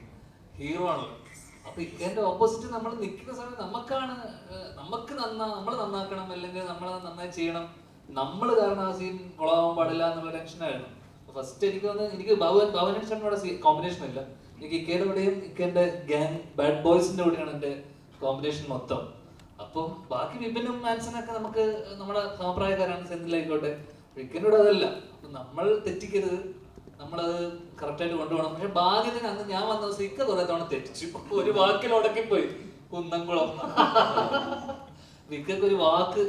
ഹീറോ ആണല്ലോ. അപ്പൊ എന്റെ ഓപ്പോസിറ്റ് നമ്മൾ നിൽക്കുന്ന സമയത്ത് നമുക്ക് നമ്മൾ നന്നാക്കണം, അല്ലെങ്കിൽ നമ്മൾ നന്നായി ചെയ്യണം, നമ്മൾ കാരണം ആ സീൻ കൊളാവാൻ പാടില്ല എന്നുള്ള ടെൻഷനായിരുന്നു. ഫസ്റ്റ് എനിക്ക് ഭവനോടെ കോമ്പിനേഷൻ ഇല്ല, എനിക്ക് ഇക്കയുടെ കൂടെയും ഇക്കന്റെ ഗ്യാങ് ബാഡ് ബോയ്സിന്റെ കൂടെയാണ് എന്റെ കോമ്പിനേഷൻ മൊത്തം. അപ്പം ബാക്കി വിപിനും മാൻസനൊക്കെ നമുക്ക് നമ്മുടെ സമപ്രായക്കാരാണ്, സെന്തിലായിക്കോട്ടെ. ഇക്കൻ്റെ കൂടെ അതല്ല, നമ്മൾ തെറ്റിക്കരുത്, നമ്മളത് കറക്റ്റായിട്ട് കൊണ്ടുപോകണം. പക്ഷെ ഭാഗ്യത്തിന് അന്ന് ഞാൻ വന്ന ദിവസം ഇക്ക കുറെ തവണ തെറ്റിച്ചു, ഒരു വാക്കിൽ ഉടക്കിപ്പോയി, കുന്നംകുളം. ഇക്കൊക്കെ ഒരു വാക്ക്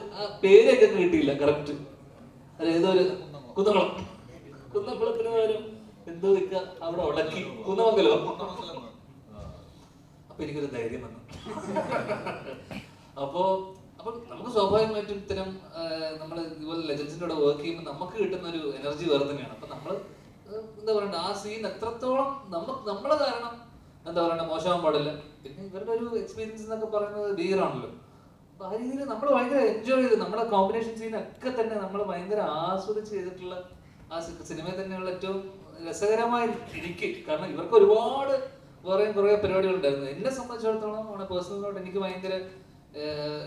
പേരൊക്കെ കിട്ടിയില്ല കറക്റ്റ്, അത് ഏതോ ഒരു കുന്നംകുളത്തിന് പകരം എന്തോ ഇക്ക അവിടെ ഉടക്കി കുന്നമംഗലോ. അപ്പൊ എനിക്കൊരു ധൈര്യം വന്നു. അപ്പൊ നമുക്ക് സ്വാഭാവികമായിട്ടും ഇത്തരം നമ്മൾ ഇതുപോലെ ലെജൻസിന്റെ കൂടെ വർക്ക് ചെയ്യുമ്പോൾ നമുക്ക് കിട്ടുന്ന ഒരു എനർജി വേറെ തന്നെയാണ്. അപ്പൊ നമ്മള് എന്താ പറയണ്ട, ആ സീൻ എത്രത്തോളം നമ്മളെ കാരണം എന്താ പറയണ്ട മോശമാകാൻ പാടില്ല. പിന്നെ ഇവരുടെ ഒരു എക്സ്പീരിയൻസ് എന്നൊക്കെ പറയുന്നത് ഭീകരമാണല്ലോ. അപ്പൊ ആ രീതിയിൽ നമ്മൾ ഭയങ്കര എൻജോയ് ചെയ്ത് നമ്മുടെ കോമ്പിനേഷൻ സീനൊക്കെ തന്നെ നമ്മൾ ഭയങ്കര ആസ്വദിച്ച് ചെയ്തിട്ടുള്ള ആ സിനിമയിൽ തന്നെയുള്ള ഏറ്റവും രസകരമായ എനിക്ക്. കാരണം ഇവർക്ക് ഒരുപാട് വേറെയും കുറേ പരിപാടികളുണ്ടായിരുന്നു. എന്നെ സംബന്ധിച്ചിടത്തോളം പേഴ്സണലായിട്ട് എനിക്ക് ഭയങ്കര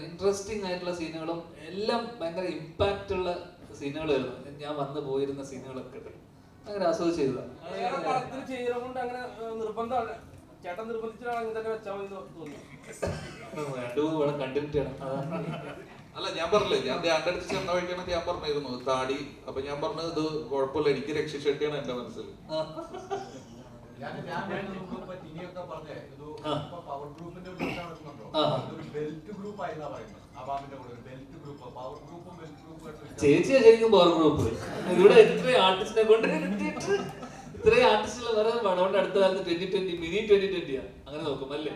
ഇൻട്രസ്റ്റിംഗ് ആയിട്ടുള്ള സീനുകളും എല്ലാം ഭയങ്കര ഇമ്പാക്റ്റ് ഉള്ള സീനുകളായിരുന്നു ഞാൻ വന്നു പോയിരുന്ന സീനുകളൊക്കെ. അങ്ങനെ ആസ്വദിച്ച് ചെയ്തതാണ്. പടത്തിൽ ചെയ്തതുകൊണ്ട് അങ്ങനെ നിർബന്ധമാണ്, ചേട്ടൻ നിർബന്ധിച്ചാണ് അങ്ങനെ തന്നെ വെച്ചാൽ മതി തോന്നി. 2-3 പടം കണ്ടിന്യൂറ്റി ആണ്. അല്ല ഞാൻ പറഞ്ഞില്ലേ, ഞാൻ ധ്യാൻ്റെ അടുത്ത് ചെന്ന വഴിക്കാണ് ഞാൻ പറഞ്ഞിരുന്നു താടി. അപ്പൊ ഞാൻ പറഞ്ഞത് ഇത് കുഴപ്പമില്ല, എനിക്ക് രക്ഷി ഷെട്ടിയാണ് എന്റെ മനസ്സിൽ. ഇനിയൊക്കെ പറഞ്ഞേ ഇത് പവർ ഗ്രൂപ്പിന്റെ ഒരു ബെൽറ്റ് ഗ്രൂപ്പ് ആയിരുന്നാ പറയുന്നത്. അബാമിന്റെ കൂടെ ബെൽറ്റ് ഗ്രൂപ്പ്, പവർ ഗ്രൂപ്പും ബെൽറ്റ് ഗ്രൂപ്പും. ചേച്ചിയാ ശരിക്കും പവർ ഗ്രൂപ്പ്. ഇവിടെ ഇത്രയും ആർട്ടിസ്റ്റിനെ കൊണ്ട് ഇത്രയും ആർട്ടിസ്റ്റുകൾ വരെ പടം അടുത്ത കാലത്ത് 2020 മിനി 2020 അങ്ങനെ നോക്കും അല്ലേ.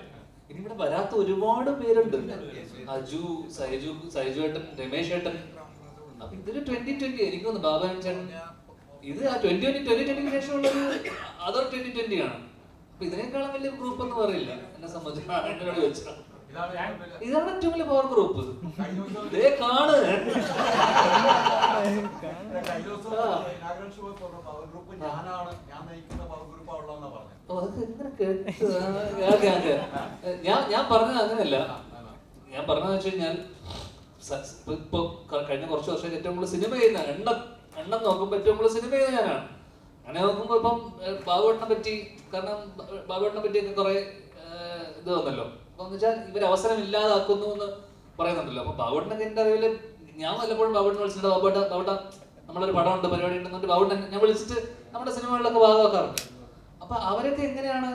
ഇനി ഇവിടെ വരാത്ത ഒരുപാട് പേരുണ്ട്. അജു, സൈജു ഏട്ടൻ, രമേശ് ഏട്ടൻ. അപ്പൊ ഇതൊരു 2020 എനിക്ക് തോന്നുന്നു ബാബൻ ചേട്ടൻ ഇത് ആ 2020 ശേഷമുള്ള ഒരു അതർ 2020 ആണ്. അപ്പൊ ഇതിനേക്കാളും വലിയ ഗ്രൂപ്പ് എന്ന് പറയില്ല എന്നെ സംബന്ധിച്ച്. എന്നോട് ചോദിച്ചാൽ ഇതാണ് ഏറ്റവും വലിയ പവർ ഗ്രൂപ്പ്. കാണ് ഞാൻ പറഞ്ഞത് അങ്ങനെയല്ല. ഞാൻ പറഞ്ഞതെന്ന് വെച്ച് കഴിഞ്ഞാൽ ഇപ്പൊ കഴിഞ്ഞ കുറച്ച് വർഷം ഏറ്റവും കൂടുതൽ സിനിമ ചെയ്യുന്ന എണ്ണം നോക്കുമ്പോ ഏറ്റവും കൂടുതൽ സിനിമ ചെയ്യുന്ന ഞാനാണ്. അങ്ങനെ നോക്കുമ്പോ ഇപ്പം ബാബുവേട്ടനെ പറ്റി, കാരണം ബാബുവേട്ടനെ പറ്റിയൊക്കെ കുറെ ഇത് വന്നല്ലോ. അപ്പൊ വെച്ചാൽ ഇവർ അവസരം ഇല്ലാതാക്കുന്നു എന്ന് പറയുന്നുണ്ടല്ലോ. അപ്പൊ ബാബുവേട്ടനൊക്കെ എന്റെ അറിവില് ഞാൻ വല്ലപ്പോഴും ബാബുവേട്ടനെ വിളിച്ചിട്ട് ബാബുവേട്ട നമ്മളൊരു പടമുണ്ട്, പരിപാടി ഉണ്ടെന്നുണ്ട് ബാബുവേട്ടൻ ഞാൻ വിളിച്ചിട്ട് നമ്മുടെ സിനിമകളിലൊക്കെ ഭാഗമാക്കാറുണ്ട്. അപ്പൊ അവരൊക്കെ എങ്ങനെയാണ്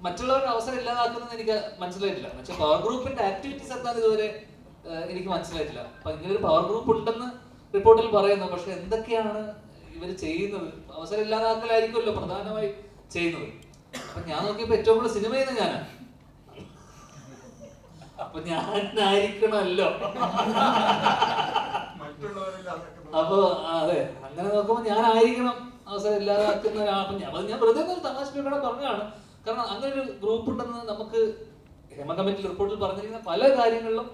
മറ്റുള്ളവരുടെ അവസരം ഇല്ലാതാക്കുന്നത് എനിക്ക് മനസ്സിലായിട്ടില്ല. എന്നുവെച്ചാൽ പവർ ഗ്രൂപ്പിന്റെ ആക്ടിവിറ്റീസ് എന്താണെന്ന് ഇതുവരെ എനിക്ക് മനസ്സിലായിട്ടില്ല. അപ്പൊ ഇങ്ങനെ ഒരു പവർ ഗ്രൂപ്പ് ഉണ്ടെന്ന് റിപ്പോർട്ടിൽ പറയുന്നു. പക്ഷെ എന്തൊക്കെയാണ് ഇവർ ചെയ്യുന്നത്? അവസരം ഇല്ലാതാക്കലായിരിക്കുമല്ലോ പ്രധാനമായി ചെയ്യുന്നത്. അപ്പൊ ഞാൻ നോക്കിയപ്പോ ഏറ്റവും കൂടുതൽ സിനിമ ചെയ്യുന്ന ഞാനാണ്. അപ്പൊ ഞാനായിരിക്കണമല്ലോ. അപ്പൊ അതെ, അങ്ങനെ നോക്കുമ്പോ ഞാനായിരിക്കണം അവസരം ഇല്ലാതാക്കുന്ന ഒരാൾ. ഞാൻ വെറുതെ തമാശ പറഞ്ഞതാണ്. കാരണം അങ്ങനെ ഒരു ഗ്രൂപ്പ് ഉണ്ടെന്ന് നമുക്ക് ഹേമ കമ്മിറ്റി റിപ്പോർട്ടിൽ പറഞ്ഞിരിക്കുന്ന പല കാര്യങ്ങളിലും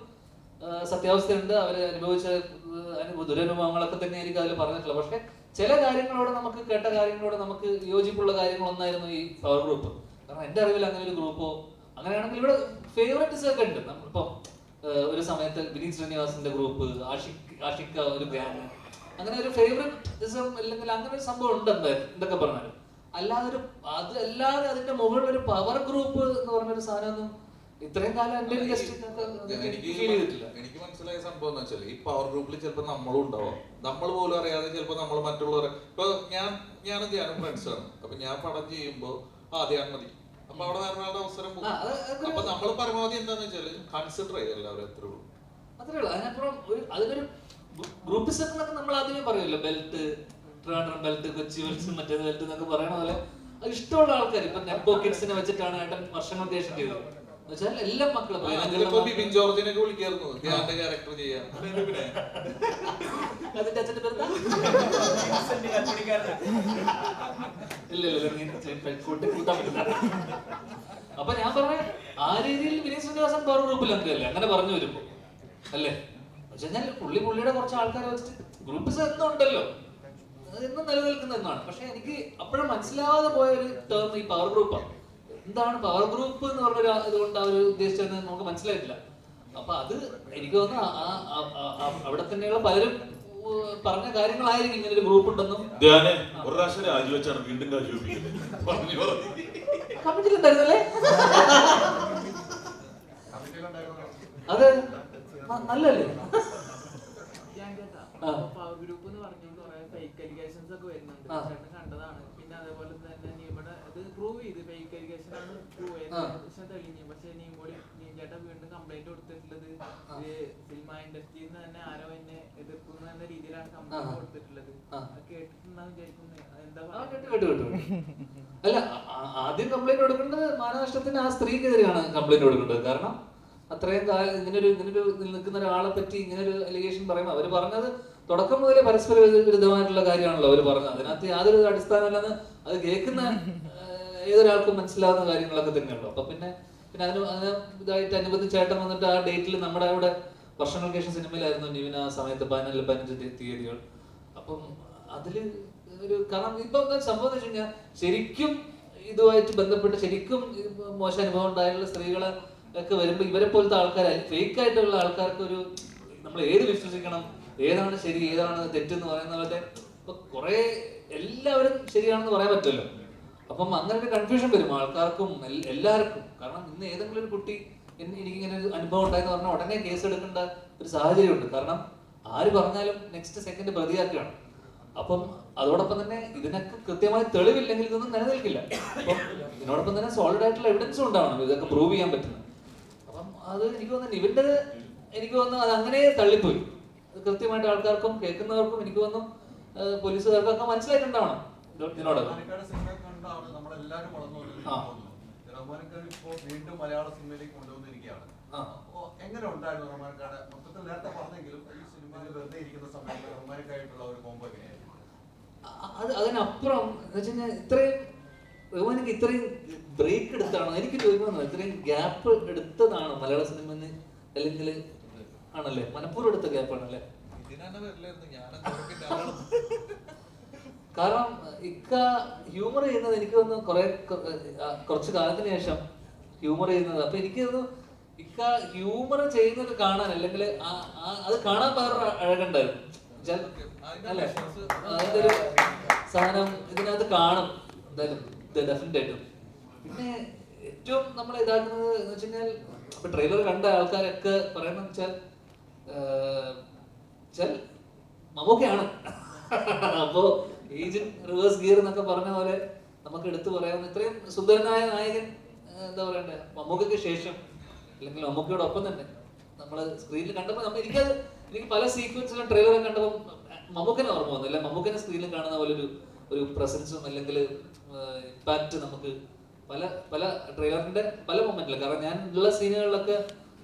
സത്യാവസ്ഥയുണ്ട്. അവര് അനുഭവിച്ച ദുരനുഭവങ്ങളൊക്കെ തന്നെ ആയിരിക്കും അതിൽ പറഞ്ഞിട്ടുള്ളത്. പക്ഷെ ചില കാര്യങ്ങളോട് നമുക്ക് കേട്ട കാര്യങ്ങളോട് നമുക്ക് യോജിപ്പുള്ള കാര്യങ്ങളൊന്നായിരുന്നു ഈ പവർ ഗ്രൂപ്പ്. കാരണം എന്റെ അറിവിൽ അങ്ങനെ ഒരു ഗ്രൂപ്പോ അങ്ങനെയാണെങ്കിൽ ഇവിടെ ഫേവറേറ്റ്സ് ഒക്കെ ഉണ്ട്. നമ്മളിപ്പം ഒരു സമയത്ത് വിനീത് ശ്രീനിവാസിന്റെ ഗ്രൂപ്പ്, ആഷിക്ക ഒരു ഗ്യാങ്, അങ്ങനെ ഒരു ഫേവറേറ്റിസം അല്ലെങ്കിൽ അങ്ങനെ ഒരു സംഭവം ഉണ്ട് എന്തൊക്കെ പറഞ്ഞാലും. അല്ലാതെ അതിന്റെ മുകളിൽ ഒരു പവർ ഗ്രൂപ്പ് എന്ന് പറഞ്ഞൊരു സാധനം ഇത്രയും കാലം എന്റെ എനിക്ക് മനസ്സിലായ സംഭവം എന്ന് വെച്ചാൽ ഈ പവർ ഗ്രൂപ്പിൽ ചിലപ്പോൾ നമ്മളും ഉണ്ടാവാം. നമ്മൾ പോലും അറിയാതെ ചിലപ്പോൾ നമ്മൾ മറ്റുള്ളവരെ ഇപ്പൊ ഞാനും ധ്യാനും ഫ്രണ്ട്സാണ്. അപ്പൊ ഞാൻ പടം ചെയ്യുമ്പോ ധ്യാൻ മതി, അപ്പൊ അവിടെ വേറെ അവസരം പോകും. അപ്പൊ നമ്മൾ പരമാവധി എന്താന്ന് വെച്ചാല് കൺസിഡർ ചെയ്യുക എല്ലാവരും. അത്രേ ഉള്ളൂ. അതിനപ്പുറം അതിനൊരു ഗ്രൂപ്പിസം എന്നൊക്കെ നമ്മൾ ആദ്യമേ പറയുമല്ലോ. Belt, Trivandrum belt, Kochi belt, മറ്റേത് ബെൽറ്റ് എന്നൊക്കെ പറയണ പോലെ അത് ഇഷ്ടമുള്ള ആൾക്കാർ. ഇപ്പൊ നെപ്പോ കിഡ്സിനെ വെച്ചിട്ടാണ് ഏട്ടൻ വർഷങ്ങൾക്ക് ശേഷം ചെയ്തത്. എന്നുവെച്ചാൽ എല്ലാ മക്കളും ബിപിൻ ജോർജിനൊക്കെ വിളിക്കായിരുന്നു ധ്യാന്റെ ക്യാരക്ടർ ചെയ്യാൻ. അതിന്റെ അച്ഛന്റെ പേര് കൂട്ടാൻ പറ്റില്ല. അപ്പൊ ഞാൻ പറഞ്ഞ ആ രീതിയിൽ വിനീത് ശ്രീനിവാസൻ പവർ ഗ്രൂപ്പിൽ അല്ലേ അങ്ങനെ പറഞ്ഞു വരുമ്പോ അല്ലേ വെച്ചാൽ പുള്ളിയുടെ കുറച്ച് ആൾക്കാരെ വെച്ചിട്ട് ഗ്രൂപ്പിസ് എന്നും ഉണ്ടല്ലോ, എന്നും നിലനിൽക്കുന്ന എന്നാണ്. പക്ഷെ എനിക്ക് അപ്പോഴും മനസ്സിലാവാതെ പോയ ഒരു ടേം ഈ പവർ ഗ്രൂപ്പാണ്. എന്താണ് പവർ ഗ്രൂപ്പ് എന്ന് പറഞ്ഞ ഇതുകൊണ്ട് അവർ ഉദ്ദേശിച്ചതെന്ന് നമുക്ക് മനസ്സിലായിട്ടില്ല. അപ്പൊ അത് എനിക്ക് തോന്നുന്നു അവിടെ തന്നെയുള്ള പലരും പറഞ്ഞ കാര്യങ്ങളായിരിക്കും ഇങ്ങനെ ഒരു ഗ്രൂപ്പ് ഉണ്ടെന്നും. ഒരു പ്രാവശ്യം രാജിവെച്ചാണ് വീണ്ടും കമ്മിറ്റിയിലുണ്ടായിരുന്നല്ലേ? അതെ, നല്ലല്ലേ? പവർ ഗ്രൂപ്പ് എന്ന് പറഞ്ഞുകൊണ്ട് കുറെ ഫേക്ക് അലിഗേഷൻസ് ഒക്കെ വരുന്നുണ്ട്. ചേട്ടൻ കണ്ടതാണ്. പിന്നെ അതേപോലെ തന്നെ ഇവിടെ അത് പ്രൂവ് ചെയ്ത് ഫേക്ക് അലിഗേഷൻ ആണ് പ്രൂവ് ചെയ്ത് തെളിഞ്ഞു. പക്ഷെ ചേട്ടൻ വീണ്ടും കംപ്ലൈന്റ് കൊടുത്തിട്ടുള്ളത് സിനിമ ഇൻഡസ്ട്രിയിൽ നിന്ന് തന്നെ ആരോ എന്നെ എതിർക്കുന്ന എന്ന രീതിയിലാണ് കംപ്ലൈന്റ് കൊടുത്തിട്ടുള്ളത്. കേട്ടിട്ടുണ്ടാവും വിചാരിക്കുന്നത്. എന്താ അല്ല, ആദ്യം കംപ്ലൈന്റ് കൊടുക്കേണ്ടത് മാനനഷ്ടത്തിന് ആ സ്ത്രീക്കെതിരെയാണ് കംപ്ലൈന്റ് കൊടുക്കേണ്ടത്. കാരണം അത്രയും കാലം ഇങ്ങനൊരു നിൽക്കുന്ന ഒരാളെ പറ്റി ഇങ്ങനൊരു അലിഗേഷൻ പറയുമ്പോൾ അവര് പറഞ്ഞത് തുടക്കം മുതലേ പരസ്പര വിരുദ്ധമായിട്ടുള്ള കാര്യമാണല്ലോ അവർ പറഞ്ഞത്. അതിനകത്ത് യാതൊരു അടിസ്ഥാനമല്ലെന്ന് അത് കേൾക്കുന്ന ഏതൊരാൾക്കും മനസ്സിലാവുന്ന കാര്യങ്ങളൊക്കെ തന്നെയുള്ളൂ. അപ്പൊ പിന്നെ അതിന് ഇതായിട്ട് അനുബന്ധിച്ചേട്ടൻ വന്നിട്ട് ആ ഡേറ്റിൽ നമ്മുടെ അവിടെ വർഷങ്ങൾക്ക് ശേഷം സിനിമയിലായിരുന്നു നിവിൻ ആ സമയത്ത് 14-15 തീയതികൾ. അപ്പം അതില് ഒരു കാരണം ഇപ്പൊ സംഭവം എന്ന് വെച്ച് കഴിഞ്ഞാൽ ശരിക്കും ഇതുമായിട്ട് ബന്ധപ്പെട്ട് ശരിക്കും മോശം അനുഭവം ഉണ്ടായുള്ള സ്ത്രീകളെ ഒക്കെ വരുമ്പോൾ ഇവരെ പോലത്തെ ആൾക്കാർ ഫേക്ക് ആയിട്ടുള്ള ആൾക്കാർക്ക് ഒരു നമ്മൾ ഏത് വിശ്വസിക്കണം, ഏതാണ് ശരി ഏതാണ് തെറ്റെന്ന് പറയുന്ന പോലെ അപ്പൊ കുറെ എല്ലാവരും ശരിയാണെന്ന് പറയാൻ പറ്റില്ലല്ലോ. അപ്പം അങ്ങനെ ഒരു കൺഫ്യൂഷൻ വരും ആൾക്കാർക്കും എല്ലാവർക്കും. കാരണം ഇന്ന് ഏതെങ്കിലും ഒരു കുട്ടി എനിക്കിങ്ങനെ ഒരു അനുഭവം ഉണ്ടായെന്ന് പറഞ്ഞാൽ ഉടനെ കേസ് എടുക്കേണ്ട ഒരു സാഹചര്യമുണ്ട്. കാരണം ആര് പറഞ്ഞാലും നെക്സ്റ്റ് സെക്കൻഡ് പ്രതിയാക്കുകയാണ്. അപ്പം അതോടൊപ്പം തന്നെ ഇതിനൊക്കെ കൃത്യമായി തെളിവില്ലെങ്കിൽ ഇതൊന്നും നിലനിൽക്കില്ല. അപ്പം ഇതിനോടൊപ്പം തന്നെ സോളിഡ് ആയിട്ടുള്ള എവിഡൻസും ഉണ്ടാവണം ഇതൊക്കെ പ്രൂവ് ചെയ്യാൻ പറ്റുന്നത്. അപ്പം അത് എനിക്ക് തോന്നുന്നു ഇവന്റെ എനിക്ക് തോന്നുന്നു അത് അങ്ങനെ തള്ളിപ്പോയി. അത് കൃത്യമായിട്ട് ആൾക്കാർക്കും കേൾക്കുന്നവർക്കും എനിക്ക് തോന്നുന്നു പോലീസുകാർക്കൊക്കെ മനസ്സിലായിട്ടുണ്ടാവണം ഇതിനോട്. നമ്മളെല്ലാരും വളർന്നു റഹ്മാൻഖാൻ ഇപ്പോൾ വീണ്ടും മലയാള സിനിമയിലേക്ക് കൊണ്ടുവന്നിരിക്കുകയാണ്. എങ്ങനെ ഉണ്ടായിരുന്നു റഹ്മാൻഖാൻ? മൊത്തത്തിൽ നേരത്തെ പറഞ്ഞെങ്കിലും ഈ സിനിമയിൽ വെറുതെ ഇരിക്കുന്ന സമയത്ത് റഹ്മാൻഖായിട്ടുള്ള ഒരു കോംബോ എങ്ങനെയായിരുന്നു? അതിനപ്പുറം എന്ന് വെച്ച് കഴിഞ്ഞാൽ ഇത്രയും റഹ്മാനൊക്കെ ഇത്രയും ബ്രേക്ക് എടുത്താണോ എനിക്ക് ചോദിക്കുന്നത്. ഇത്രയും ഗ്യാപ്പ് എടുത്തതാണോ മലയാള സിനിമ അല്ലെങ്കിൽ ആണല്ലേ മനഃപൂർവ്വം എടുത്ത ഗ്യാപ്പാണല്ലേ? കാരണം ഇക്ക ഹ്യൂമർ ചെയ്യുന്നത് എനിക്ക് തോന്നുന്നു കുറച്ച് കാലത്തിന് ശേഷം ഹ്യൂമർ ചെയ്യുന്നത്. അപ്പൊ എനിക്ക് തോന്നുന്നു ഇക്ക ഹ്യൂമർ ചെയ്യുന്നത് കാണാൻ അല്ലെങ്കിൽ അത് കാണാൻ വേറൊരു അഴകുണ്ടായിരുന്നു അല്ലേ? അതിന്റെ ഒരു സാധനം ഇതിനകത്ത് കാണും എന്തായാലും ഡെഫിനറ്റ് ആയിട്ടും. പിന്നെ ഏറ്റവും നമ്മൾ ഇതാക്കുന്നത് എന്ന് വെച്ച് കഴിഞ്ഞാൽ ഇപ്പൊ ട്രെയിലർ കണ്ട ആൾക്കാരൊക്കെ പറയുന്നത് വെച്ചാൽ മമ്മൂക്കയാണ്. അപ്പോ ഏജന്റ് റിവേഴ്സ് ഗിയർ എന്നൊക്കെ പറഞ്ഞ പോലെ നമുക്ക് എടുത്തു പറയാവുന്ന ഇത്രയും സുന്ദരനായ നായകൻ എന്താ പറയണ്ടേ മമ്മൂക്കയ്ക്ക് ശേഷം അല്ലെങ്കിൽ മമ്മൂക്കയോടൊപ്പം തന്നെ നമ്മള് സ്ക്രീനിൽ കണ്ടപ്പോൾ എനിക്ക് പല സീക്വൻസിലും ട്രെയിലറും കണ്ടപ്പോൾ മമ്മൂക്കനെ ഓർമ്മ വന്നു. അല്ലെ മമ്മൂക്കനെ സ്ക്രീനിൽ കാണുന്ന പോലെ ഒരു പ്രസൻസും അല്ലെങ്കിൽ ഇമ്പാക്ട് നമുക്ക് പല ട്രെയിലറിന്റെ പല മൊമെന്റിലും. കാരണം ഞാൻ ഉള്ള സീനുകളിലൊക്കെ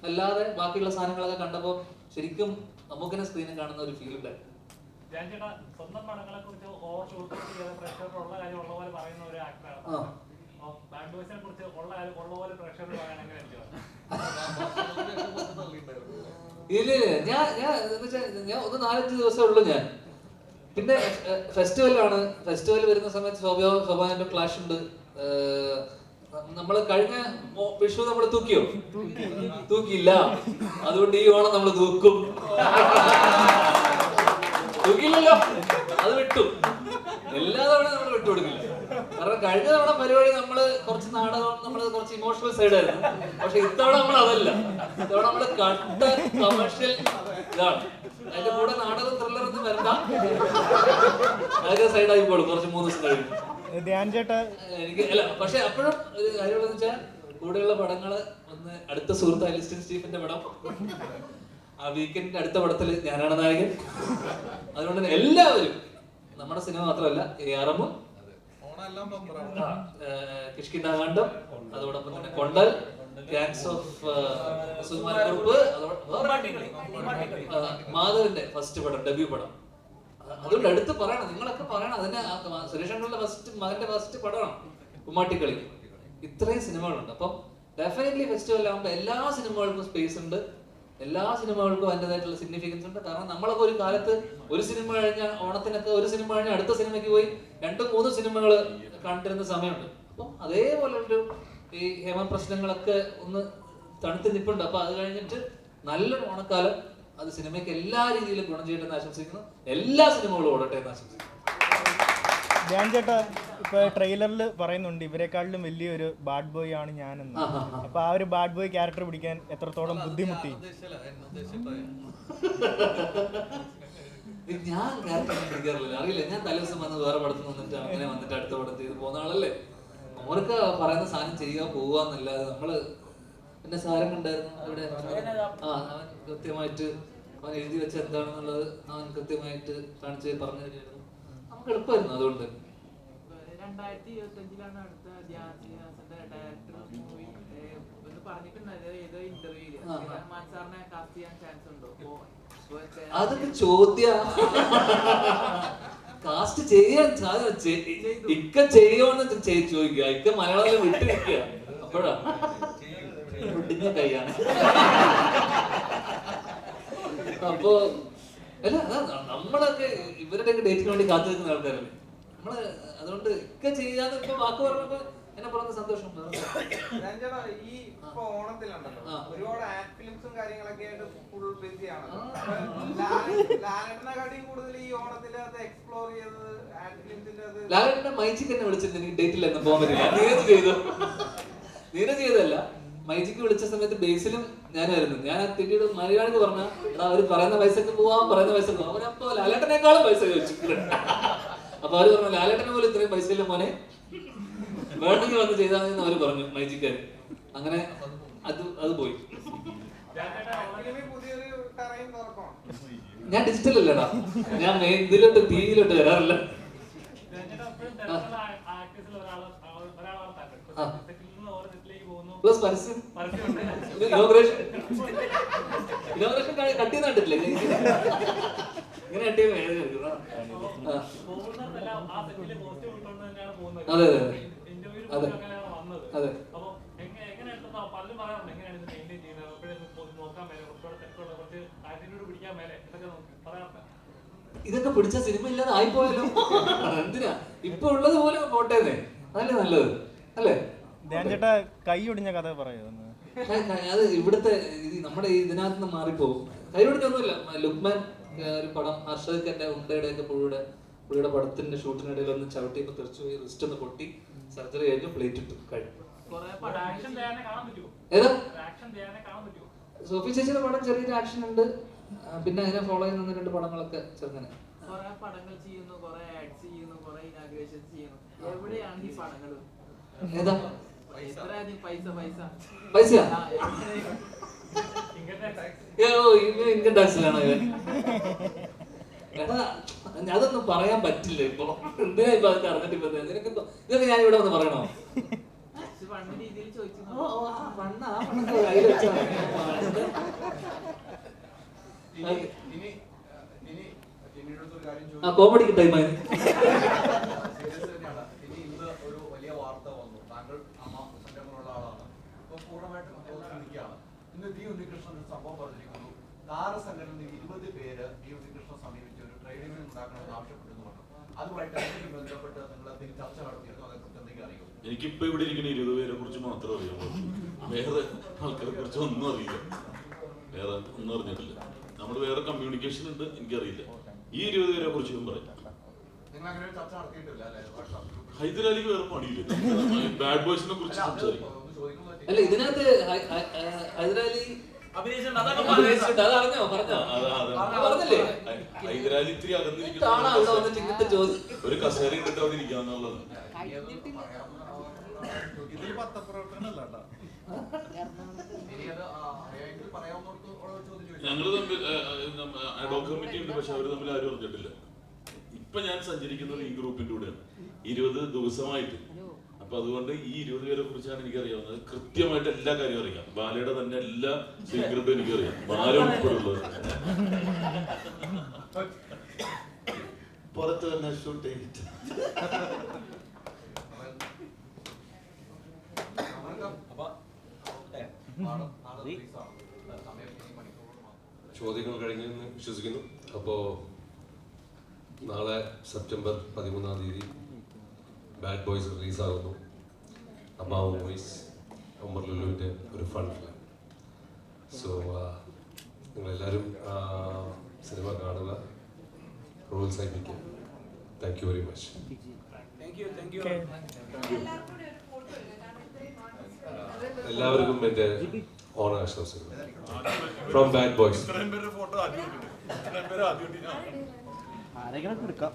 അല്ലാതെ ബാക്കിയുള്ള സാധനങ്ങളൊക്കെ കണ്ടപ്പോൾ ശരിക്കും മമ്മൂക്കനെ സ്ക്രീനിൽ കാണുന്ന ഒരു ഫീൽ ഉണ്ടായി. സ്വന്തം പടങ്ങളെ കുറിച്ച് ഓവർ ഷൂട്ട് ചെയ്ത പ്രേക്ഷകരുള്ള കാര്യം ഉള്ള പോലെ പറയുന്ന ഒരു ആക്ടറാണ്. ബാഡ് ബോയ്സിനെ കുറിച്ച് ഉള്ള കാര്യം ഉള്ള പോലെ പ്രേക്ഷകർ പറയാൻ എങ്ങനെ ഇല്ല ഞാൻ 4-5 ദിവസമേ ഉള്ളൂ ഞാൻ. പിന്നെ ഫെസ്റ്റിവലാണ്. ഫെസ്റ്റിവൽ വരുന്ന സമയത്ത് സ്വാഭാവിക ക്ലാഷ് ഉണ്ട്. നമ്മള് കഴിഞ്ഞ വിഷു നമ്മൾ തൂക്കിയില്ല. അതുകൊണ്ട് ഈ ഓണം നമ്മൾ തൂക്കും. തൂക്കില്ലല്ലോ, അത് വിട്ടു. എല്ലാ തവണ നമ്മൾ വിട്ടുകൊടുക്കില്ല. കാരണം കഴിഞ്ഞ തവണ പരിപാടി നമ്മള് കുറച്ച് നാടകം കുറച്ച് ഇമോഷണൽ സൈഡ് ആയിരുന്നു. പക്ഷെ ഇത്തവണ നമ്മൾ അതല്ല. ഇത്തവണ നമ്മള് കണ്ട കമേഴ്ഷ്യൽ ഇതാണ്. അതിന്റെ കൂടെ നാടകം ത്രില്ലറൊന്നും വരണ്ട. അതൊക്കെ സൈഡായി പോളും കുറച്ച് 3 ദിവസം കഴിഞ്ഞു. എനിക്ക് അല്ല പക്ഷെ അപ്പോഴും ഒരു കാര്യമുള്ളതെന്ന് വെച്ചാൽ കൂടെയുള്ള പടങ്ങള് ഒന്ന് അടുത്ത സുഹൃത്ത് അലിസ്റ്റൻ സ്റ്റീഫന്റെ പടം ആ വീക്കെൻഡിന്റെ അടുത്ത പടത്തിൽ ഞാനാണ് നായകൻ. അതുകൊണ്ട് തന്നെ എല്ലാവരും നമ്മുടെ സിനിമ മാത്രമല്ല ARM കിഷ്കിന്ധാകാന്ഡം അതോടൊപ്പം തന്നെ കൊണ്ടൽ ഗാങ്സ് ഓഫ് സുകുമാരക്കുറുപ്പ് മാധവന്റെ ഫസ്റ്റ് പടം ഡെബ്യൂ പടം. അതുകൊണ്ട് എടുത്ത് പറയണം, നിങ്ങളൊക്കെ പറയണം. അതിന് സുരേഷങ്ങളുടെ മകന്റെ ഫസ്റ്റ് പടമാണ് ഉമ്മാട്ടിക്കളി. ഇത്രയും സിനിമകളുണ്ട്. അപ്പം ഡെഫിനറ്റ്ലി ഫെസ്റ്റിവലാകുമ്പോൾ എല്ലാ സിനിമകൾക്കും സ്പേസ് ഉണ്ട്. എല്ലാ സിനിമകൾക്കും അതിൻ്റെതായിട്ടുള്ള സിഗ്നിഫിക്കൻസ് ഉണ്ട്. കാരണം നമ്മളൊക്കെ ഒരു കാലത്ത് ഒരു സിനിമ കഴിഞ്ഞാൽ ഓണത്തിനൊക്കെ ഒരു സിനിമ കഴിഞ്ഞാൽ അടുത്ത സിനിമയ്ക്ക് പോയി 2-3 സിനിമകൾ കണ്ടിരുന്ന സമയമുണ്ട്. അപ്പം അതേപോലെ ഈ ഹേമ പ്രശ്നങ്ങളൊക്കെ ഒന്ന് തണുത്ത് നിൽപ്പുണ്ട്. അപ്പൊ അത് കഴിഞ്ഞിട്ട് നല്ലൊരു ഓണക്കാലം അത് സിനിമയ്ക്ക് എല്ലാ രീതിയിലും ഗുണം ചെയ്യട്ടെ എന്ന് ആശംസിക്കുന്നു. എല്ലാ സിനിമകളും ഓടട്ടെ എന്ന് ആശംസിക്കുന്നു. ധ്യാൻ ചേട്ടാ ഇപ്പൊ ട്രെയിലറിൽ പറയുന്നുണ്ട് ഇവരെക്കാളിലും വലിയൊരു ബാഡ് ബോയ് ആണ് ഞാനെന്ന്. അപ്പൊ ആ ഒരു ബാഡ് ബോയ് ക്യാരക്ടർ പിടിക്കാൻ എത്രത്തോളം ബുദ്ധിമുട്ടി? ഞാൻ ക്യാരക്ടർ പിടിക്കാറില്ല, അറിയില്ല. ഞാൻ തലേദിവസം വന്ന് വേറെ പടത്തിൽ വന്നിട്ട് അങ്ങനെ വന്നിട്ട് അടുത്ത പടത്തിൽ ചെയ്ത് പോകുന്ന ആളല്ലേ. അവർക്ക് പറയുന്ന സാധനം ചെയ്യുക പോവുക എന്നല്ലാതെ നമ്മള് എന്റെ സാരം കണ്ടായിരുന്നു അവിടെ. അവൻ കൃത്യമായിട്ട് അവൻ എഴുതി വെച്ച എന്താണെന്നുള്ളത് അവൻ കൃത്യമായിട്ട് കാണിച്ച് പറഞ്ഞു തരുമായിരുന്നു. നമുക്ക് എളുപ്പമായിരുന്നു. അതുകൊണ്ട് 2025 അടുത്ത ധ്യാൻ ശ്രീനിവാസന്റെ ഡയറക്ടർ മൂവി പറഞ്ഞിട്ടുണ്ടായിരുന്നു ഏതോ ഇന്റർവ്യൂല് റഹ്മാൻ സാറിനെ കാസ്റ്റ് ചെയ്യാൻ ചാൻസ് ഉണ്ടോ? അതൊക്കെ ചോദ്യ കാസ്റ്റ് ചെയ്യാൻ ഇക്ക ചെയ്യുമെന്ന് ചോദിക്കുക. ഇക്ക മലയാളത്തിൽ വിട്ടു നിൽക്കുക. അപ്പോഴാ ഒടിഞ്ഞ കൈയാണ്. അപ്പോ അല്ല നമ്മളൊക്കെ ഇവരുടെയൊക്കെ ഡേറ്റിന് വേണ്ടി കാത്തു നിൽക്കുന്ന ആൾക്കാരല്ലേ നമ്മള്. അതുകൊണ്ട് ഇക്ക ചെയ്യാന്ന് ഇപ്പൊ വാക്ക് പറഞ്ഞപ്പോ എന്നെ പറയുന്ന സന്തോഷം. ചേട്ടാ ഈ ഇപ്പൊ ഓണത്തിലുണ്ടല്ലോ ഒരുപാട് ആഡ് ഫിലിംസും കാര്യങ്ങളൊക്കെ ആയിട്ട് ഫുൾ ബിസി ആണല്ലോ. ലാലേട്ടനെക്കാട്ടിയും കൂടുതൽ ഈ ഓണത്തില് അത് എക്സ്പ്ലോർ ചെയ്തത് ആഡ് ഫിലിംസിന്റെ അത്. ലാലേട്ടന്റെ മൈജിക്ക് എന്നെ വിളിച്ചിട്ട് എനിക്ക് ഡേറ്റിൽ എന്നും പോകാൻ പറ്റില്ല. നീരജ് ചെയ്തു. നീരജ് ചെയ്തല്ല, മൈജിക്ക് വിളിച്ച സമയത്ത് ബേസിലും ഞാനായിരുന്നു. ഞാൻ ആ തിരിയുടെ മലയാളിക്ക് പറഞ്ഞ അവര് പറയുന്ന പൈസക്ക് പോവാം, പറയുന്ന പൈസക്ക് പോവാം. അവരപ്പോ ലാലേട്ടനേക്കാളും പൈസ ചോദിച്ചു. അപ്പൊ അവര് പറഞ്ഞു ലാലേട്ടനെ പോലും ഇത്രയും പൈസ ഇല്ല മോനെ, വേണമെങ്കിൽ വന്ന് ചെയ്താൽ മതി എന്ന് അവര് പറഞ്ഞു മൈജിക്കാര്. അങ്ങനെ അത് പോയി. ഞാൻ ഡിജിറ്റൽ അല്ലടാ, ഞാൻ ഇതിലോട്ട് ടിവിയിലോട്ട് വരാറില്ല. പ്ലസ് പരസ്യം ഇനോഗ്രേഷൻ കട്ട് ചെയ്ത് കണ്ടിട്ടില്ലേ? ഇങ്ങനെ കട്ട് ചെയ്യുന്ന അതെ അതെ അതെ അതെ. ഇതൊക്കെ പിടിച്ച സിനിമ ഇല്ലാതെ ആയിപ്പോയാലോ? എന്തിനാ ഇപ്പൊ ഉള്ളത് പോലെ പോട്ടേന്നേ, അതല്ലേ നല്ലത് അല്ലേ? ചേട്ടാ കൈ ഒടിഞ്ഞ കഥ പറയുന്നു. അത് ഇവിടുത്തെ നമ്മുടെ ഇതിനകത്ത് നിന്ന് മാറിപ്പോകും. കൈ ഒടിഞ്ഞൊന്നുമില്ല. ലുക്മാൻ ഒരു പടം, ഹർഷദ് എന്റെ ഉണ്ടയുടെ ഒക്കെ പുള്ളിയുടെ പടത്തിന്റെ ഷൂട്ടിനിടയിൽ ഒന്ന് ചവിട്ടിയപ്പോ തെറിച്ചു പോയി, റിസ്റ്റ് ഒന്ന് പൊട്ടി, സർജറി കഴിഞ്ഞു, പ്ലേറ്റ് ഇട്ടു, കഴിഞ്ഞു. ഏതാ സോഫി ചേച്ചിയുടെ പടം ചെറിയൊരു ആക്ഷൻ ഉണ്ട്. പിന്നെ അതിനെ ഫോളോ ചെയ്യുന്ന 2 പടങ്ങളൊക്കെ ചെറുങ്ങനെ. കുറെ പടങ്ങൾ ചെയ്യുന്നു, കുറെ ആഡ്സ് ചെയ്യുന്നു, കുറെ ഇനാഗ്രേഷൻസ് ചെയ്യുന്നു. എവിടെയാണ് ഈ പടങ്ങൾ? ഏതാ എത്രയധികം പൈസ ഇൻകം ടാക്സിലാണോ ഇവൻ? അതൊന്നും പറയാൻ പറ്റില്ല ഇപ്പൊ. എന്തിനാ ഇപ്പൊ അതൊക്കെ അറിഞ്ഞിട്ട് ഇപ്പൊ നിനക്കിപ്പോ ഇതൊക്കെ ഞാൻ ഇവിടെ വന്ന് പറയണോ? കോമഡിക്ക് ടൈമായി. താരസംഘടന 20 പേര് ഈ ഉണ്ണികൃഷ്ണൻ സമീപിച്ച് ഒരു ട്രേഡ് യൂണിയൻ ഉണ്ടാക്കണമെന്ന് ആവശ്യപ്പെട്ടെന്ന് പറഞ്ഞു. അതുമായിട്ട് ബന്ധപ്പെട്ട് നിങ്ങൾ എന്തെങ്കിലും ചർച്ച നടത്തിയിരുന്നു? അതേക്കുറിച്ച് എന്തെങ്കിലും അറിയോ? എനിക്കിപ്പോ ഇവിടെ ഇരിക്കുന്ന 20 പേരെ കുറിച്ച് മാത്രമേ അറിയാമോ. വേറെ ആൾക്കാരെ കുറിച്ച് ഒന്നും അറിയില്ല, വേറെ ഒന്നും അറിഞ്ഞിട്ടില്ല. നമ്മൾ വേറെ കമ്മ്യൂണിക്കേഷൻ ഉണ്ട്, എനിക്കറിയില്ല. ഈ 20 പേരെ കുറിച്ച് പറയും. ഹൈദരാലിക്ക് വേറെ പണിയില്ല, ബാഡ് ബോയ്സിനെ കുറിച്ച് സംസാരിക്കും. അല്ല ഇതിനകത്ത് ഹൈദരാലി ഹൈദരാലി ഇത്തിരി അകന്നിരിക്കുന്ന ഒരു കസേര ഇട്ടിട്ട് അവിടെ ഇരിക്കാന്നുള്ളത്. ഞങ്ങള് തമ്മിൽ അഡ്വോക്കേറ്റ് കമ്മിറ്റി ഉണ്ട്, പക്ഷെ അവര് തമ്മിൽ ആരും അറിഞ്ഞിട്ടില്ല. ഇപ്പൊ ഞാൻ സഞ്ചരിക്കുന്നത് ഈ ഗ്രൂപ്പിന്റെ കൂടെയാണ് 20 ദിവസമായിട്ട്. അപ്പൊ അതുകൊണ്ട് ഈ 20 പേരെ കുറിച്ചാണ് എനിക്കറിയാവുന്നത്. കൃത്യമായിട്ട് എല്ലാ കാര്യവും അറിയാം. ബാലയുടെ തന്നെ എല്ലാ സീക്രട്ടും എനിക്കറിയാം, ബാല ഉൾപ്പെടെയുള്ളത്. പുറത്ത് തന്നെ ഷൂട്ട് ചെയ്തിട്ട് ചോദ്യങ്ങൾ കഴിഞ്ഞെന്ന് വിശ്വസിക്കുന്നു. അപ്പോൾ നാളെ സെപ്റ്റംബർ 13-ാം തീയതി ബാഡ് ബോയ്സ് റിലീസാകുന്നു. അമ്മാവ് മൂവീസ്, ഉമർ ലുലുവിൻ്റെ ഒരു ഫൺ ഫിലിം. സോ നിങ്ങളെല്ലാവരും സിനിമ കാണുക, പ്രോത്സാഹിപ്പിക്കുക. Thank you very much. എല്ലാവർക്കും എൻ്റെ ഓണാശംസകൾ ഫ്രോം ബാഡ് ബോയ്സ്. ആരെങ്കിലും എടുക്കാം.